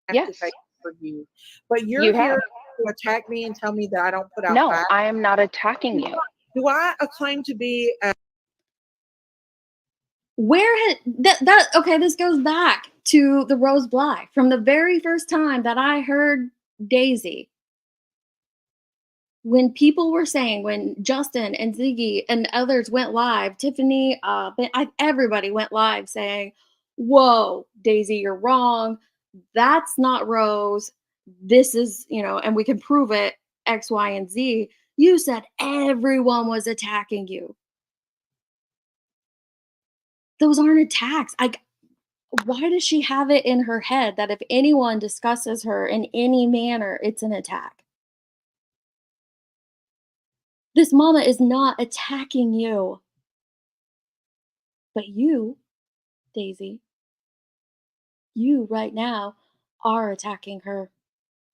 Have to Yes, take for you. But you're you here have. to attack me and tell me that I don't put out No, facts. I am not attacking you. Do I claim to be Where had that okay, this goes back to the Rose Bly. From the very first time that I heard Daisy, when people were saying, when Justin and Ziggy and others went live, Tiffany, everybody went live saying, "Whoa, Daisy, you're wrong. That's not Rose. This is, and we can prove it, X, Y, and Z." You said everyone was attacking you. Those aren't attacks. Why does she have it in her head that if anyone discusses her in any manner, it's an attack? This mama is not attacking you. But you, Daisy, you right now are attacking her.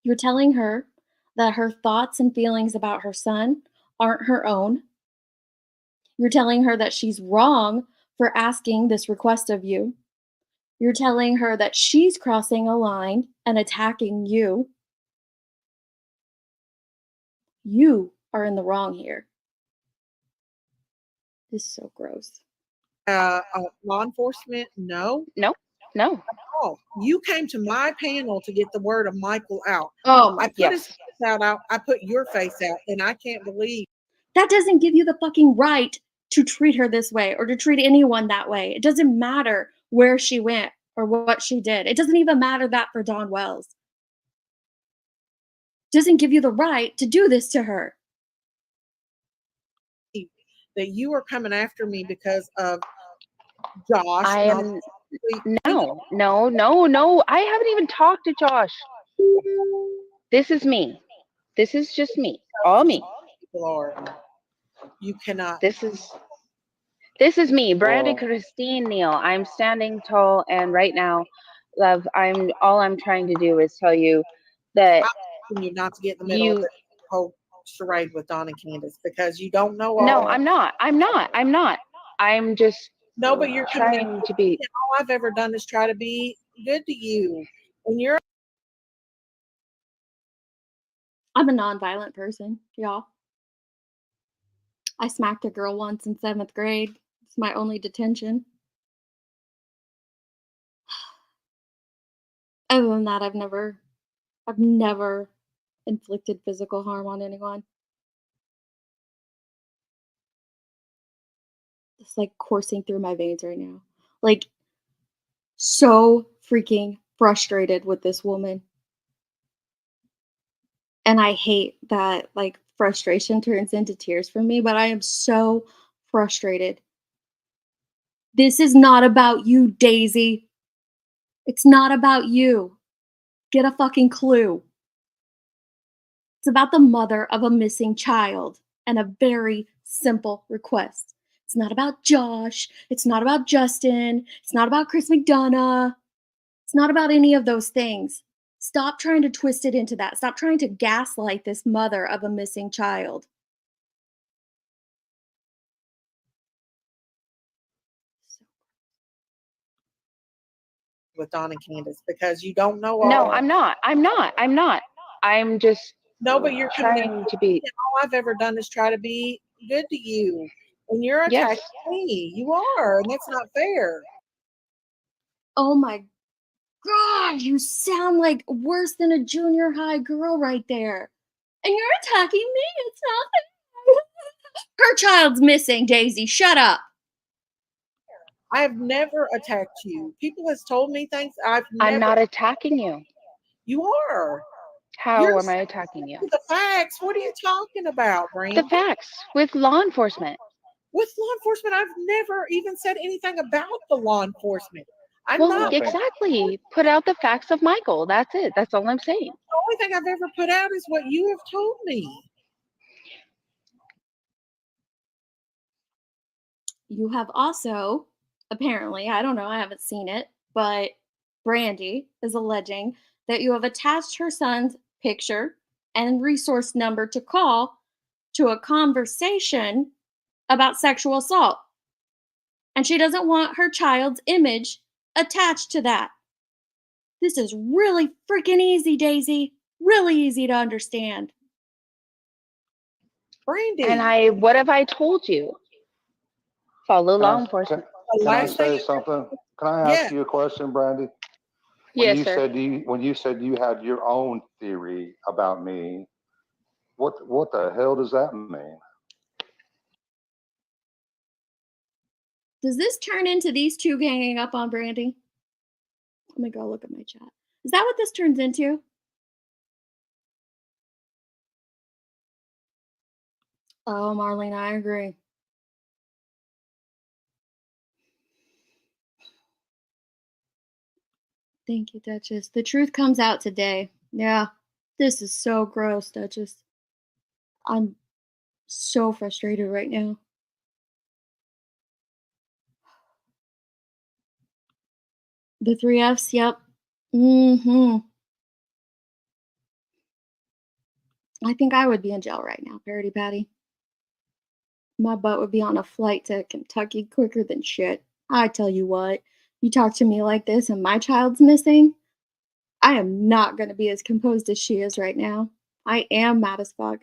You're telling her that her thoughts and feelings about her son aren't her own. You're telling her that she's wrong for asking this request of you. You're telling her that she's crossing a line and attacking you. You are in the wrong here. This is so gross. law enforcement? No. No, no. Oh, you came to my panel to get the word of Michael out. Oh I my, put his Yes. face out. I put your face out, and I can't believe that doesn't give you the fucking right to treat her this way or to treat anyone that way. It doesn't matter where she went or what she did. It doesn't even matter that for Dawn Wells. Doesn't give you the right to do this to her. that you are coming after me because of Josh. I And am no. I haven't even talked to Josh. This is me. This is just me. All me. people are. You cannot. This is me, Brandy Well, Christine Neal. I'm standing tall, and right now, love, I'm trying to do is tell you that I'm asking you not to get in the middle of you this whole charade with Don and Candace because you don't know no, all. I'm not. I'm just No, but you're coming in. trying to be. All I've ever done is try to be good to you, and you're I'm a nonviolent person, y'all. I smacked a girl once in 7th grade. It's my only detention. Other than that, I've never inflicted physical harm on anyone. It's like coursing through my veins right now. Like, so freaking frustrated with this woman. And I hate that, like, frustration turns into tears for me, but I am so frustrated. This is not about you, Daisy. It's not about you. Get a fucking clue. It's about the mother of a missing child and a very simple request. It's not about Josh. It's not about Justin. It's not about Chris McDonough. It's not about any of those things. Stop trying to twist it into that. Stop trying to gaslight this mother of a missing child. with Don and Candace because you don't know all. No, I'm not. I'm just No, but you're coming in. trying to be. All I've ever done is try to be good to you, and you're Yes. attacking me. You are, and that's not fair. Oh my God, you sound like worse than a junior high girl right there. And you're attacking me? It's not. Her child's missing, Daisy. Shut up. I have never attacked you. People has told me things. I've I'm never. not attacking you. You are. How You're am I attacking you? the facts. What are you talking about, The Brandy? facts with law enforcement. With law enforcement, I've never even said anything about the law enforcement. I'm Well, I not. don't think exactly. Put out the facts of Michael. That's it. That's all I'm saying. The only thing I've ever put out is what you have told me. You have also, apparently, I don't know, I haven't seen it, but Brandy is alleging that you have attached her son's picture and resource number to call to a conversation about sexual assault. And she doesn't want her child's image attached to that. This is really freaking easy, Daisy. Really easy to understand. Brandy, What have I told you? Follow can law I enforcement. the can I last thing. say something? Can I ask Yeah. you a question, Brandy? Yes, sir. When you said you had your own theory about me, what the hell does that mean? Does this turn into these two ganging up on Brandy? Let me go look at my chat. Is that what this turns into? Oh, Marlene, I agree. Thank you, Duchess. The truth comes out today. Yeah, this is so gross, Duchess. I'm so frustrated right now. The three F's, yep. Mm-hmm. I think I would be in jail right now, Parody Patty. My butt would be on a flight to Kentucky quicker than shit. I tell you what, you talk to me like this and my child's missing, I am not going to be as composed as she is right now. I am mad as fuck.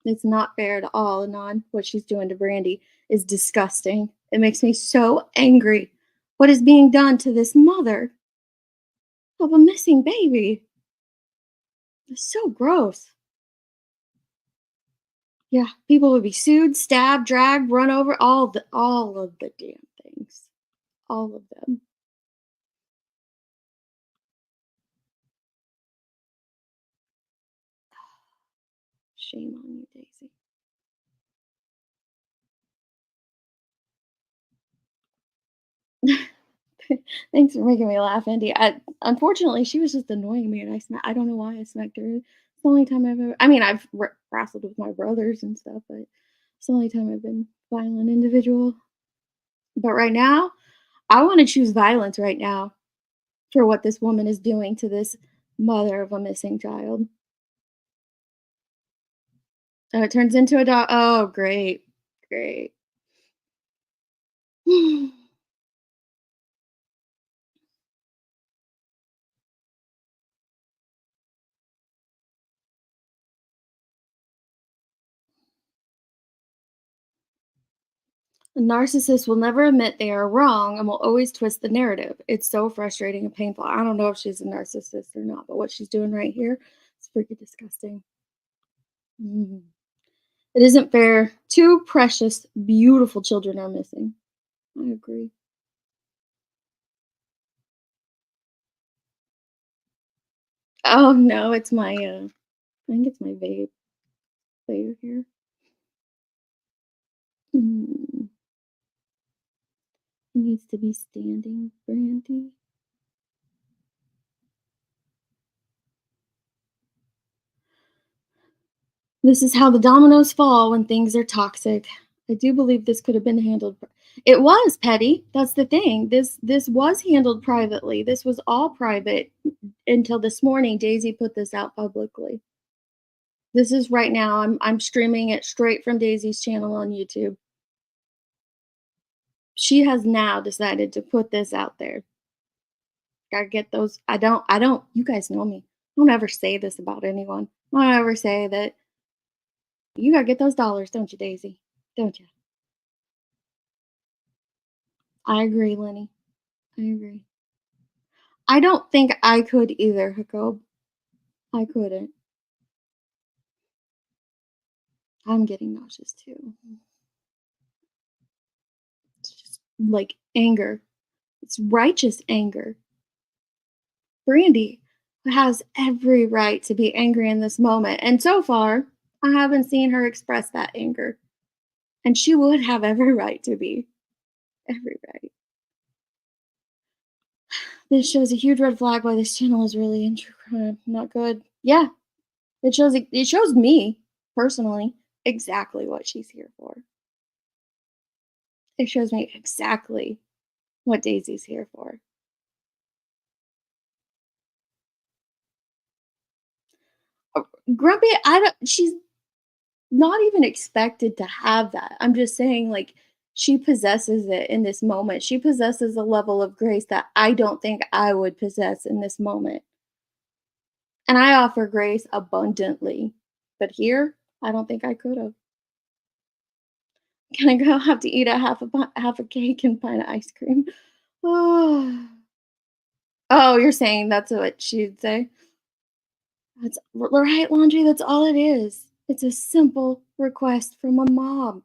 It's not fair at all, Anon. What she's doing to Brandy is disgusting. It makes me so angry. What is being done to this mother of a missing baby? It's so gross. Yeah, people would be sued, stabbed, dragged, run over, all of the damn things. All of them. Shame on you, Daisy. Thanks for making me laugh, Andy. Unfortunately, she was just annoying me, and I don't know why I smacked her. It's the only time I've ever. I mean, I've wrestled with my brothers and stuff, but it's the only time I've been a violent individual. But right now, I want to choose violence right now for what this woman is doing to this mother of a missing child. And it turns into a dog. Oh, great, great. A narcissist will never admit they are wrong and will always twist the narrative. It's so frustrating and painful. I don't know if she's a narcissist or not, but what she's doing right here is freaking disgusting. Mhm. It isn't fair. Two precious, beautiful children are missing. I agree. Oh no, it's my I think it's my vape player here. Mm, it needs to be standing, Brandy. This is how the dominoes fall when things are toxic. I do believe this could have been handled. It was petty. That's the thing. This was handled privately. This was all private until this morning. Daisy put this out publicly. This is right now. I'm streaming it straight from Daisy's channel on YouTube. She has now decided to put this out there. Gotta get those. I don't. You guys know me. I don't ever say this about anyone. I don't ever say that. You gotta get those dollars, don't you, Daisy? Don't you? I agree, Lenny. I agree. I don't think I could either, Jacob. I couldn't. I'm getting nauseous too. It's just like anger. It's righteous anger. Brandy has every right to be angry in this moment. And so far, I haven't seen her express that anger. And she would have every right to be. Every right. This shows a huge red flag why this channel is really into true crime. Not good. Yeah, it shows me personally exactly what she's here for. It shows me exactly what Daisy's here for. Grumpy, I don't. She's not even expected to have that. I'm just saying, like, she possesses it in this moment. She possesses a level of grace that I don't think I would possess in this moment. And I offer grace abundantly. But here, I don't think I could have. Can I go have to eat a half a cake and pint of ice cream? Oh. Oh, you're saying that's what she'd say? That's right, laundry. That's all it is. It's a simple request from a mom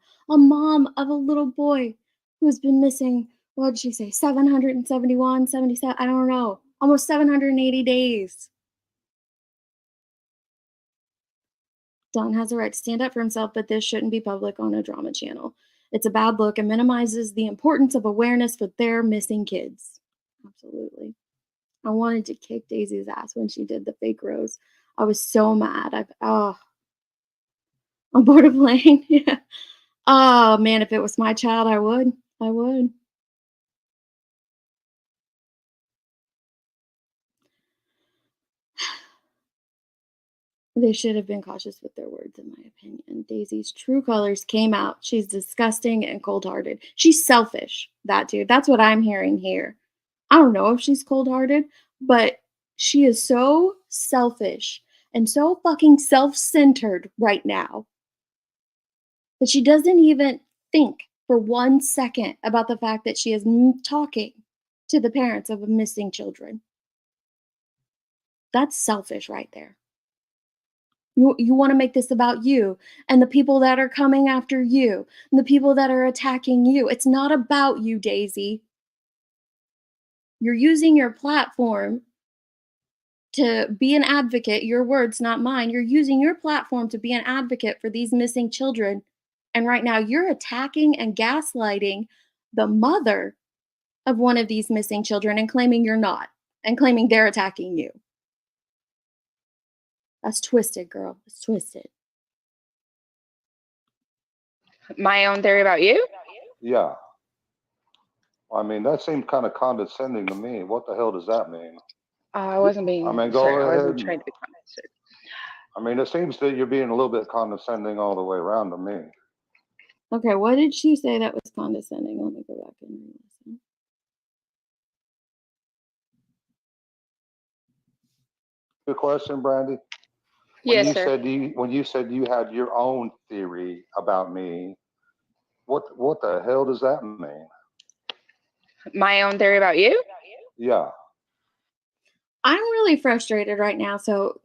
of a little boy who's been missing. What did she say? 771, 77. I don't know. Almost 780 days. Don has a right to stand up for himself, but this shouldn't be public on a drama channel. It's a bad look and minimizes the importance of awareness for their missing kids. Absolutely. I wanted to kick Daisy's ass when she did the fake rose. I was so mad. I'm bored of playing. Yeah. Oh man, if it was my child, I would. I would. They should have been cautious with their words, in my opinion. Daisy's true colors came out. She's disgusting and cold hearted. She's selfish, that dude. That's what I'm hearing here. I don't know if she's cold hearted, but she is so selfish and so fucking self centered right now that she doesn't even think for 1 second about the fact that she is talking to the parents of missing children. That's selfish right there. You want to make this about you and the people that are coming after you and the people that are attacking you. It's not about you, Daisy. You're using your platform to be an advocate. Your words, not mine. You're using your platform to be an advocate for these missing children. And right now you're attacking and gaslighting the mother of one of these missing children and claiming you're not and claiming they're attacking you. That's twisted, girl. It's twisted. My own theory about you? Yeah. I mean, that seemed kind of condescending to me. What the hell does that mean? I wasn't being. I mean, sorry, go I wasn't ahead. trying to be condescending. I mean, it seems that you're being a little bit condescending all the way around to me. Okay, what did she say that was condescending? Let me go back and listen. Good question, Brandy. Yes, sir. When you said you had your own theory about me, what the hell does that mean? My own theory about you? Yeah. I'm really frustrated right now. So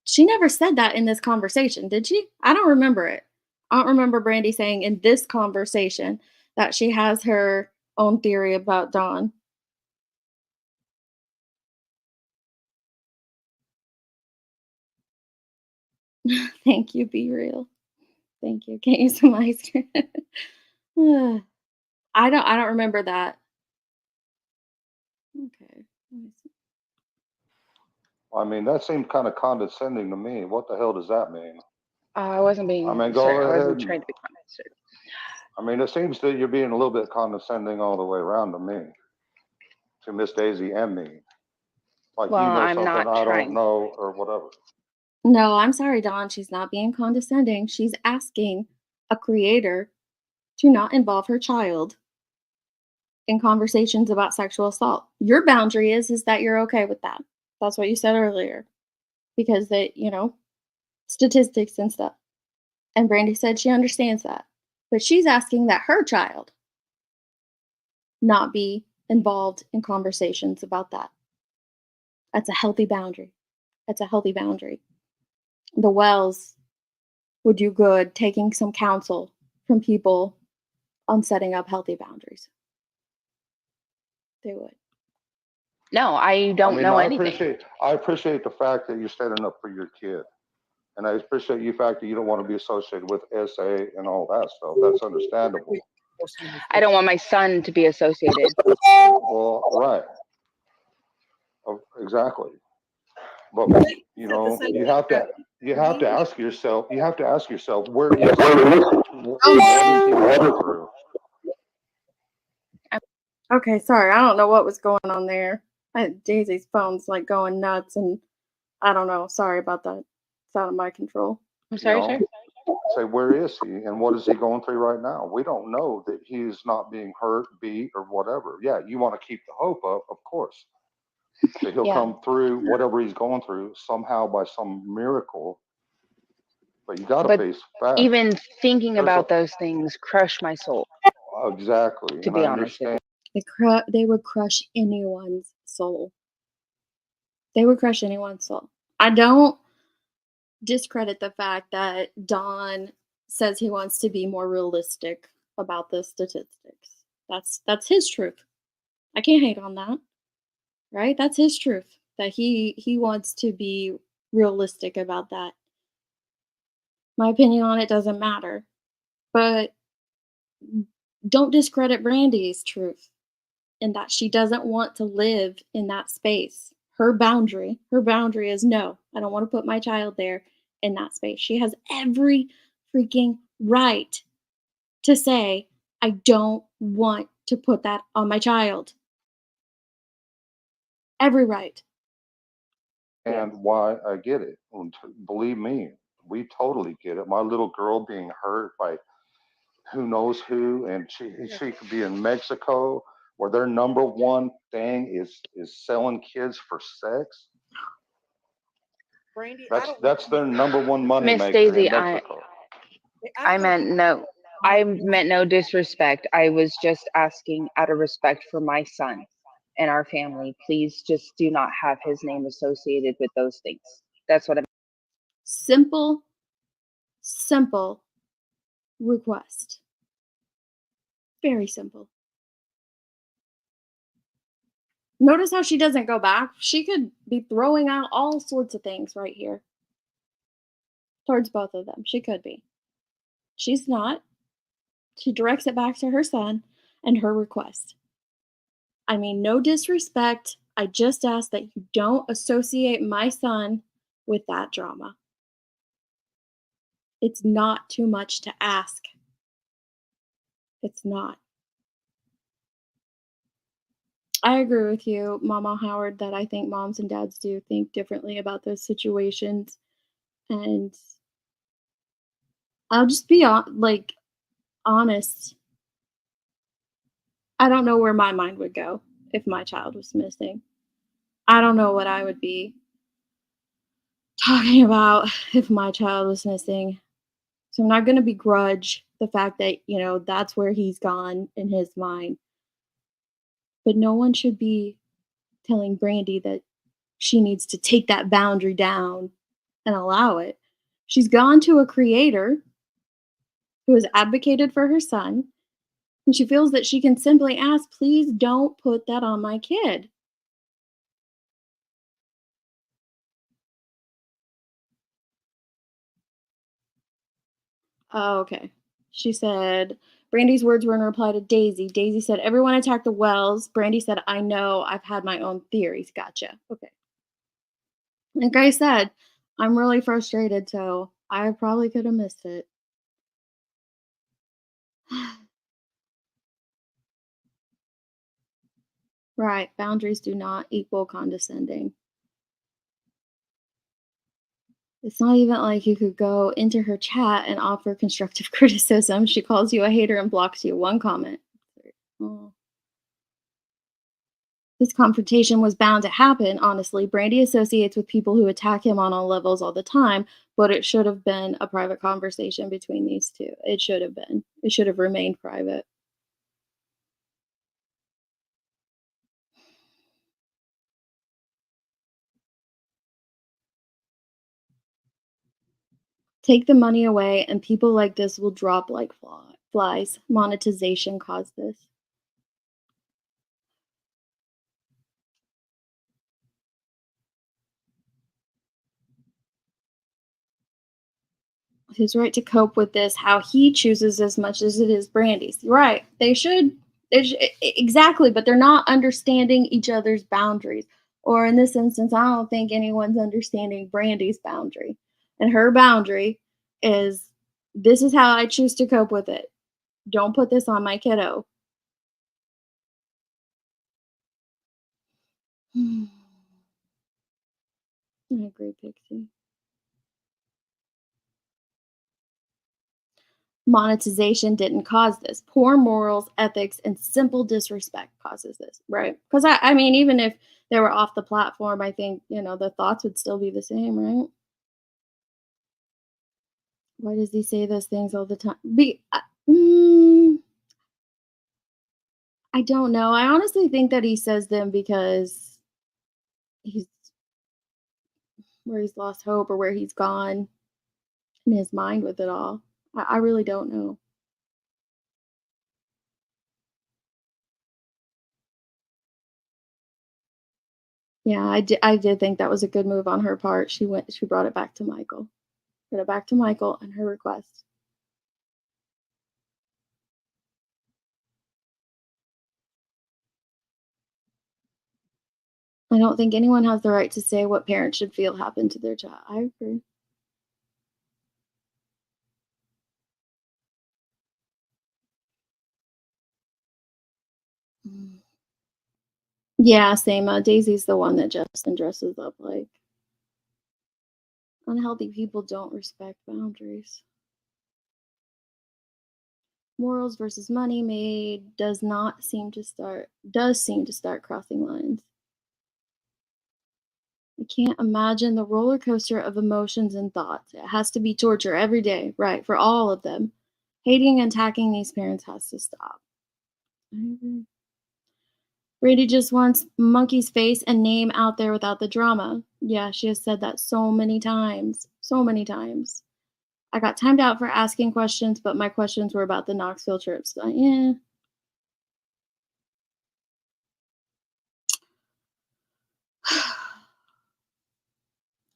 she never said that in this conversation, did she? I don't remember it. I don't remember Brandy saying in this conversation that she has her own theory about Dawn. Thank you, be real. Thank you. Can't use some ice cream. I don't remember that. Okay. Let me see. I mean, that seemed kind of condescending to me. What the hell does that mean? I wasn't being. I mean, go sorry, I ahead. wasn't trying to be condescending. I mean, it seems that you're being a little bit condescending all the way around to me, to Miss Daisy and me. Like Well, you know I'm something not I don't trying. know or whatever. No, I'm sorry, Dawn. She's not being condescending. She's asking a creator to not involve her child in conversations about sexual assault. Your boundary is that you're okay with that. That's what you said earlier. Because statistics and stuff. And Brandy said she understands that. But she's asking that her child not be involved in conversations about that. That's a healthy boundary. That's a healthy boundary. The Wells would do good taking some counsel from people on setting up healthy boundaries. They would. No, I I don't mean, know anything. I appreciate the fact that you're standing up for your kid. And I appreciate the fact that you don't want to be associated with SA and all that stuff. That's understandable. I don't want my son to be associated. Well, right. Exactly. But you know, you have to ask yourself, where is he? What is he going through? Okay, sorry. I don't know what was going on there. Daisy's phone's like going nuts, and I don't know. Sorry about that. It's out of my control. I'm You sorry, know, sir. say where is he and what is he going through right now? We don't know that he's not being hurt, beat, or whatever. Yeah, you want to keep the hope up, of course, that he'll Yeah. come through whatever he's going through somehow by some miracle. But you got to But face facts. even thinking There's about those things crush my soul, exactly, to and be I honest with understand. They would crush anyone's soul. They would crush anyone's soul. I don't discredit the fact that Don says he wants to be more realistic about the statistics. That's his truth. I can't hate on that. Right? That's his truth. That he wants to be realistic about that. My opinion on it doesn't matter. But don't discredit Brandy's truth in that she doesn't want to live in that space. Her boundary is no, I don't want to put my child there in that space. She has every freaking right to say, I don't want to put that on my child. Every right. And why I get it. Believe me, we totally get it. My little girl being hurt by who knows who, and she could be in Mexico where their number one thing is selling kids for sex. Brandy, That's their number one money Miss maker Daisy. in Mexico. I meant no. I meant no disrespect. I was just asking out of respect for my son and our family. Please just do not have his name associated with those things. That's what I'm. Simple request. Very simple. Notice how she doesn't go back. She could be throwing out all sorts of things right here towards both of them. She could be. She's not. She directs it back to her son and her request. I mean, no disrespect. I just ask that you don't associate my son with that drama. It's not too much to ask. It's not. I agree with you, Mama Howard, that I think moms and dads do think differently about those situations. And I'll just be honest. I don't know where my mind would go if my child was missing. I don't know what I would be talking about if my child was missing. So I'm not going to begrudge the fact that, that's where he's gone in his mind. But no one should be telling Brandy that she needs to take that boundary down and allow it. She's gone to a creator who has advocated for her son, and she feels that she can simply ask, please don't put that on my kid. Oh, okay. She said, Brandy's words were in reply to Daisy. Daisy said, everyone attacked the Wells. Brandy said, I know, I've had my own theories. Gotcha. Okay. Like I said, I'm really frustrated, so I probably could have missed it. Right. Boundaries do not equal condescending. It's not even like you could go into her chat and offer constructive criticism. She calls you a hater and blocks you. One comment. Oh. This confrontation was bound to happen, honestly. Brandy associates with people who attack him on all levels all the time, but it should have been a private conversation between these two. It should have been. It should have remained private. Take the money away, and people like this will drop like flies. Monetization caused this. His right to cope with this, how he chooses as much as it is Brandy's. Right. They should. Exactly, but they're not understanding each other's boundaries. Or in this instance, I don't think anyone's understanding Brandy's boundary. And her boundary is this is how I choose to cope with it. Don't put this on my kiddo. I agree, Pixie. Monetization didn't cause this. Poor morals, ethics, and simple disrespect causes this, right? Because I mean, even if they were off the platform, I think the thoughts would still be the same, right? Why does he say those things all the time? I don't know. I honestly think that he says them because he's where he's lost hope or where he's gone in his mind with it all. I really don't know. Yeah, I did think that was a good move on her part. She brought it back to Michael. Brought it back to Michael and her request. I don't think anyone has the right to say what parents should feel happened to their child. I agree. Mm. Yeah, same. Daisy's the one that Justin dresses up like. Unhealthy people don't respect boundaries. Morals versus money made does seem to start crossing lines. I can't imagine the roller coaster of emotions and thoughts. It has to be torture every day, right? For all of them. Hating and attacking these parents has to stop. I agree. Brady just wants Monkey's face and name out there without the drama. Yeah, she has said that so many times. So many times. I got timed out for asking questions, but my questions were about the Knoxville trips. Yeah.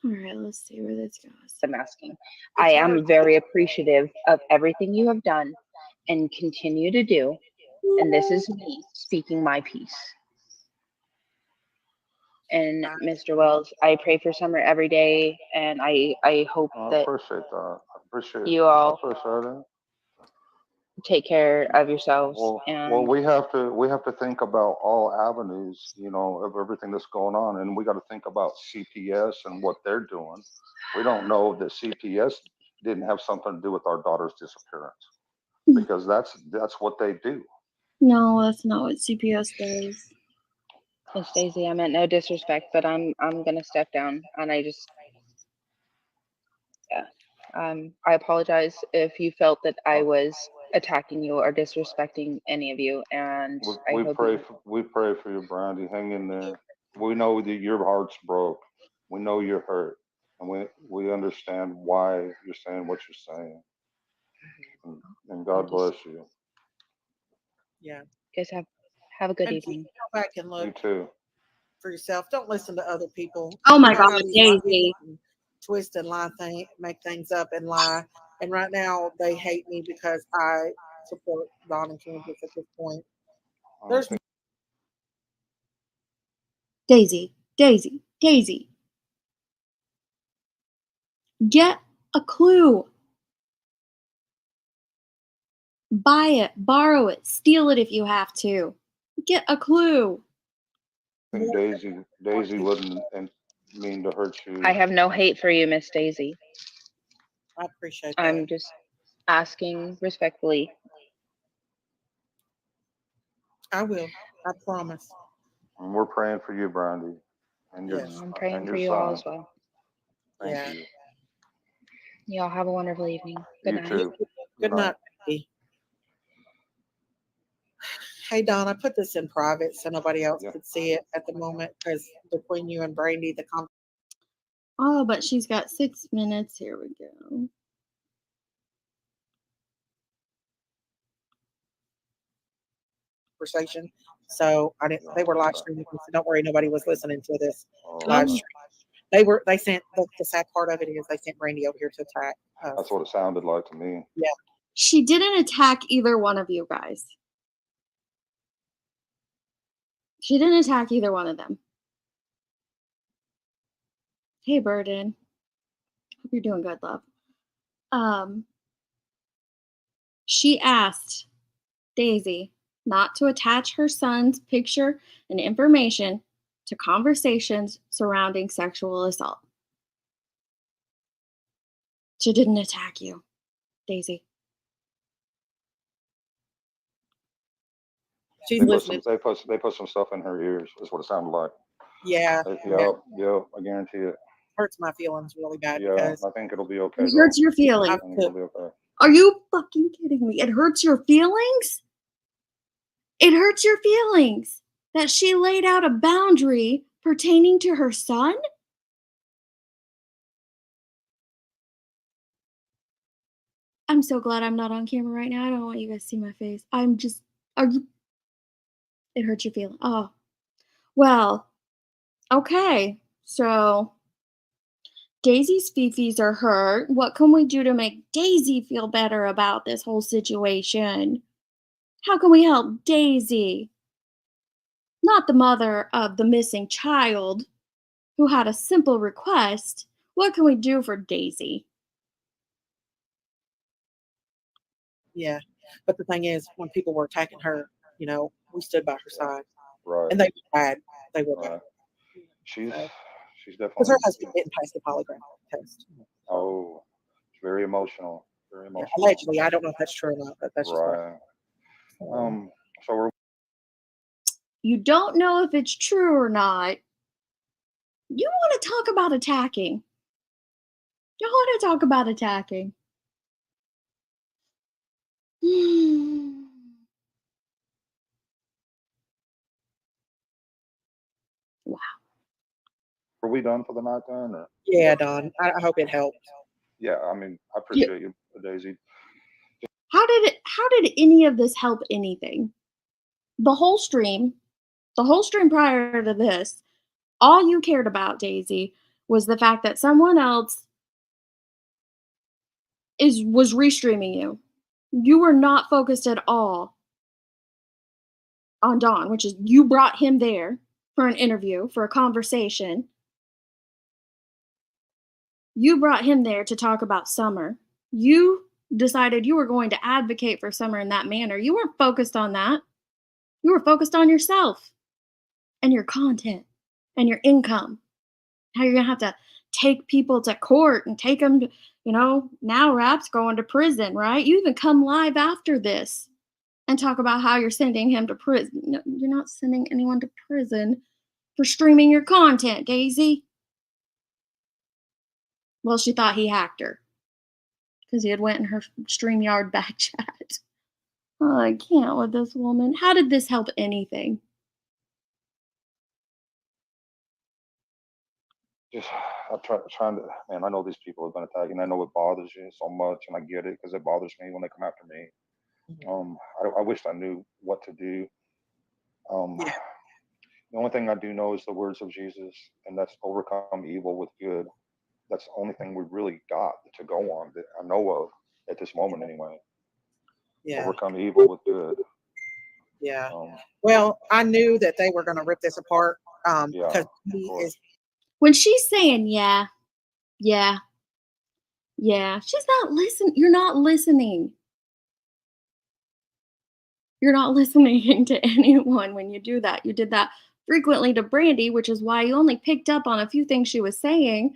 All right, let's see where this goes. I'm asking. I am very appreciative of everything you have done and continue to do. And this is me speaking my piece. And Mr. Wells, I pray for Summer every day, and I hope I that appreciate that. I appreciate. you I all appreciate it. take care of yourselves. Well, And we have to think about all avenues, of everything that's going on, and we got to think about CPS and what they're doing. We don't know that CPS didn't have something to do with our daughter's disappearance because that's what they do. No, that's not what CPS does. Miss Daisy, I meant no disrespect, but I'm gonna step down, and yeah. I apologize if you felt that I was attacking you or disrespecting any of you, and I hope you. We pray for you, Brandy. Hang in there. We know that your heart's broke. We know you're hurt, and we understand why you're saying what you're saying. And God bless you. Yeah. Guys have a good And evening. go back and You look too. for yourself. Don't listen to other people. Oh You my know God, how these white people Daisy. can twist and make things up and lie. And right now they hate me because I support Don and Kansas at this point. I don't There's think Daisy. Daisy. Daisy. Get a clue. Buy it, borrow it, steal it if you have to. Get a clue. think more Daisy wouldn't mean to hurt I you. have no hate for you, Miss Daisy. I appreciate that. I'm just asking respectfully. I will. I promise. And we're praying for you, Brandy, Yes. I'm praying and for your you all son. as well. Thank Yeah. you. Y'all have a wonderful evening. Good You night. too. Good night, baby. Hey Don, I put this in private so nobody else Yeah. could see it at the moment because between you and Brandy, Oh, but she's got 6 minutes. Here we go. conversation. So I didn't. They were live streaming. So don't worry, nobody was listening to this live Oh, stream. They sent the sad part of it is they sent Brandy over here to attack That's us. what it sounded like to me. Yeah. she didn't attack either one of you guys. She didn't attack either one of them. Hey, Burden. Hope you're doing good, love. Um, she asked Daisy not to attach her son's picture and information to conversations surrounding sexual assault. She didn't attack you, Daisy. She's They put listening. they put some stuff in her ears. Is what it sounded like. Yeah. Yeah, yeah, I guarantee it. Hurts my feelings really bad Yeah, because I think it'll be okay. It Though. hurts your feelings. I've I think it'll be okay. Are you fucking kidding me? It hurts your feelings? It hurts your feelings that she laid out a boundary pertaining to her son? I'm so glad I'm not on camera right now. I don't want you guys to see my face. Are you, it hurts your feelings. Oh, well, okay. So Daisy's fifis are hurt. What can we do to make Daisy feel better about this whole situation? How can we help Daisy? Not the mother of the missing child who had a simple request. What can we do for Daisy? yeah. But the thing is, when people were attacking her, we stood by her side, Right. and they were bad. They were bad. Right. She's Because definitely. her husband didn't pass the polygraph test. Oh, it's very emotional. Very Yeah, emotional. allegedly, I don't know if that's true or not, but that's just what. Right. So we're You don't know if it's true or not. You want to talk about attacking. You want to talk about attacking. Wow. are we done for the night then? Or? Yeah, Don. I hope it helped. Yeah, I mean, I appreciate you, Daisy. How did any of this help anything? The whole stream prior to this, all you cared about, Daisy, was the fact that someone else was restreaming you. You were not focused at all on Don, which is you brought him there for an interview, for a conversation. You brought him there to talk about Summer. You decided you were going to advocate for Summer in that manner. You weren't focused on that. You were focused on yourself and your content and your income. How you're going to have to take people to court and take them to, now Rap's going to prison, right? You even come live after this and talk about how you're sending him to prison. No, you're not sending anyone to prison for streaming your content, Daisy. Well, she thought he hacked her because he had went in her StreamYard back chat. Oh, I can't with this woman. How did this help anything? Just I'm trying to. Man, I know these people have been attacking. I know it bothers you so much, and I get it because it bothers me when they come after me. I wish I knew what to do. Yeah. The only thing I do know is the words of Jesus, and that's overcome evil with good. That's the only thing we really got to go on that I know of at this moment, anyway. Yeah. Overcome evil with good. Yeah. Well, I knew that they were going to rip this apart Yeah, because of he course. is. When she's saying, yeah, she's not listening. You're not listening. You're not listening to anyone when you do that. You did that frequently to Brandy, which is why you only picked up on a few things she was saying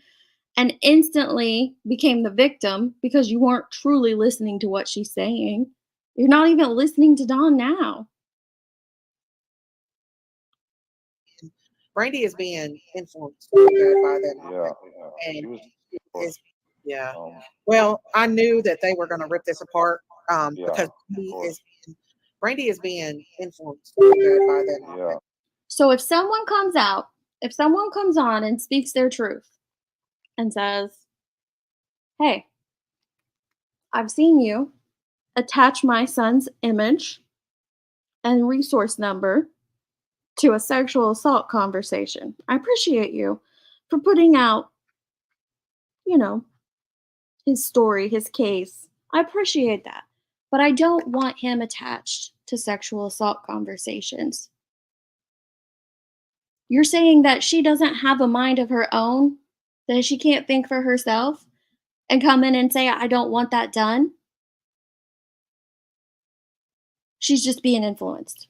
and instantly became the victim because you weren't truly listening to what she's saying. You're not even listening to Dawn now. Brandy is being influenced really good by them. Yeah. And She was. is, yeah. Um, Well, I knew that they were going to rip this apart Yeah, because of Brandy is being influenced really good by them. yeah. So if someone comes on and speaks their truth and says, hey, I've seen you attach my son's image and resource number to a sexual assault conversation. I appreciate you for putting out, you know, his story, his case. I appreciate that. But I don't want him attached to sexual assault conversations. You're saying that she doesn't have a mind of her own, that she can't think for herself, and come in and say, I don't want that done? She's just being influenced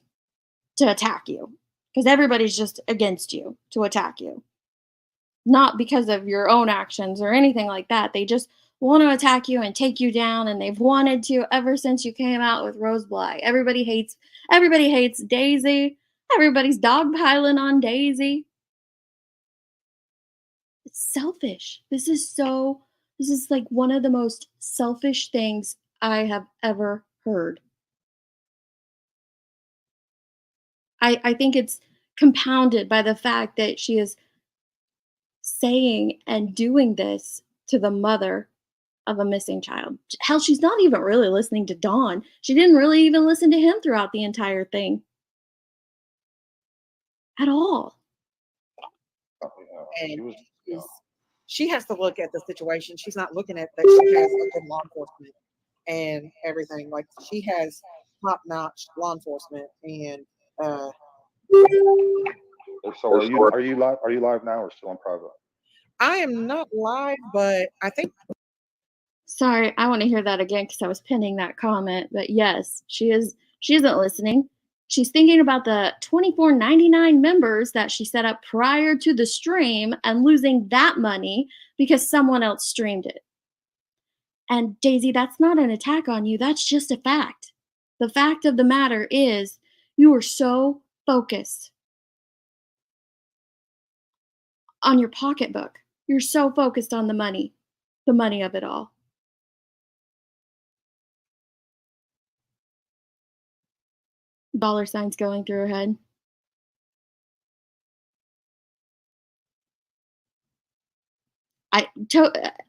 to attack you because everybody's just against you to attack you. Not because of your own actions or anything like that. They just want to attack you and take you down, and they've wanted to ever since you came out with Rose Bly. Everybody hates Daisy. Everybody's dogpiling on Daisy. It's selfish. This is like one of the most selfish things I have ever heard. I think it's compounded by the fact that she is saying and doing this to the mother of a missing child. Hell, she's not even really listening to Dawn. She didn't really even listen to him throughout the entire thing. At all. And she has to look at the situation. She's not looking at that she has a good law enforcement and everything. Like, she has top-notch law enforcement, and So are you live? Are you live now or still on private? I am not live, but I think. Sorry, I want to hear that again because I was pinning that comment. But yes, she isn't listening. She's thinking about the $24.99 members that she set up prior to the stream and losing that money because someone else streamed it. And Daisy, that's not an attack on you. That's just a fact. The fact of the matter is you are so focused on your pocketbook. You're so focused on the money of it all. Dollar signs going through her head.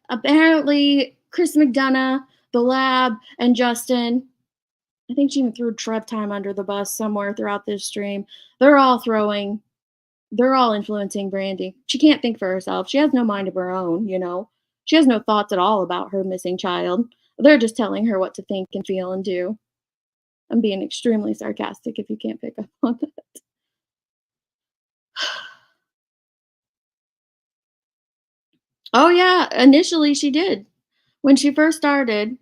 Apparently Chris McDonough, the lab, and Justin, I think she even threw Trev Time under the bus somewhere throughout this stream. They're all influencing Brandy. She can't think for herself. She has no mind of her own, you know. She has no thoughts at all about her missing child. They're just telling her what to think and feel and do. I'm being extremely sarcastic if you can't pick up on that. Oh yeah, initially she did. When she first started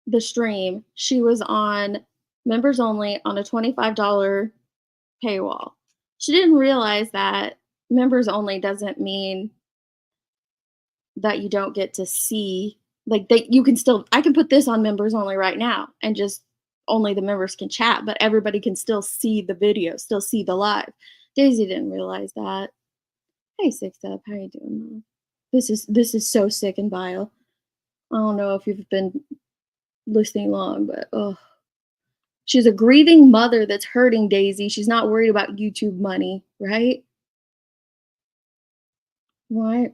the stream, she was on members only on a $25 paywall. She didn't realize that members only doesn't mean that you don't get to see, like, that you can still, I can put this on members only right now and just only the members can chat, but everybody can still see the video, still see the live. Daisy didn't realize that. Hey, Sixth Up, how you doing, Mom? This is so sick and vile. I don't know if you've been listening long, but she's a grieving mother that's hurting Daisy. She's not worried about YouTube money, right? Right.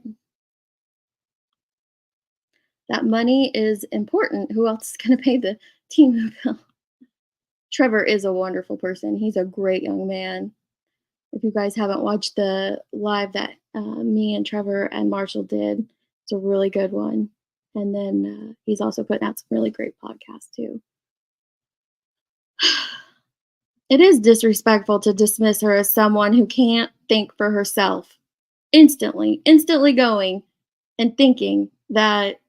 That money is important. Who else is going to pay the team bill? Trevor is a wonderful person. He's a great young man. If you guys haven't watched the live that me and Trevor and Marshall did, it's a really good one. And then he's also putting out some really great podcasts too. It is disrespectful to dismiss her as someone who can't think for herself. Instantly going and thinking that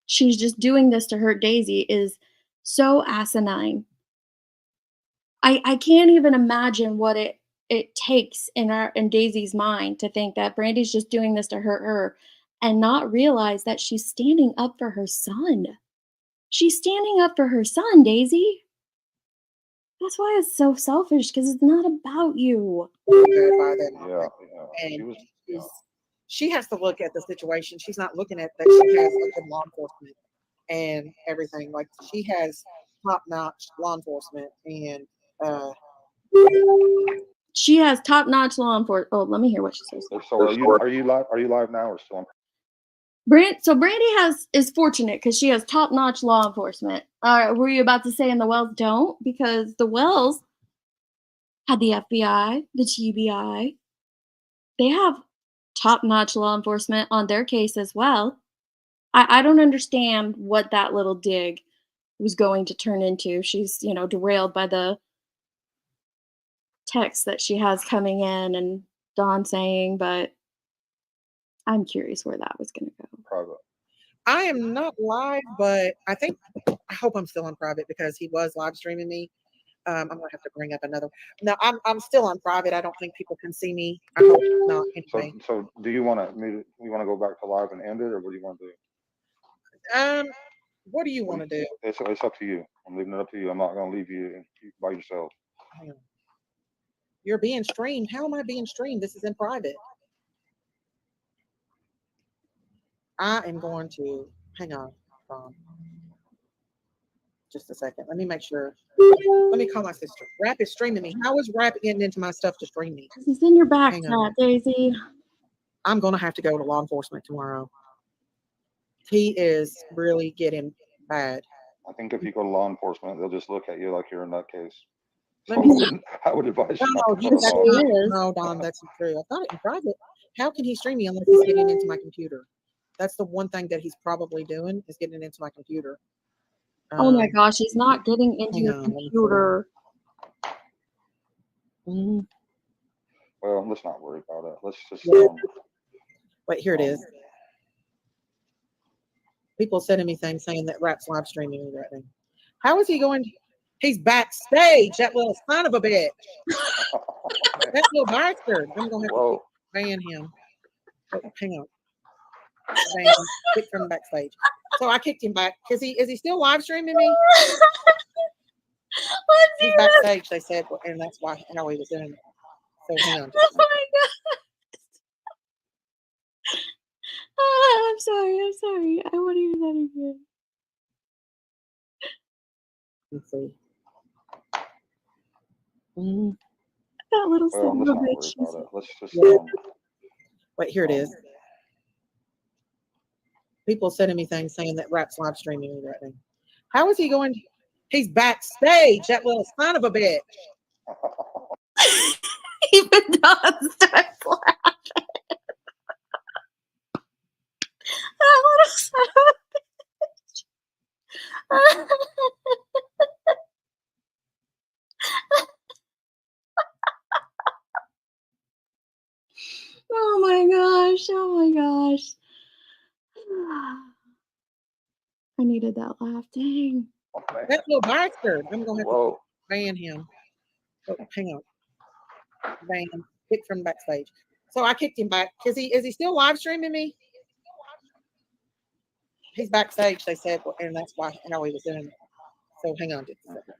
she's just doing this to hurt Daisy is so asinine. I can't even imagine what it takes in Daisy's mind to think that Brandy's just doing this to hurt her and not realize that she's standing up for her son. She's standing up for her son, Daisy. That's why it's so selfish, because it's not about you. Yeah. And she has to look at the situation. She's not looking at that she has a good law enforcement and everything. Like, she has top-notch law enforcement, and she has top-notch law enforcement. Oh, let me hear what she says. So are you live? Are you live now or still on? So Brandy is fortunate because she has top notch law enforcement. All right, were you about to say, and the Wells don't? Because the Wells had the FBI, the GBI. They have top notch law enforcement on their case as well. I don't understand what that little dig was going to turn into. She's, derailed by the text that she has coming in and Dawn saying, but I'm curious where that was going to go. Private. I am not live, but I hope I'm still on private because he was live streaming me. I'm gonna have to bring up another. No, I'm still on private. I don't think people can see me. I hope not. Anyway. So do you want to go back to live and end it, or what do you want to do? What do you want to do? It's up to you. I'm leaving it up to you. I'm not gonna leave you by yourself. You're being streamed. How am I being streamed? This is in private. I am going to hang on. Just a second. Let me make sure. Let me call my sister. Rap is streaming me. How is Rap getting into my stuff to stream me? It's in your back chat, Daisy. I'm going to have to go to law enforcement tomorrow. He is really getting bad. I think if you go to law enforcement, they'll just look at you like you're in that case. Let me see. I would advise you. No, Don, that's not true. I thought it in private. How can he stream me unless he's getting into my computer? That's the one thing that he's probably doing is getting into my computer. Oh my gosh, he's not getting into your computer. Well, let's not worry about it. Let's just. Wait, here it is. People sending me things saying that Rap's live streaming me right now. How is he going? He's backstage. That little son of a bitch. That little bastard. I'm going to have to ban him. Oh, hang on. Ban him. Kicked from backstage. So I kicked him back. Is he still live streaming me? He's backstage, they said, and that's why how he was doing it. So hang on. Oh my god. Oh, I'm sorry. I want to hear that again. Let's see. That little son of a bitch. Let's just. Wait, here it is. People sending me things saying that Rap's live streaming me right now. How is he going? He's backstage. That little son of a bitch. Even Don starts laughing. That little son of a bitch. Oh my gosh. I needed that laugh. Dang. That little bastard. I'm going to have to ban him. Oh, hang on. Ban him. Kicked from backstage. So I kicked him back. Is he still live streaming me? He's backstage, they said, and that's why how he was doing it. So hang on just a second.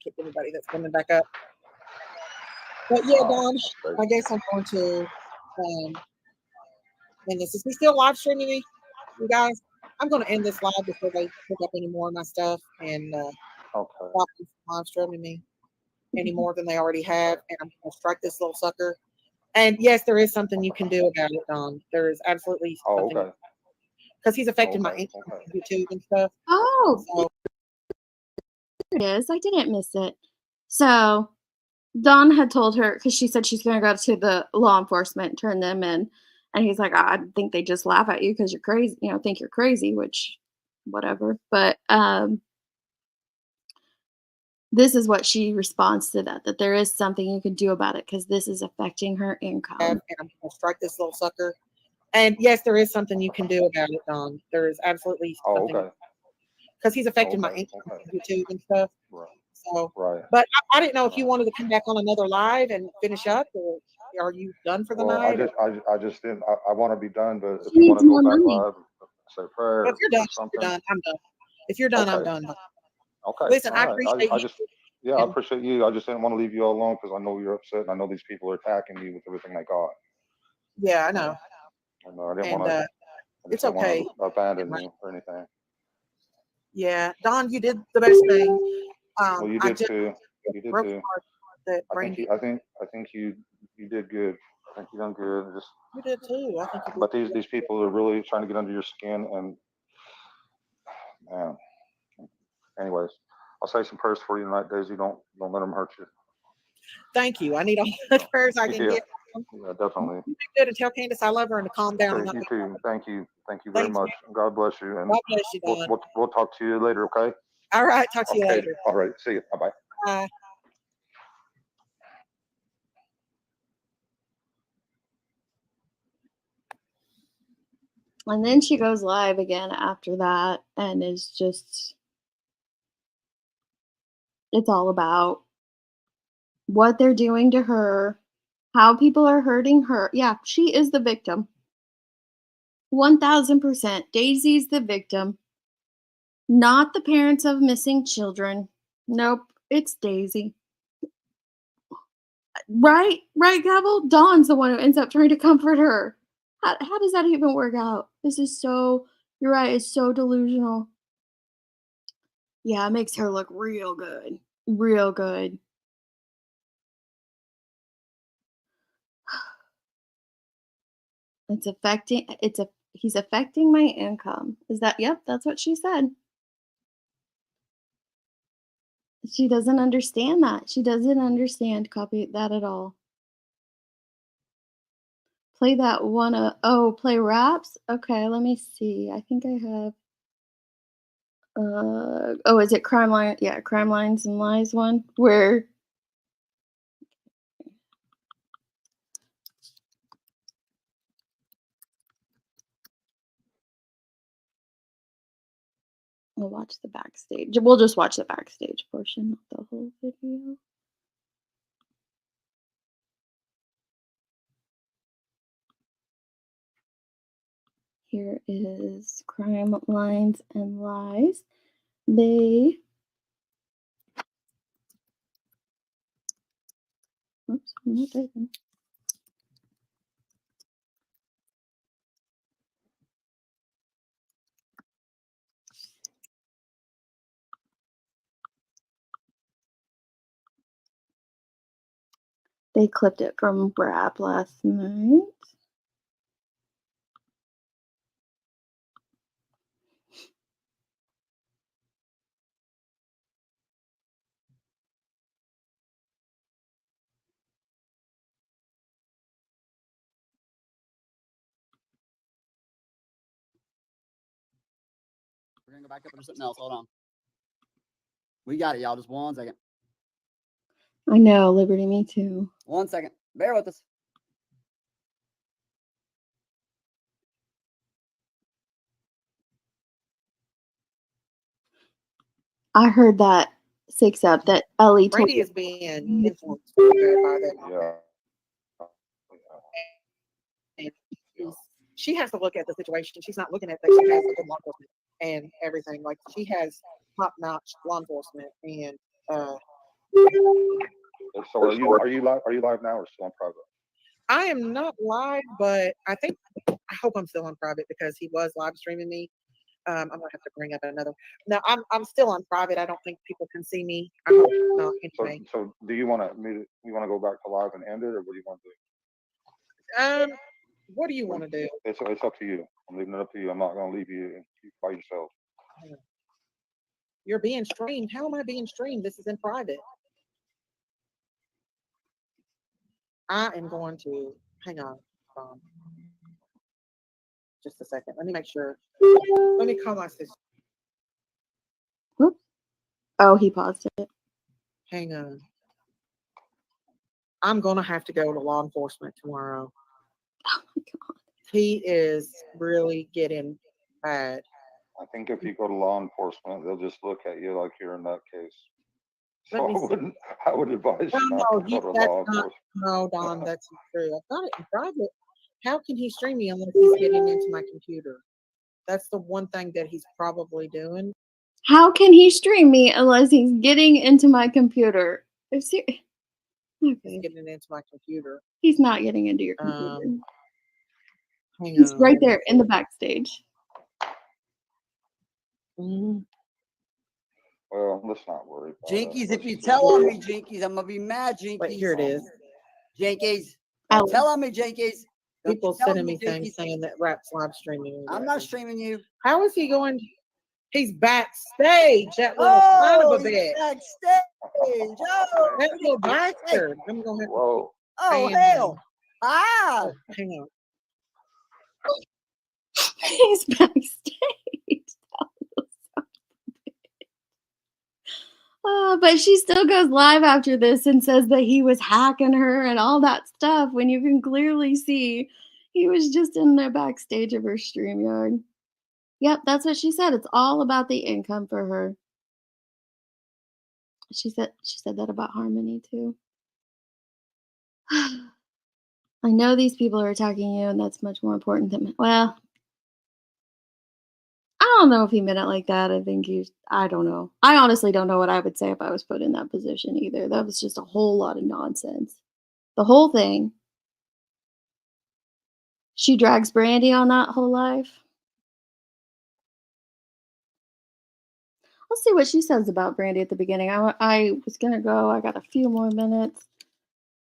Kick everybody that's coming back up. But yeah, Don, I guess I'm going to end this. Is he still live streaming me? You guys, I'm going to end this live before they pick up any more of my stuff and stop live streaming me any more than they already have. And I'm going to strike this little sucker. And yes, there is something you can do about it, Don. There is absolutely something. Because he's affecting my YouTube and stuff. Oh, so. There it is. I didn't miss it. So Dawn had told her, because she said she's going to go to the law enforcement and turn them in. And he's like, I think they just laugh at you because you're crazy, think you're crazy, which whatever. But this is what she responds to that there is something you can do about it because this is affecting her income. And I'm going to strike this little sucker. And yes, there is something you can do about it, Don. There is absolutely something. Because he's affecting my YouTube and stuff. So, but I didn't know if you wanted to come back on another live and finish up, or are you done for the night? I just didn't. I want to be done, but if you want to go back live, say a prayer. Well, if you're done, you're done. I'm done. If you're done, I'm done. Okay. Listen, I appreciate you. I appreciate you. I just didn't want to leave you all alone because I know you're upset, and I know these people are attacking you with everything they got. Yeah, I know. I didn't want to. It's okay. Abandon you or anything. Yeah, Don, you did the best thing. Well, you did too. You did too. I think you did good. think you done good. Just, You did too. I think you did. but these people are really trying to get under your skin, and man. Anyways, I'll say some prayers for you tonight, Daisy. Don't let them hurt you. Thank you. I need all the prayers I can Yeah, get. yeah, definitely. You do good, and tell Candace I love her and to calm down. Okay, you too. Thank you very Thanks, much. God bless you, and God bless you, Don. we'll talk to you later. Okay. All right. Talk to you Okay. later. All right. See you. Bye bye. Bye. And then she goes live again after that and is just, it's all about what they're doing to her, how people are hurting her. Yeah, she is the victim. 1000%. Daisy's the victim, not the parents of missing children. Nope, it's Daisy. Right, Gavel? Dawn's the one who ends up trying to comfort her. How does that even work out? This is so, you're right, it's so delusional. Yeah, it makes her look real good. Real good. He's affecting my income. Is that, yep, that's what she said. She doesn't understand that. She doesn't understand copy that at all. Play that one, play raps? Okay, let me see. I think I have, is it Crime Line? Yeah, Crime Lines and Lies one, where we'll watch the backstage. We'll just watch the backstage portion, not the whole video. Here is Crime Lines and Lies. Oops, I'm not typing. They clipped it from Brap last night. We're gonna go back up into something else. Hold on. We got it, y'all. Just 1 second. I know, Liberty, me too. 1 second. Bear with us. I heard that 6 up that Ellie told Brandy is being influenced by that. Yeah. She has to look at the situation. She's not looking at that. She has a good law enforcement and everything. Like, she has top-notch law enforcement, and So are you live now or still on private? I am not live, but I hope I'm still on private because he was live streaming me. I'm gonna have to bring up another. No, I'm still on private. I don't think people can see me. I hope not. Anyway. So do you want to go back to live and end it, or what do you want to do? What do you want to do? It's up to you. I'm leaving it up to you. I'm not gonna leave you by yourself. You're being streamed. How am I being streamed? This is in private. I am going to hang on. Just a second. Let me make sure. Let me call my sister. Whoops. Oh, he paused it. Hang on. I'm gonna have to go to law enforcement tomorrow. Oh my God. He is really getting bad. I think if you go to law enforcement, they'll just look at you like you're in that case. So I would advise you not to go to law enforcement. No, Don, that's not true. I've got it in private. How can he stream me unless he's getting into my computer? That's the one thing that he's probably doing. How can he stream me unless he's getting into my computer? Okay. He's getting into my computer. He's not getting into your computer. He's right there in the backstage. Mm-hmm. Well, let's not worry about Jinkies, it. if you tell on me, Jinkies, I'm gonna be mad, Jinkies. Wait, here it is. Jinkies. Don't tell on me, Jinkies. Don't People you tell sending me me, things Jinkies. saying that Rap's live streaming. or I'm not whatever. streaming you. How is he going? He's backstage. That little son of a he's bitch. backstage. Oh, That little hey, bastard. I'm gonna have to Whoa. oh ban hell. him. Ah. Oh, hang on. He's backstage. But she still goes live after this and says that he was hacking her and all that stuff when you can clearly see he was just in the backstage of her StreamYard. Yep, that's what she said. It's all about the income for her. She said that about Harmony too. I know these people are attacking you, and that's much more important than well. I don't know if he meant it like that. I don't know. I honestly don't know what I would say if I was put in that position either. That was just a whole lot of nonsense. The whole thing. She drags Brandy on that whole life. Let's see what she says about Brandy at the beginning. I was gonna go. I got a few more minutes,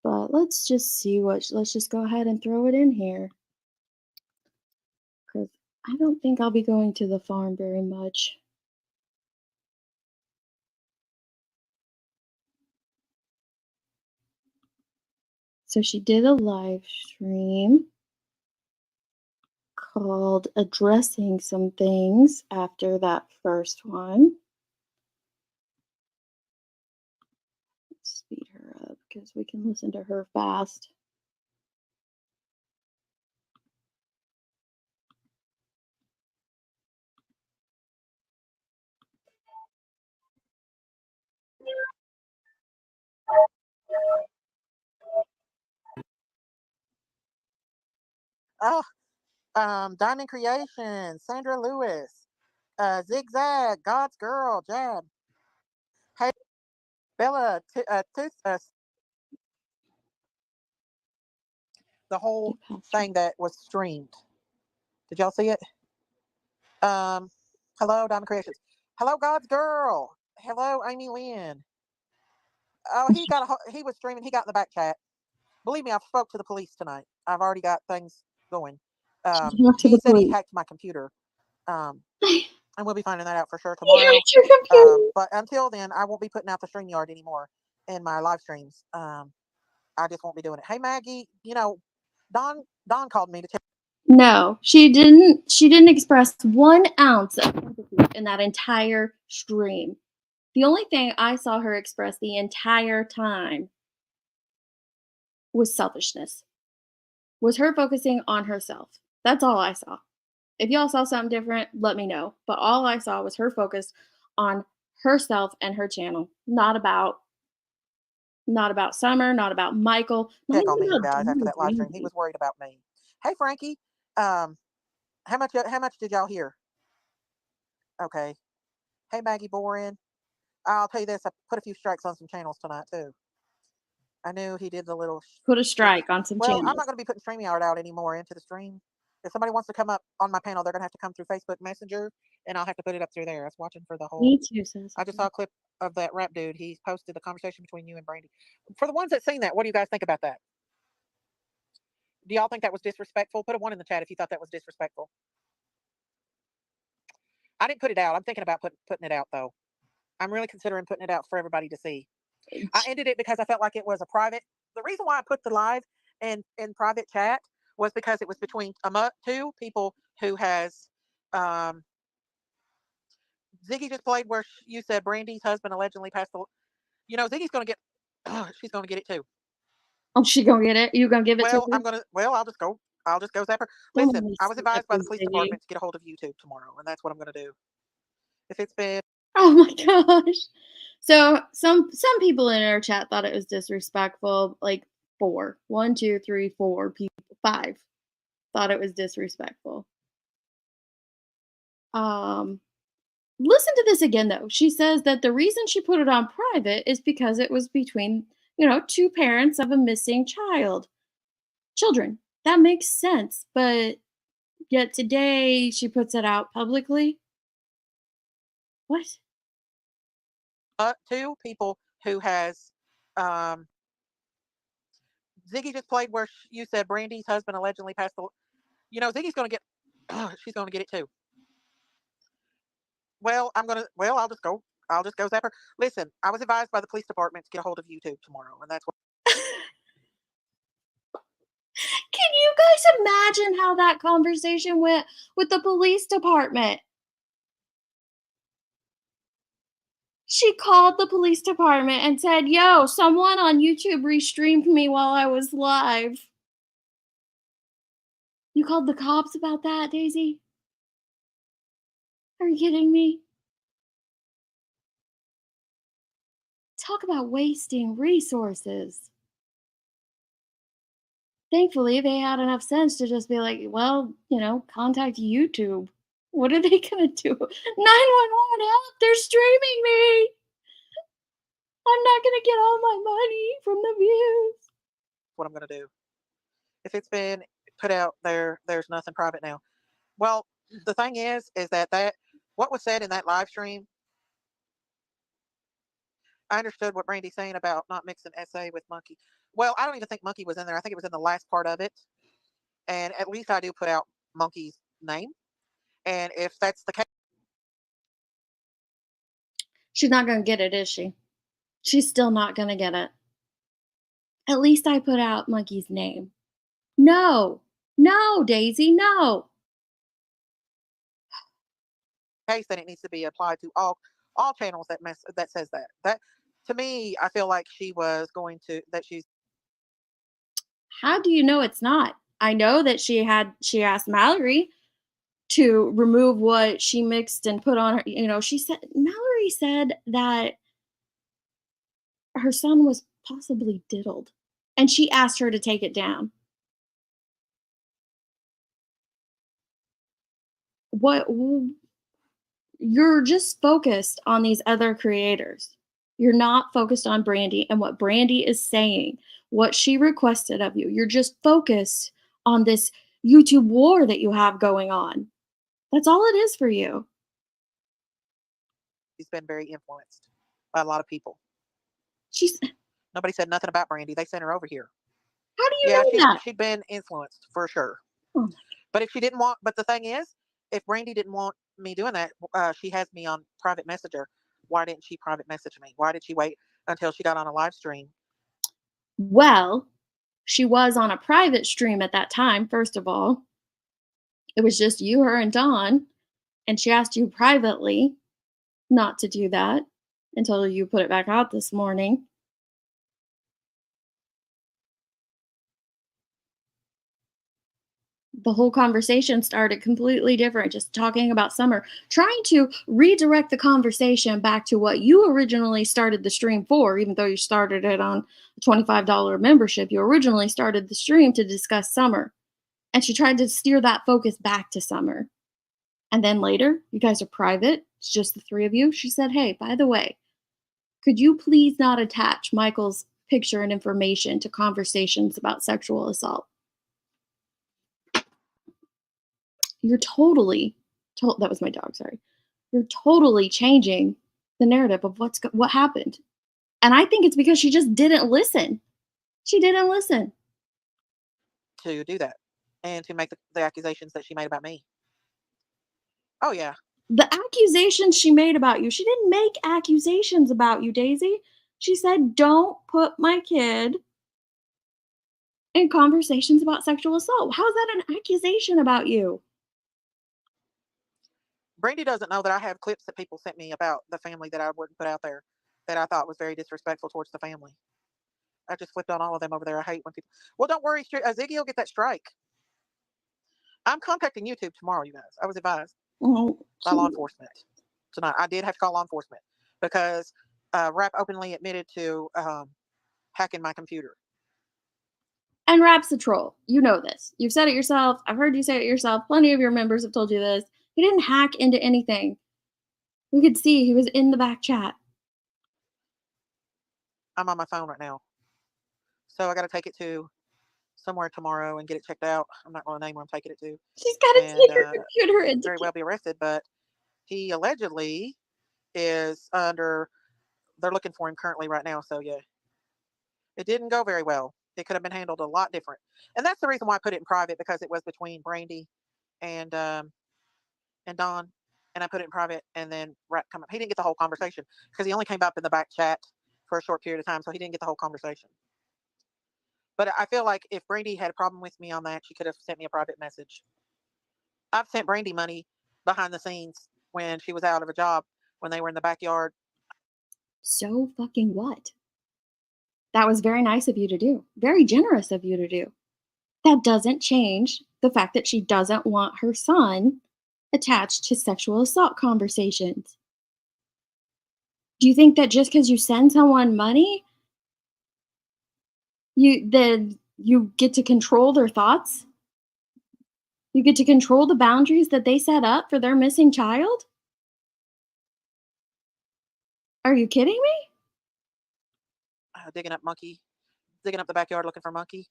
but let's just see let's just go ahead and throw it in here because I don't think I'll be going to the farm very much. So she did a live stream called Addressing Some Things after that first one. Let's speed her up because we can listen to her fast. Oh, Diamond Creation, Sandra Lewis, Zigzag, God's Girl, Jab. Hey, Bella, the whole thing that was streamed. Did y'all see it? Hello, Diamond Creations. Hello, God's Girl. Hello, Amy Lynn. Oh, he was streaming. He got in the back chat. Believe me, I've spoke to the police tonight. I've already got things going. He said he hacked my computer. And we'll be finding that out for sure tomorrow. But until then, I won't be putting out the StreamYard anymore in my live streams. I just won't be doing it. Hey, Maggie, Don called me to tell. No, she didn't. She didn't express 1 ounce of empathy in that entire stream. The only thing I saw her express the entire time was selfishness. Was her focusing on herself. That's all I saw. If y'all saw something different, let me know. But all I saw was her focus on herself and her channel. Not about Summer, not about Michael. Check on me, you guys, after that live stream. He was worried about me. Hey, Frankie. How much did y'all hear? Okay. Hey, Maggie Boren. I'll tell you this. I put a few strikes on some channels tonight, too. I knew he did the little... Put a strike on some channels. I'm not going to be putting StreamYard out anymore into the stream. If somebody wants to come up on my panel, they're going to have to come through Facebook Messenger, and I'll have to put it up through there. I was watching for the whole... Me too, sis. I just saw a clip of that rap dude. He posted the conversation between you and Brandy. For the ones that seen that, what do you guys think about that? Do y'all think that was disrespectful? Put a 1 in the chat if you thought that was disrespectful. I didn't put it out. I'm thinking about putting it out, though. I'm really considering putting it out for everybody to see. I ended it because I felt like it was a private. The reason why I put the live in private chat was because it was between 2 people who has. Ziggy just played where you said Brandy's husband allegedly passed the. Ziggy's going to get. She's going to get it too. Oh, she gonna get it? You gonna give it to her? I'm gonna. Well, I'll just go zap her. Listen, I was advised by the police department to get a hold of YouTube tomorrow, and that's what I'm gonna do. If it's been. Oh my gosh. So some people in our chat thought it was disrespectful. Like 4. 1, 2, 3, 4 people. 5 thought it was disrespectful. Listen to this again though. She says that the reason she put it on private is because it was between, 2 parents of a missing children. That makes sense, but yet today she puts it out publicly. What? 2 people who has. Ziggy just played where you said Brandy's husband allegedly passed the. Ziggy's going to get. She's going to get it too. Well, I'm gonna. Well, I'll just go. I'll just go zap her. Listen, I was advised by the police department to get a hold of YouTube tomorrow, and that's what. Can you guys imagine how that conversation went with the police department? She called the police department and said, "Yo, someone on YouTube restreamed me while I was live." You called the cops about that, Daisy? Are you kidding me? Talk about wasting resources. Thankfully, they had enough sense to just be like, well, contact YouTube. What are they gonna do? 911 help, they're streaming me. I'm not gonna get all my money from the views. What I'm gonna do. If it's been put out there, there's nothing private now. Well, the thing is that what was said in that live stream. I understood what Brandy's saying about not mixing SA with Monkey. Well, I don't even think Monkey was in there. I think it was in the last part of it. And at least I do put out Monkey's name. And if that's the case, She's not gonna get it, is she? She's still not gonna get it. At least I put out Monkey's name. No, no, Daisy, no. then it needs to be applied to all channels that says that. That to me, I feel like she was going to that she's. How do you know it's not? I know that she asked Mallory to remove what she mixed and put on her. Mallory said that her son was possibly diddled, and she asked her to take it down. What You're just focused on these other creators. You're not focused on Brandy and what Brandy is saying, what she requested of you. You're just focused on this YouTube war that you have going on. That's all it is for you. She's been very influenced by a lot of people. She's Nobody said nothing about Brandy. They sent her over here. How do you know that? She'd been influenced for sure. Oh. But if she didn't want, but the thing is, if Brandy didn't want me doing that, she has me on private messenger. Why didn't she private message me? Why did she wait until she got on a live stream? Well, she was on a private stream at that time, first of all. It was just you, her, and Dawn. And she asked you privately not to do that until you put it back out this morning. The whole conversation started completely different, just talking about summer, trying to redirect the conversation back to what you originally started the stream for, even though you started it on a $25 membership. You originally started the stream to discuss summer. And she tried to steer that focus back to summer. And then later, you guys are private, it's just the three of you. She said, hey, by the way, could you please not attach Michael's picture and information to conversations about sexual assault? You're that was my dog, sorry. You're totally changing the narrative of what happened. And I think it's because she just didn't listen. She didn't listen. To do that and to make the accusations that she made about me. Oh, yeah. The accusations she made about you, she didn't make accusations about you, Daisy. She said, don't put my kid in conversations about sexual assault. How's that an accusation about you? Brandy doesn't know that I have clips that people sent me about the family that I wouldn't put out there that I thought was very disrespectful towards the family. I just flipped on all of them over there. I hate when people. Well, don't worry, Ziggy will get that strike. I'm contacting YouTube tomorrow, you guys. I was advised by law enforcement tonight. I did have to call law enforcement because Rap openly admitted to hacking my computer. And Rap's a troll. You know this. You've said it yourself. I've heard you say it yourself. Plenty of your members have told you this. He didn't hack into anything. We could see he was in the back chat. I'm on my phone right now. So I got to take it to somewhere tomorrow and get it checked out. I'm not going to name where I'm taking it to. She's got to take her computer and very well be arrested, but he allegedly is under. They're looking for him currently right now. So yeah, it didn't go very well. It could have been handled a lot different. And that's the reason why I put it in private, because it was between Brandy and Don. And I put it in private, and then Rat come up. He didn't get the whole conversation because he only came up in the back chat for a short period of time, so he didn't get the whole conversation. But I feel like if Brandy had a problem with me on that, she could have sent me a private message. I've sent Brandy money behind the scenes when she was out of a job, when they were in the backyard. So fucking what? That was very nice of you to do. Very generous of you to do. That doesn't change the fact that she doesn't want her son attached to sexual assault conversations. Do you think that just because you send someone money, you get to control their thoughts? You get to control the boundaries that they set up for their missing child? Are you kidding me? Digging up the backyard looking for Monkey.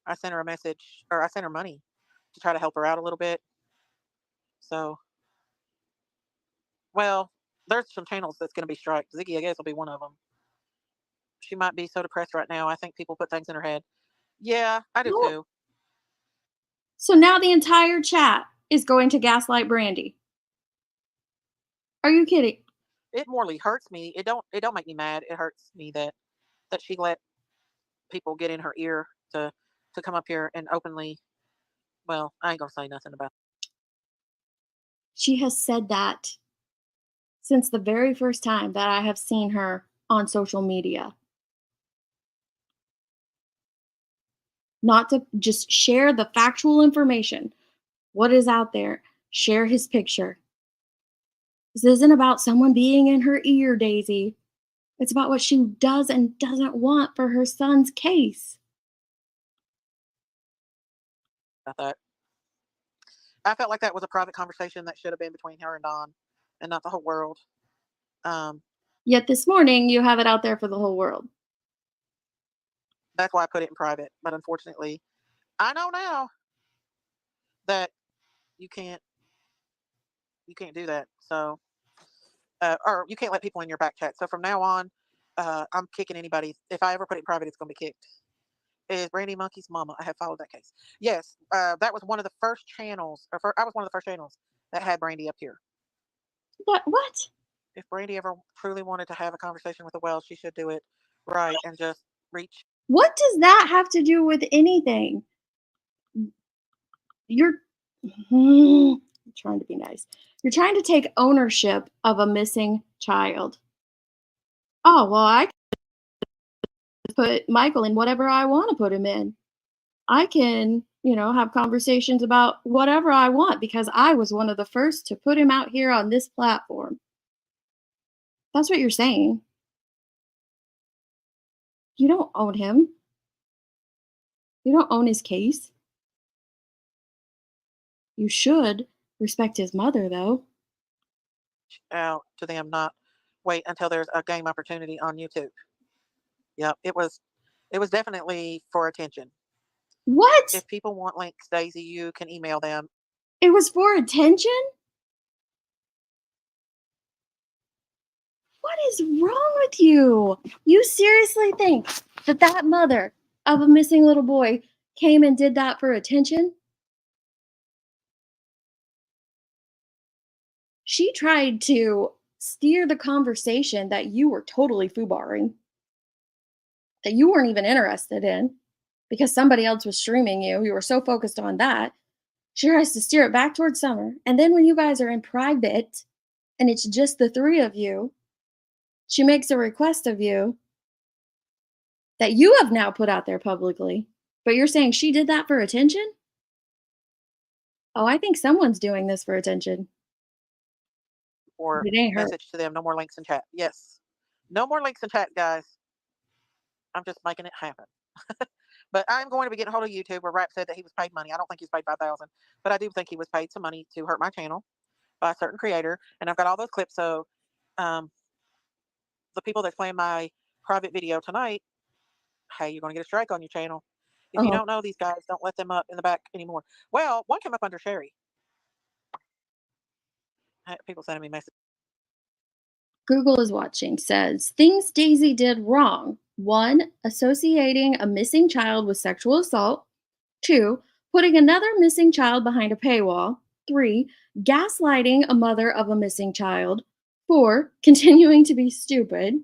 I sent her a message, or I sent her money to try to help her out a little bit. So, well, there's some channels that's going to be striked. Ziggy, I guess, will be one of them. She might be so depressed right now. I think people put things in her head. Yeah, I do Well, too. so now the entire chat is going to gaslight Brandy. Are you kidding? It morally hurts me. It don't make me mad. It hurts me that she let people get in her ear to come up here and openly. Well, I ain't gonna say nothing about it. She has said that since the very first time that I have seen her on social media. Not to just share the factual information, what is out there, share his picture. This isn't about someone being in her ear, Daisy. It's about what she does and doesn't want for her son's case. That. I felt like that was a private conversation that should have been between her and Don, and not the whole world. Yet this morning, you have it out there for the whole world. That's why I put it in private. But unfortunately, I know now that you can't do that. So, or you can't let people in your back chat. So from now on, I'm kicking anybody. If I ever put it in private, it's going to be kicked. Is Brandy Monkey's mama? I have followed that case. Yes, that was one of the first channels. I was one of the first channels that had Brandy up here. What? If Brandy ever truly wanted to have a conversation with the Wells, she should do it right and just reach. What does that have to do with anything? You're trying to be nice. You're trying to take ownership of a missing child. Oh, well, I can put Michael in whatever I want to put him in. I can, have conversations about whatever I want because I was one of the first to put him out here on this platform. That's what you're saying. You don't own him. You don't own his case. You should respect his mother, though. Out to them, not wait until there's a game opportunity on YouTube. Yep, it was definitely for attention. What? If people want links, Daisy, you can email them. It was for attention? What is wrong with you? You seriously think that mother of a missing little boy came and did that for attention? She tried to steer the conversation that you were totally foobarring, that you weren't even interested in because somebody else was streaming you. You were so focused on that. She tries to steer it back towards Summer. And then when you guys are in private and it's just the three of you, she makes a request of you that you have now put out there publicly. But you're saying she did that for attention? Oh, I think someone's doing this for attention. Or It ain't her. message to them. No more links in chat. Yes, no more links in chat, guys. I'm just making it happen. But I'm going to be getting a hold of YouTube where Rap said that he was paid money. I don't think he's paid 5,000, but I do think he was paid some money to hurt my channel by a certain creator. And I've got all those clips. So the people that's playing my private video tonight, hey, you're going to get a strike on your channel. If you Oh, don't know these guys, don't let them up in the back anymore. Well, one came up under Sherry. People sending me messages. Google is watching says things Daisy did wrong. 1, associating a missing child with sexual assault. 2, putting another missing child behind a paywall. 3, gaslighting a mother of a missing child. 4, continuing to be stupid.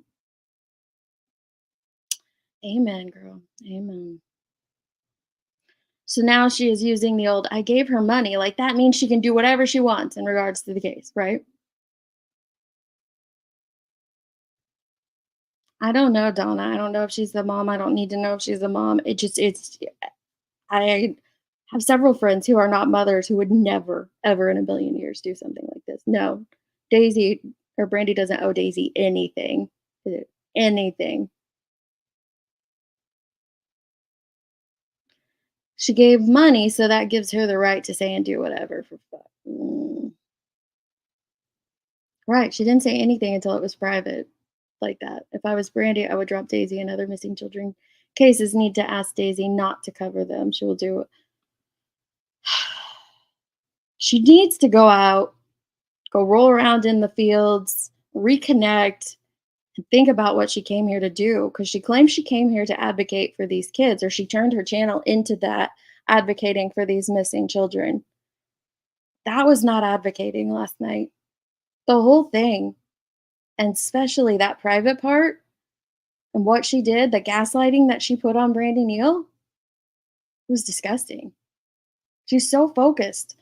Amen, girl. Amen. So now she is using the old, I gave her money. Like that means she can do whatever she wants in regards to the case, right? I don't know, Donna. I don't know if she's the mom. I don't need to know if she's the mom. I have several friends who are not mothers who would never, ever in a billion years do something like this. No, Daisy or Brandy doesn't owe Daisy anything. Anything. She gave money, so that gives her the right to say and do whatever for fuck. Right. She didn't say anything until it was private like that. If I was Brandy, I would drop Daisy and other missing children cases need to ask Daisy not to cover them. She will do it. She needs to go out, go roll around in the fields, reconnect, and think about what she came here to do. Because she claims she came here to advocate for these kids, or she turned her channel into that, advocating for these missing children. That was not advocating last night. The whole thing, and especially that private part and what she did, the gaslighting that she put on Brandy Neal was disgusting. She's so focused.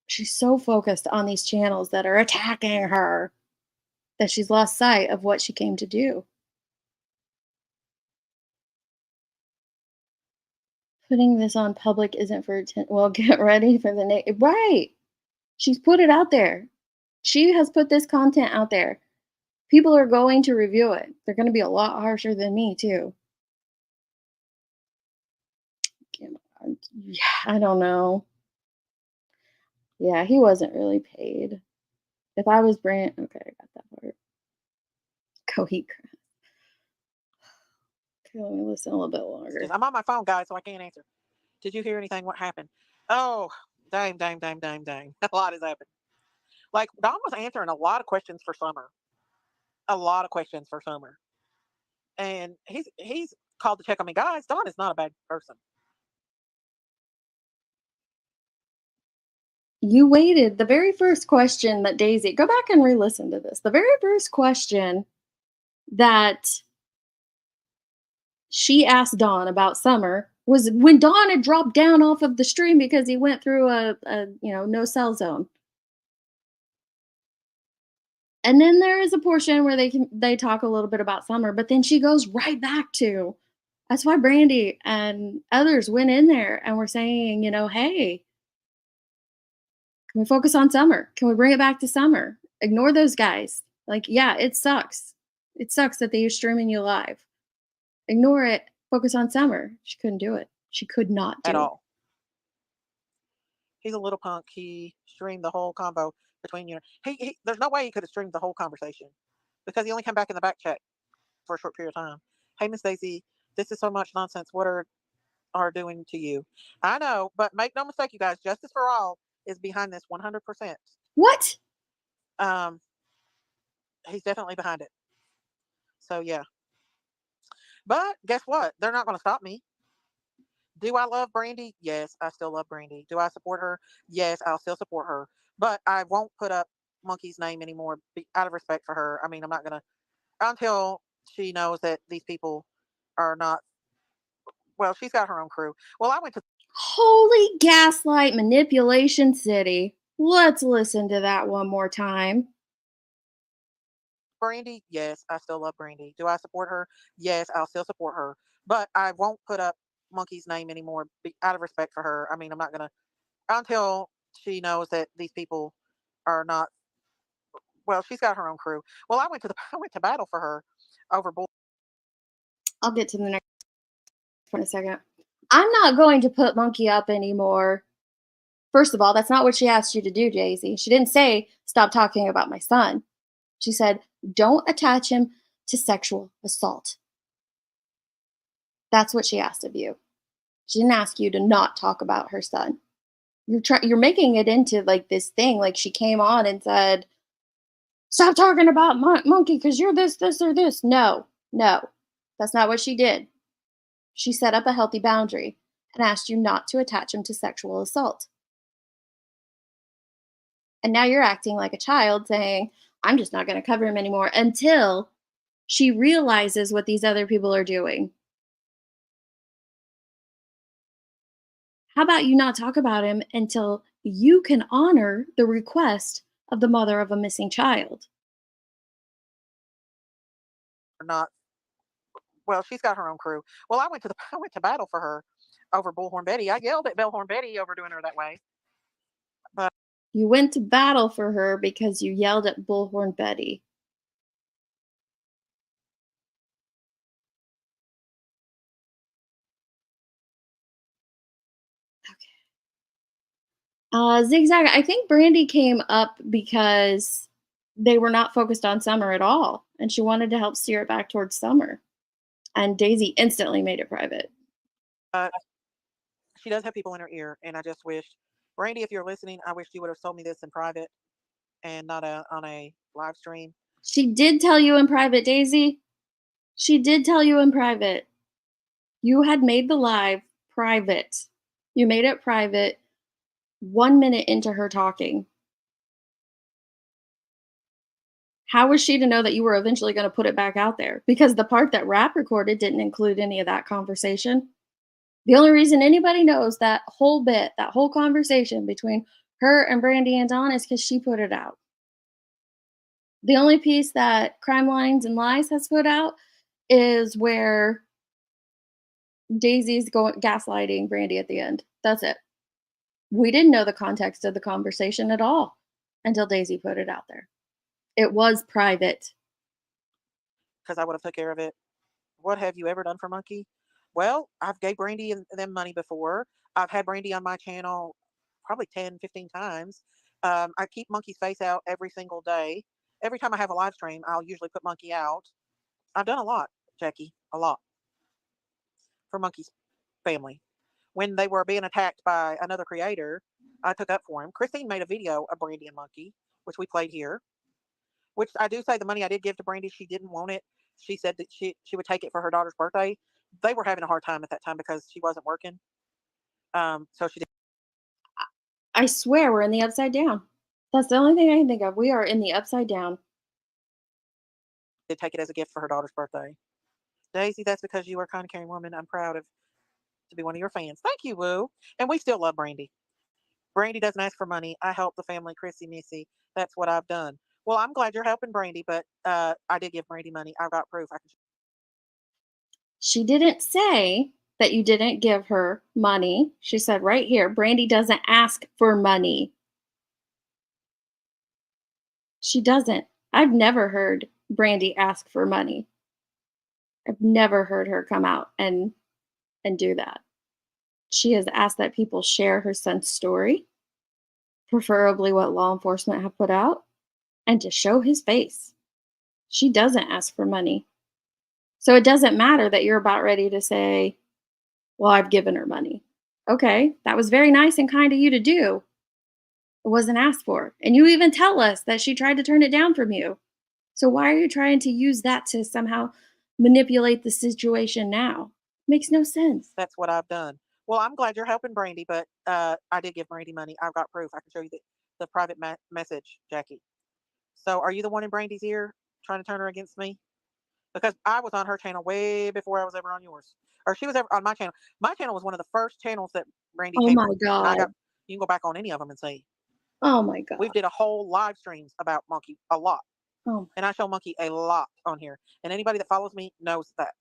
She's so focused on these channels that are attacking her that she's lost sight of what she came to do. Putting this on public isn't for well, get ready for the right. She's put it out there. She has put this content out there. People are going to review it. They're going to be a lot harsher than me too. Yeah, I don't know. Yeah, he wasn't really paid. If I was Brand, okay, I got that part. Go eat crap. Okay, let me listen a little bit longer. I'm on my phone, guys, so I can't answer. Did you hear anything? What happened? Oh, dang. A lot has happened. Like, Don was answering a lot of questions for Summer. A lot of questions for Summer. And he's called to check on me. Guys, Don is not a bad person. You waited. The very first question that Daisy, go back and re-listen to this. The very first question that she asked Dawn about Summer was when Dawn had dropped down off of the stream because he went through a no cell zone. And then there is a portion where they talk a little bit about Summer, but then she goes right back to, that's why Brandy and others went in there and were saying, hey, can we focus on Summer? Can we bring it back to Summer? Ignore those guys. Like, yeah, it sucks. It sucks that they are streaming you live. Ignore it. Focus on Summer. She couldn't do it. She could not do at it. all. He's a little punk. He streamed the whole combo between you. There's no way he could have streamed the whole conversation because he only came back in the back chat for a short period of time. Hey, Miss Daisy, this is so much nonsense. What are doing to you? I know, but make no mistake, you guys. Justice for all is behind this 100%. What? He's definitely behind it. So yeah. But guess what? They're not going to stop me. Do I love Brandy? Yes, I still love Brandy. Do I support her? Yes, I'll still support her. But I won't put up Monkey's name anymore out of respect for her. I mean, I'm not going to, until she knows that these people are not, well, she's got her own crew. Well, I went to Holy gaslight manipulation city. Let's listen to that one more time. Brandy. Yes, I still love Brandy. Do I support her? Yes, I'll still support her. But I won't put up Monkey's name anymore out of respect for her. I mean, I'm not going to, until she knows that these people are not, well, she's got her own crew. Well, I went to battle for her over bull. I'll get to the next one in a second. I'm not going to put Monkey up anymore. First of all, that's not what she asked you to do, Daisy. She didn't say, stop talking about my son. She said, don't attach him to sexual assault. That's what she asked of you. She didn't ask you to not talk about her son. You're making it into like this thing, like she came on and said, stop talking about Monkey because you're this, or this. No, No, that's not what she did. She set up a healthy boundary and asked you not to attach him to sexual assault. And now you're acting like a child saying, I'm just not going to cover him anymore until she realizes what these other people are doing. How about you not talk about him until you can honor the request of the mother of a missing child? Or not. Well, she's got her own crew. Well, I went to the I went to battle for her over Bullhorn Betty. I yelled at Bullhorn Betty over doing her that way. But You went to battle for her because you yelled at Bullhorn Betty. Zigzag, I think Brandy came up because they were not focused on Summer at all, and she wanted to help steer it back towards Summer. And Daisy instantly made it private. she does have people in her ear, and I just wish, Brandy, if you're listening, I wish you would have told me this in private and not on a live stream. She did tell you in private, Daisy. She did tell you in private. You had made the live private. You made it private 1 minute into her talking. How was she to know that you were eventually going to put it back out there? Because the part that Rap recorded didn't include any of that conversation. The only reason anybody knows that whole bit, that whole conversation between her and Brandy and Dawn is because she put it out. The only piece that Crime Lines and Lies has put out is where Daisy's going gaslighting Brandy at the end. That's it. We didn't know the context of the conversation at all until Daisy put it out there. It was private. Because I would have took care of it. What have you ever done for Monkey? Well, I've gave Brandy and them money before. I've had Brandy on my channel probably 10, 15 times. I keep Monkey's face out every single day. Every time I have a live stream, I'll usually put Monkey out. I've done a lot, Jackie, a lot for Monkey's family. When they were being attacked by another creator, I took up for him. Christine made a video of Brandy and Monkey, which we played here. Which I do say the money I did give to Brandy, she didn't want it. She said that she would take it for her daughter's birthday. They were having a hard time at that time because she wasn't working. So she I swear we're in the upside down. That's the only thing I can think of. We are in the upside down. did take it as a gift for her daughter's birthday. Daisy, that's because you are a kind of caring woman. I'm proud of to be one of your fans. Thank you, Woo. And we still love Brandy. Brandy doesn't ask for money. I help the family, Chrissy, Missy. That's what I've done. Well, I'm glad you're helping Brandy, but I did give Brandy money. I've got proof. I can. She didn't say that you didn't give her money. She said right here, Brandy doesn't ask for money. She doesn't. I've never heard Brandy ask for money. I've never heard her come out and do that. She has asked that people share her son's story, preferably what law enforcement have put out, and to show his face. She doesn't ask for money. So it doesn't matter that you're about ready to say, well, I've given her money. Okay, that was very nice and kind of you to do. It wasn't asked for. And you even tell us that she tried to turn it down from you. So why are you trying to use that to somehow manipulate the situation now? Makes no sense. That's what I've done. Well, I'm glad you're helping Brandy, but I did give Brandy money. I've got proof. I can show you the private message, Jackie. So are you the one in Brandy's ear trying to turn her against me? Because I was on her channel way before I was ever on yours. Or she was ever on my channel. My channel was one of the first channels that Brandy Oh came my on. And God. you can go back on any of them and see. Oh my We've God. did a whole live streams about Monkey, a lot. Oh. And I show Monkey a lot on here. And anybody that follows me knows that.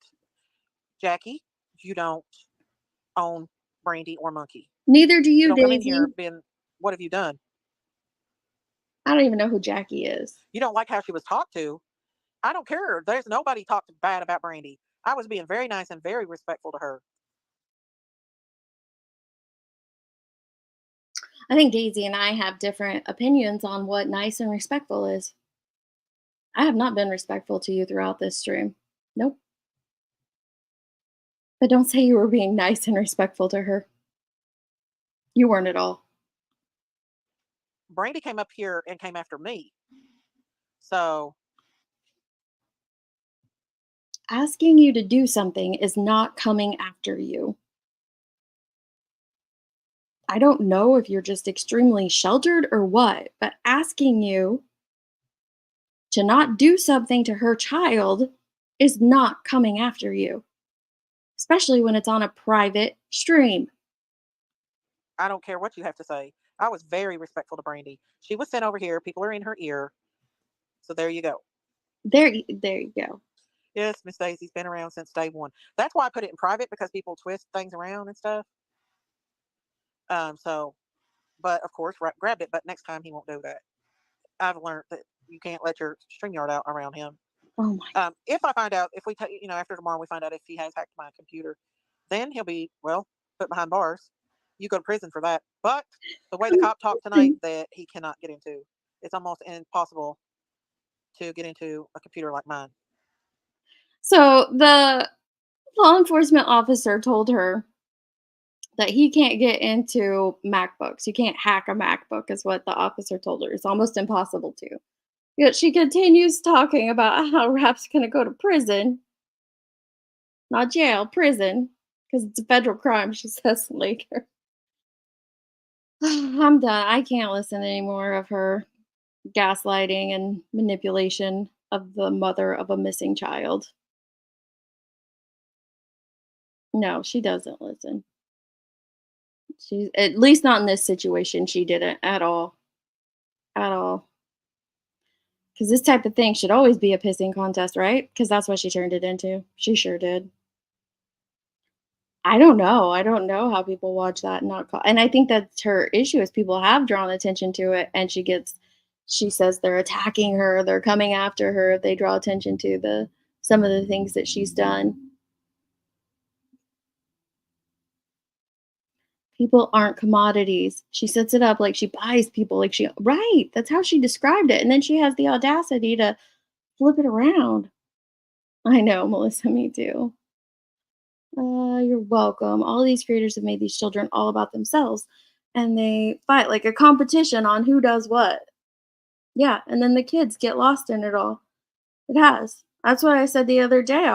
Jackie, you don't own Brandy or Monkey. Neither do You you, don't come in Daisy. here being, what have you done? I don't even know who Jackie is. You don't like how she was talked to. I don't care. There's nobody talked bad about Brandy. I was being very nice and very respectful to her. I think Daisy and I have different opinions on what nice and respectful is. I have not been respectful to you throughout this stream. Nope. But don't say you were being nice and respectful to her. You weren't at all. Brandy came up here and came after me. So Asking you to do something is not coming after you. I don't know if you're just extremely sheltered or what, but asking you to not do something to her child is not coming after you, especially when it's on a private stream. I don't care what you have to say. I was very respectful to Brandy. She was sent over here. People are in her ear. So there you go. There you go. Yes, Miss Daisy's been around since day one. That's why I put it in private because people twist things around and stuff. So, but of course, grabbed it. But next time he won't do that. I've learned that you can't let your string yard out around him. Oh my. If I find out, if we, after tomorrow we find out if he has hacked my computer, then he'll be put behind bars. You go to prison for that. But the way the cop talked tonight, that he cannot get into, it's almost impossible to get into a computer like mine. So the law enforcement officer told her that he can't get into MacBooks. You can't hack a MacBook, is what the officer told her. It's almost impossible to. Yet she continues talking about how Rap's gonna go to prison, not jail, prison, because it's a federal crime, she says later. I'm done. I can't listen anymore of her gaslighting and manipulation of the mother of a missing child. No, she doesn't listen. She's at least not in this situation, she didn't at all. At all. Because this type of thing should always be a pissing contest, right? Because that's what she turned it into. She sure did. I don't know. I don't know how people watch that and not call. And I think that's her issue is people have drawn attention to it, and she says they're attacking her, they're coming after her if they draw attention to the some of the things that she's done. People aren't commodities. She sets it up like she buys people, like she right. That's how she described it. And then she has the audacity to flip it around. I know, Melissa, me too. You're welcome. All these creators have made these children all about themselves and they fight like a competition on who does what. Yeah, and then the kids get lost in it all. It has. That's what I said the other day.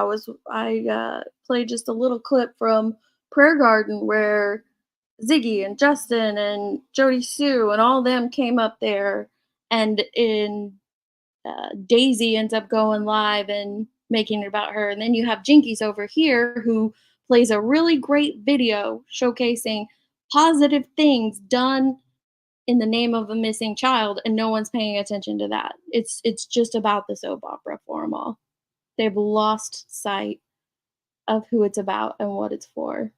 I played just a little clip from Prayer Garden where Ziggy and Justin and Jody Sue and all them came up there, and in Daisy ends up going live and making it about her. And then you have Jinkies over here who plays a really great video showcasing positive things done in the name of a missing child, and no one's paying attention to that. It's just about the soap opera for them all. They've lost sight of who it's about and what it's for.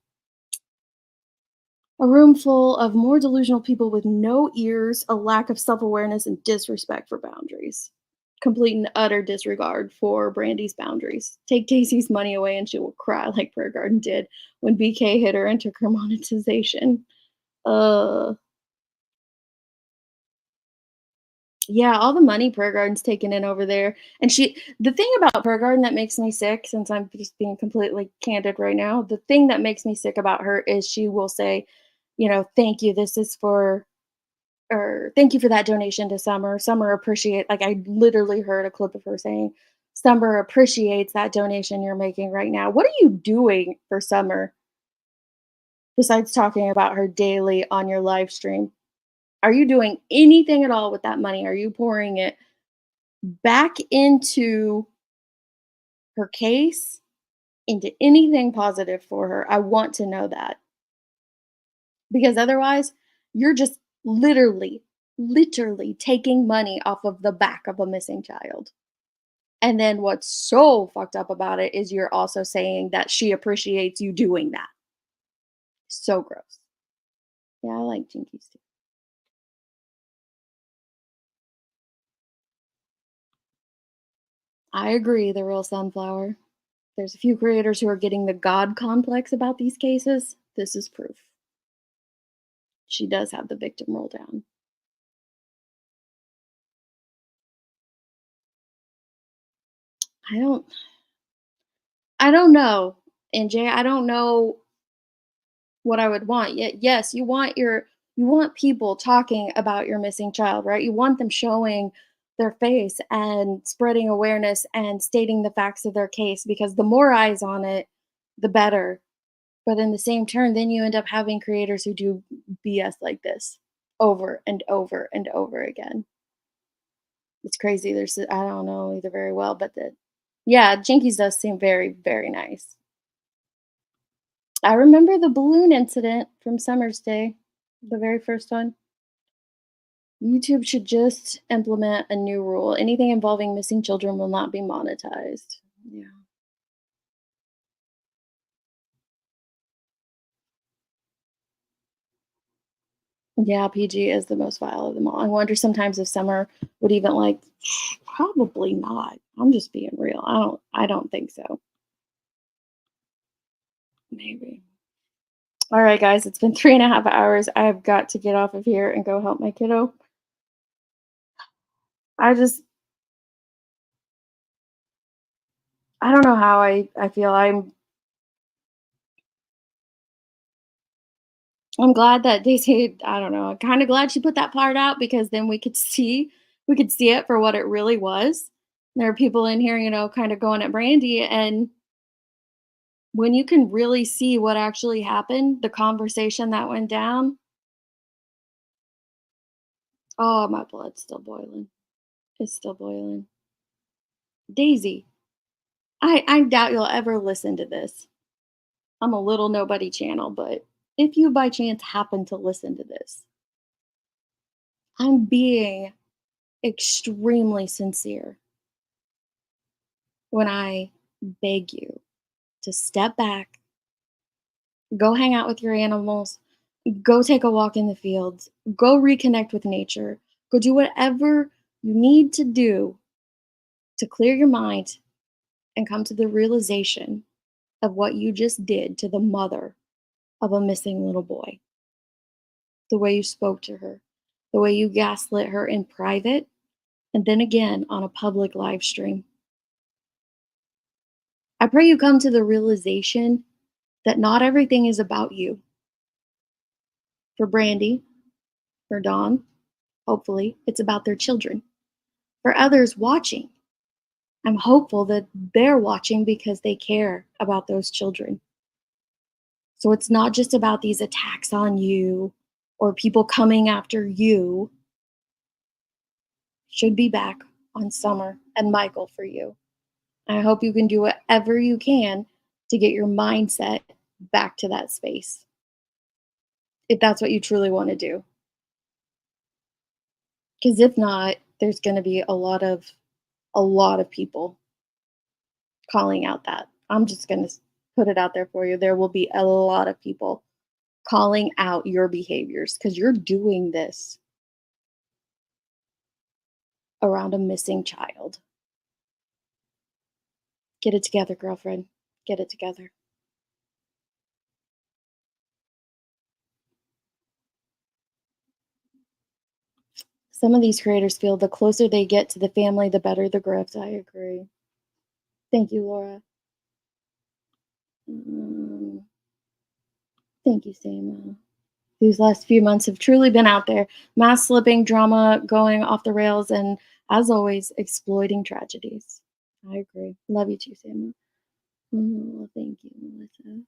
A room full of more delusional people with no ears, a lack of self awareness, and disrespect for boundaries. Complete and utter disregard for Brandy's boundaries. Take Daisy's money away and she will cry like Prayer Garden did when BK hit her and took her monetization. Yeah, all the money Prayer Garden's taken in over there. And the thing about Prayer Garden that makes me sick, since I'm just being completely candid right now, the thing that makes me sick about her is she will say, thank you. This is for, or thank you for that donation to Summer. Summer appreciate, like I literally heard a clip of her saying, Summer appreciates that donation you're making right now. What are you doing for Summer besides talking about her daily on your live stream? Are you doing anything at all with that money? Are you pouring it back into her case, into anything positive for her? I want to know that. Because otherwise, you're just literally taking money off of the back of a missing child. And then what's so fucked up about it is you're also saying that she appreciates you doing that. So gross. Yeah, I like Jinkies too. I agree, the real sunflower. There's a few creators who are getting the God complex about these cases. This is proof. She does have the victim roll down. I don't know, NJ. I don't know what I would want. Yes, you want people talking about your missing child, right? You want them showing their face and spreading awareness and stating the facts of their case, because the more eyes on it, the better. But in the same turn, then you end up having creators who do BS like this over and over and over again. It's crazy. I don't know either very well, but yeah, Jinkies does seem very, very nice. I remember the balloon incident from Summer's Day, the very first one. YouTube should just implement a new rule. Anything involving missing children will not be monetized. Yeah. Yeah, PG is the most vile of them all. I wonder sometimes if Summer would even like probably not. I'm just being real. I don't think so. Maybe. All right, guys, it's been 3.5 hours. I have got to get off of here and go help my kiddo. I just I don't know how I feel. I'm glad that Daisy, I don't know, I'm kind of glad she put that part out, because then we could see it for what it really was. There are people in here, kind of going at Brandy, and when you can really see what actually happened, the conversation that went down, oh, my blood's still boiling. It's still boiling. Daisy, I doubt you'll ever listen to this. I'm a little nobody channel, but if you by chance happen to listen to this, I'm being extremely sincere when I beg you to step back, go hang out with your animals, go take a walk in the fields, go reconnect with nature, go do whatever you need to do to clear your mind and come to the realization of what you just did to the mother of a missing little boy. The way you spoke to her, the way you gaslit her in private, and then again on a public live stream. I pray you come to the realization that not everything is about you. For Brandy, for Dawn, hopefully, it's about their children. For others watching, I'm hopeful that they're watching because they care about those children. So it's not just about these attacks on you or people coming after you. Should be back on Summer and Michael for you. I hope you can do whatever you can to get your mindset back to that space, if that's what you truly want to do. Because if not, there's going to be a lot of people calling out that. I'm just going to put it out there for you. There will be a lot of people calling out your behaviors because you're doing this around a missing child. Get it together, girlfriend. Get it together. Some of these creators feel the closer they get to the family, the better the grift. I agree. Thank you, Laura. Mm, thank you, Sam. These last few months have truly been out there. Mass slipping, drama going off the rails, and as always, exploiting tragedies. I agree. Love you too, Sam. Well, thank you, Melissa.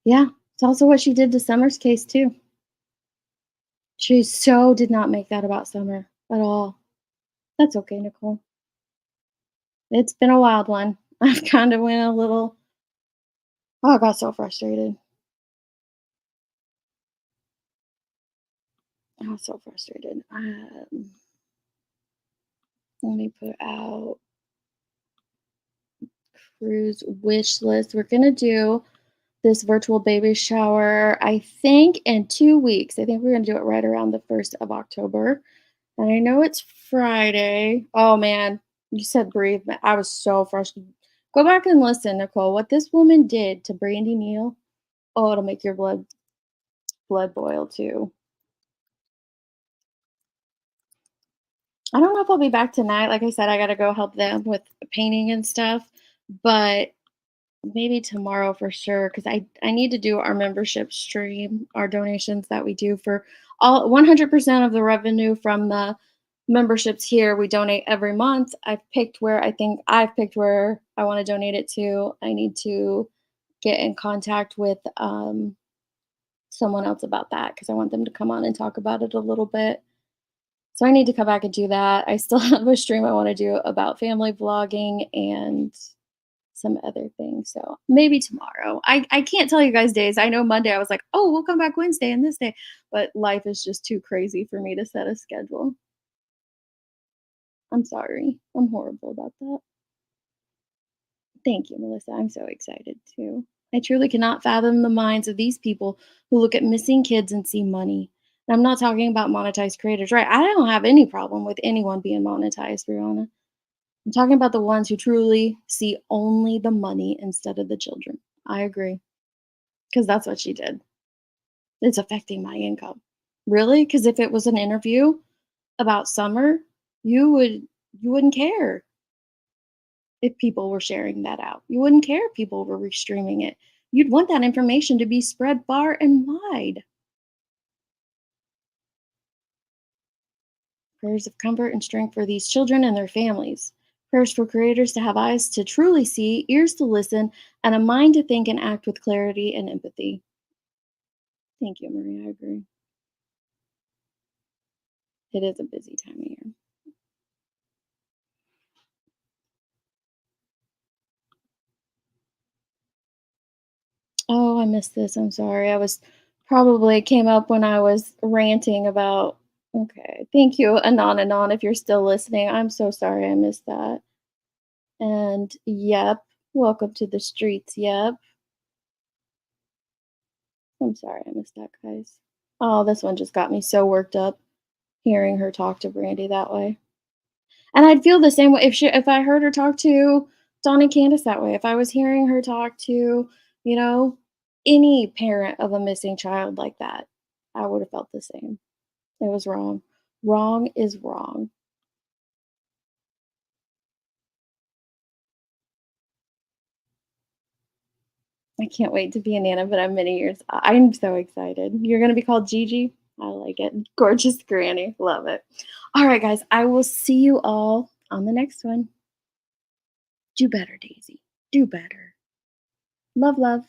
Yeah, it's also what she did to Summer's case, too. She so did not make that about Summer at all. That's okay, Nicole. It's been a wild one. I've kind of went a little. Oh, I got so frustrated. I was so frustrated. Let me put out cruise wish list. We're gonna do this virtual baby shower, I think, in 2 weeks. I think we're gonna do it right around the 1st of October. And I know it's Friday. Oh man, you said bereavement. I was so frustrated. Go back and listen, Nicole. What this woman did to Brandy Neal. Oh, it'll make your blood boil too. I don't know if I'll be back tonight. Like I said, I gotta go help them with painting and stuff. But Maybe tomorrow for sure, because I need to do our membership stream, our donations that we do for all 100% of the revenue from the memberships here. We donate every month. I've picked where I want to donate it to. I need to get in contact with someone else about that because I want them to come on and talk about it a little bit. So I need to come back and do that. I still have a stream I want to do about family vlogging and some other things. So maybe tomorrow. I can't tell you guys days. I know Monday I was like, oh, we'll come back Wednesday and this day. But life is just too crazy for me to set a schedule. I'm sorry. I'm horrible about that. Thank you, Melissa. I'm so excited too. I truly cannot fathom the minds of these people who look at missing kids and see money. And I'm not talking about monetized creators, right? I don't have any problem with anyone being monetized, Brianna. I'm talking about the ones who truly see only the money instead of the children. I agree. Because that's what she did. It's affecting my income. Really? Because if it was an interview about summer, you wouldn't care if people were sharing that out. You wouldn't care if people were restreaming it. You'd want that information to be spread far and wide. Prayers of comfort and strength for these children and their families. Prayers for creators to have eyes to truly see, ears to listen, and a mind to think and act with clarity and empathy. Thank you, Maria. I agree. It is a busy time of year. Oh, I missed this. I'm sorry. I was probably came up when I was ranting about. Okay. Thank you, Anon, if you're still listening. I'm so sorry I missed that. And yep, welcome to the streets. Yep. I'm sorry I missed that, guys. Oh, this one just got me so worked up hearing her talk to Brandy that way. And I'd feel the same way if I heard her talk to Dawn and Candace that way. If I was hearing her talk to, you know, any parent of a missing child like that, I would have felt the same. It was wrong. Wrong is wrong. I can't wait to be a Nana, but I'm many years. I'm so excited. You're gonna be called Gigi. I like it. Gorgeous granny. Love it. All right, guys. I will see you all on the next one. Do better, Daisy. Do better. Love, love.